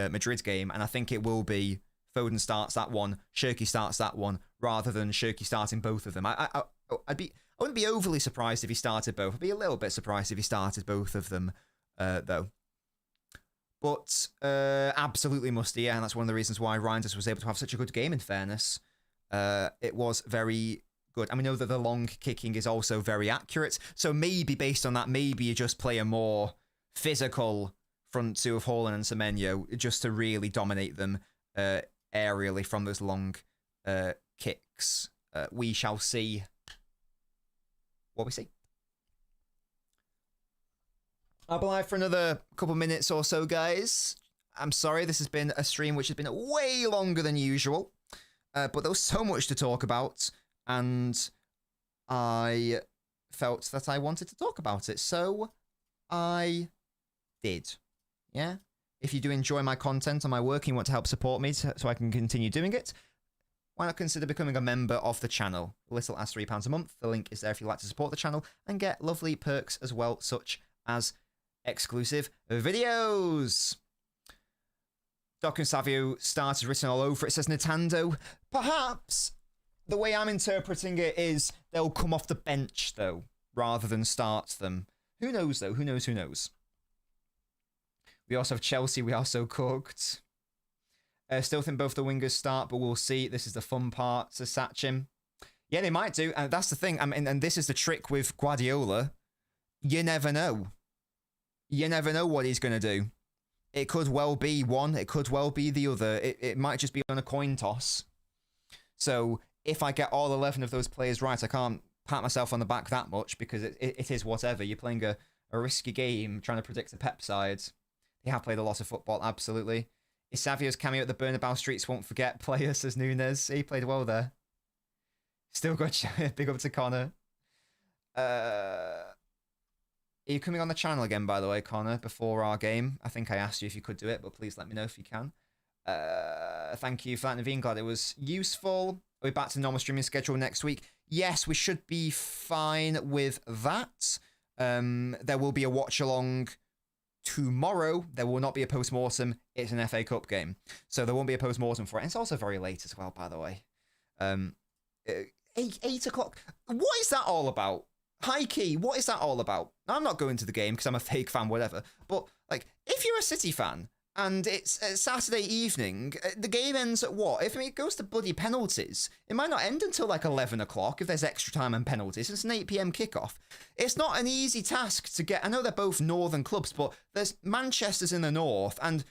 Madrid game? And I think it will be Foden starts that one, Shirky starts that one, rather than Shirky starting both of them. I wouldn't be overly surprised if he started both. I'd be a little bit surprised if he started both of them, though. But absolutely musty, yeah, and that's one of the reasons why Reinders was able to have such a good game, in fairness. It was very good. And we know that the long kicking is also very accurate. So maybe based on that, maybe you just play a more physical front two of Haaland and Semenyo just to really dominate them aerially from those long kicks. We shall see what we see. I'll be live for another couple minutes or so, guys. I'm sorry, this has been a stream which has been way longer than usual. But there was so much to talk about, and I felt that I wanted to talk about it, so I did. Yeah? If you do enjoy my content and my work and you want to help support me so I can continue doing it, why not consider becoming a member of the channel? Little as £3 a month. The link is there if you'd like to support the channel and get lovely perks as well, such as exclusive videos. Doc and Savio stars is written all over it. It says Nintendo. Perhaps the way I'm interpreting it is they'll come off the bench, though, rather than start them. Who knows, though? Who knows? Who knows? We also have Chelsea. We are so cooked. Still think both the wingers start, but we'll see. This is the fun part, says Sachin. Yeah, they might do. And that's the thing. I mean, and this is the trick with Guardiola. You never know. You never know what he's going to do. It could well be one. It could well be the other. It might just be on a coin toss. So if I get all 11 of those players right, I can't pat myself on the back that much because it is whatever. You're playing a risky game trying to predict a Pep side. They have played a lot of football, absolutely. Is Savio's cameo at the Bernabeu Streets won't forget player, says Nunes. He played well there. Still got big up to Connor. Are you coming on the channel again, by the way, Connor, before our game? I think I asked you if you could do it, but please let me know if you can. Thank you for that, Naveen. Glad it was useful. Are we back to the normal streaming schedule next week? Yes, we should be fine with that. There will be a watch-along tomorrow. There will not be a post-mortem. It's an FA Cup game. So there won't be a post-mortem for it. And it's also very late as well, by the way. 8 o'clock. What is that all about? High key, what is that all about? Now, I'm not going to the game because I'm a fake fan, whatever. But, like, if you're a City fan and it's Saturday evening, the game ends at what? If it goes to bloody penalties, it might not end until, like, 11 o'clock if there's extra time and penalties. It's an 8 p.m. kickoff. It's not an easy task to get. I know they're both northern clubs, but there's Manchester's in the north and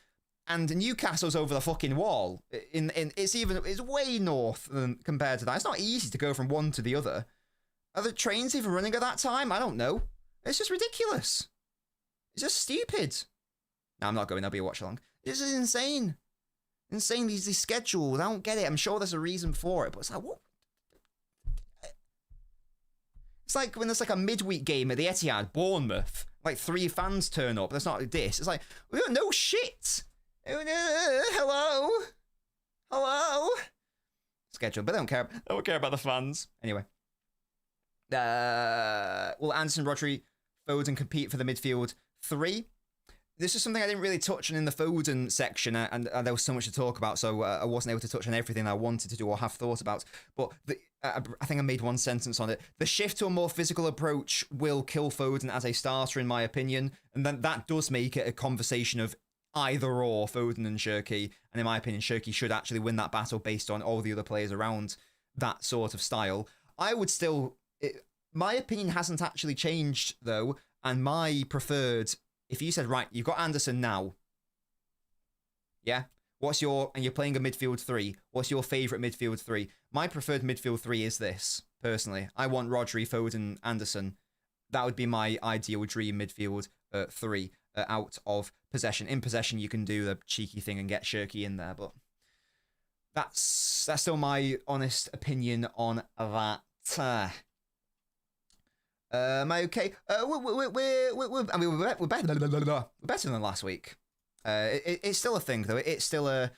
Newcastle's over the fucking wall. It's way north than compared to that. It's not easy to go from one to the other. Are the trains even running at that time? I don't know. It's just ridiculous. It's just stupid. No, I'm not going. There'll be a watch along. This is insane. Insane, these schedules. I don't get it. I'm sure there's a reason for it, but it's like, what? It's like when there's like a midweek game at the Etihad, Bournemouth. Like 3 fans turn up. That's not this. It's like, we don't know shit. Hello? Hello? Schedule, but I don't care. I don't care about the fans. Anyway. Will Anderson, Rodri, Foden compete for the midfield 3? This is something I didn't really touch on in the Foden section, and there was so much to talk about, so I wasn't able to touch on everything I wanted to do or have thought about. But I think I made one sentence on it. The shift to a more physical approach will kill Foden as a starter, in my opinion, and then that does make it a conversation of either or Foden and Shirky. And in my opinion, Shirky should actually win that battle based on all the other players around that sort of style. I would still. My opinion hasn't actually changed, though, and my preferred, if you said, right, you've got Anderson now, yeah? And you're playing a midfield 3, what's your favourite midfield 3? My preferred midfield 3 is this, personally. I want Rodri, Foden, Anderson. That would be my ideal dream midfield 3 out of possession. In possession, you can do the cheeky thing and get Shirky in there, but that's still my honest opinion on that. Am I okay? We're better than last week. It's still a thing though. It's still a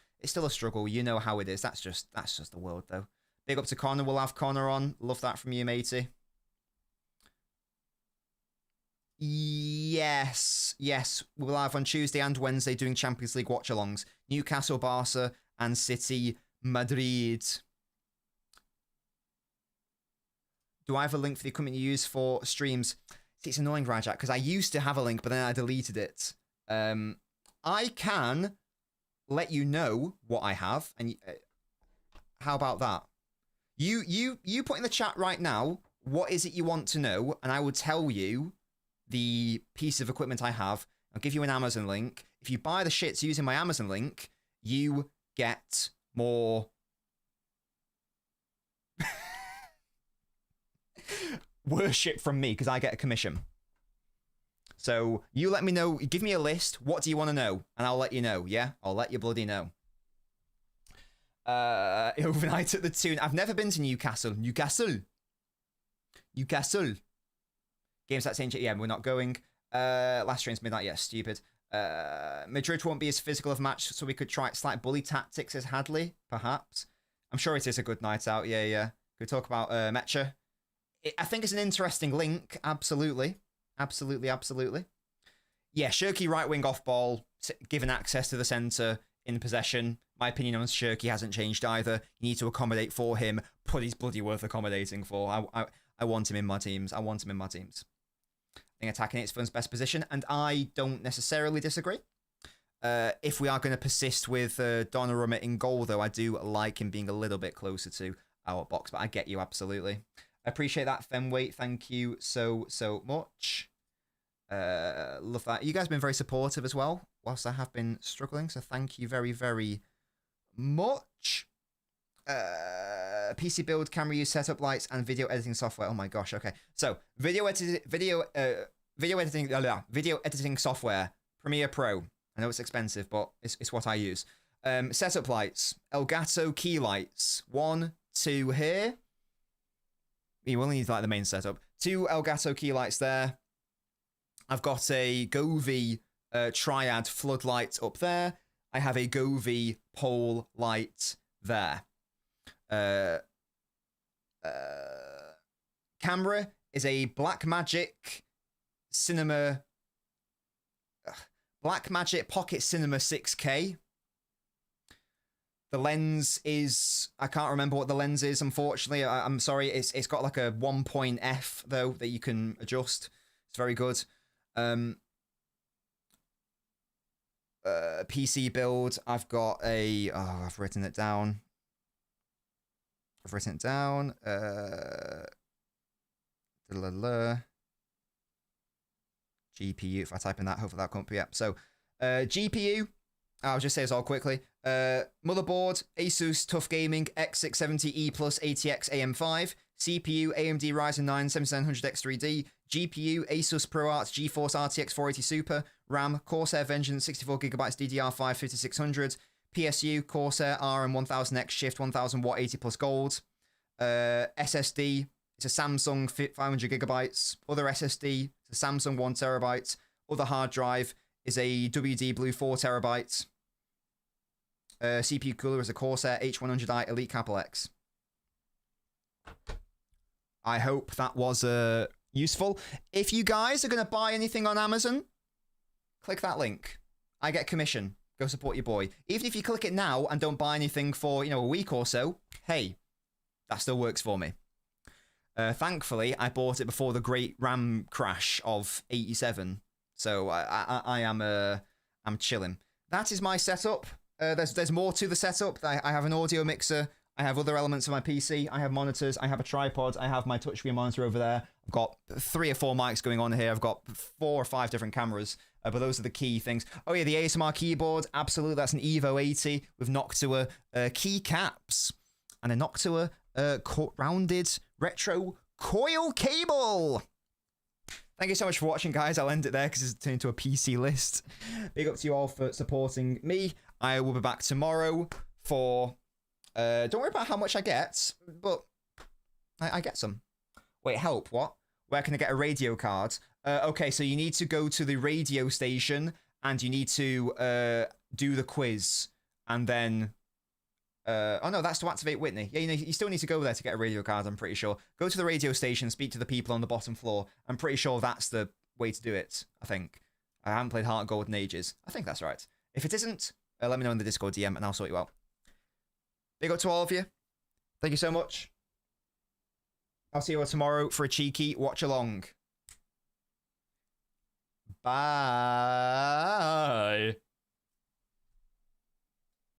struggle. You know how it is. That's just the world though. Big up to Connor. We'll have Connor on. Love that from you, matey. Yes. We'll have on Tuesday and Wednesday doing Champions League watch-alongs. Newcastle, Barca, and City, Madrid. Do I have a link for the equipment you use for streams? See, it's annoying, Rajat, because I used to have a link, but then I deleted it. I can let you know what I have, and how about that? You put in the chat right now, what is it you want to know, and I will tell you the piece of equipment I have. I'll give you an Amazon link. If you buy the shits using my Amazon link, you get more worship from me because I get a commission. So you let me know, give me a list, what do you want to know? And I'll let you know, yeah? I'll let you bloody know. Overnight at the Toon. I've never been to Newcastle. Newcastle. Games that change. Yeah, we're not going. Last train's midnight. Yeah, stupid. Madrid won't be as physical of a match, so we could try slight bully tactics as Hadley, perhaps. I'm sure it is a good night out. Yeah, yeah. Could we talk about Mecha? I think it's an interesting link. Absolutely. Absolutely, absolutely. Yeah, Shirky right wing off ball, given access to the centre in possession. My opinion on Shirky hasn't changed either. You need to accommodate for him, but he's bloody worth accommodating for. I want him in my teams. I want him in my teams. I think attacking it's Fun's best position, and I don't necessarily disagree. If we are going to persist with Donnarumma in goal, though, I do like him being a little bit closer to our box, but I get you absolutely. I appreciate that, Fenway. Thank you so much. Love that. You guys have been very supportive as well, whilst I have been struggling, so thank you very, very much. PC build, camera use, setup lights, and video editing software. Oh my gosh, okay. So, video editing software, Premiere Pro. I know it's expensive, but it's what I use. Setup lights, Elgato key lights. 1, 2 here. You only need like the main setup. 2 Elgato key lights there. I've got a Govee triad floodlight up there. I have a Govee pole light there. Camera is a Blackmagic Pocket Cinema 6K. The lens is, I can't remember what the lens is, unfortunately. I'm sorry. It's got like a 1.f though that you can adjust. It's very good. PC build. I've got a. Oh, I've written it down. GPU. If I type in that, hopefully that'll come up. Yeah. So, GPU. I'll just say this all quickly. Motherboard, Asus TUF Gaming X670E Plus ATX AM5. CPU, AMD Ryzen 9 7900X3D. GPU, Asus ProArt GeForce RTX 480 Super. RAM, Corsair Vengeance 64GB DDR5 5600. PSU, Corsair RM1000X Shift 1000 Watt 80 plus gold. SSD, it's a Samsung 500GB. Other SSD, it's a Samsung 1TB. Other hard drive is a WD Blue 4TB. CPU cooler is a Corsair H100i Elite Capital X. I hope that was useful. If you guys are going to buy anything on Amazon, click that link. I get commission. Go support your boy. Even if you click it now and don't buy anything for, a week or so, hey, that still works for me. Thankfully, I bought it before the great RAM crash of 87. So I'm chilling. That is my setup. There's more to the setup. I have an audio mixer. I have other elements of my PC. I have monitors. I have a tripod. I have my touchscreen monitor over there. I've got 3 or 4 mics going on here. I've got 4 or 5 different cameras. But those are the key things. Oh yeah, the ASMR keyboard. Absolutely, that's an Evo 80 with Noctua keycaps and a Noctua rounded retro coil cable. Thank you so much for watching, guys. I'll end it there because it's turned into a PC list. Big up to you all for supporting me. I will be back tomorrow for... don't worry about how much I get, but I get some. Wait, help, what? Where can I get a radio card? Okay, so you need to go to the radio station and you need to do the quiz. And then... oh no, that's to activate Whitney. Yeah, you still need to go there to get a radio card, I'm pretty sure. Go to the radio station, speak to the people on the bottom floor. I'm pretty sure that's the way to do it, I think. I haven't played Heart of Gold in ages. I think that's right. If it isn't, let me know in the Discord DM and I'll sort you out. Big up to all of you. Thank you so much. I'll see you all tomorrow for a cheeky watch along. Bye.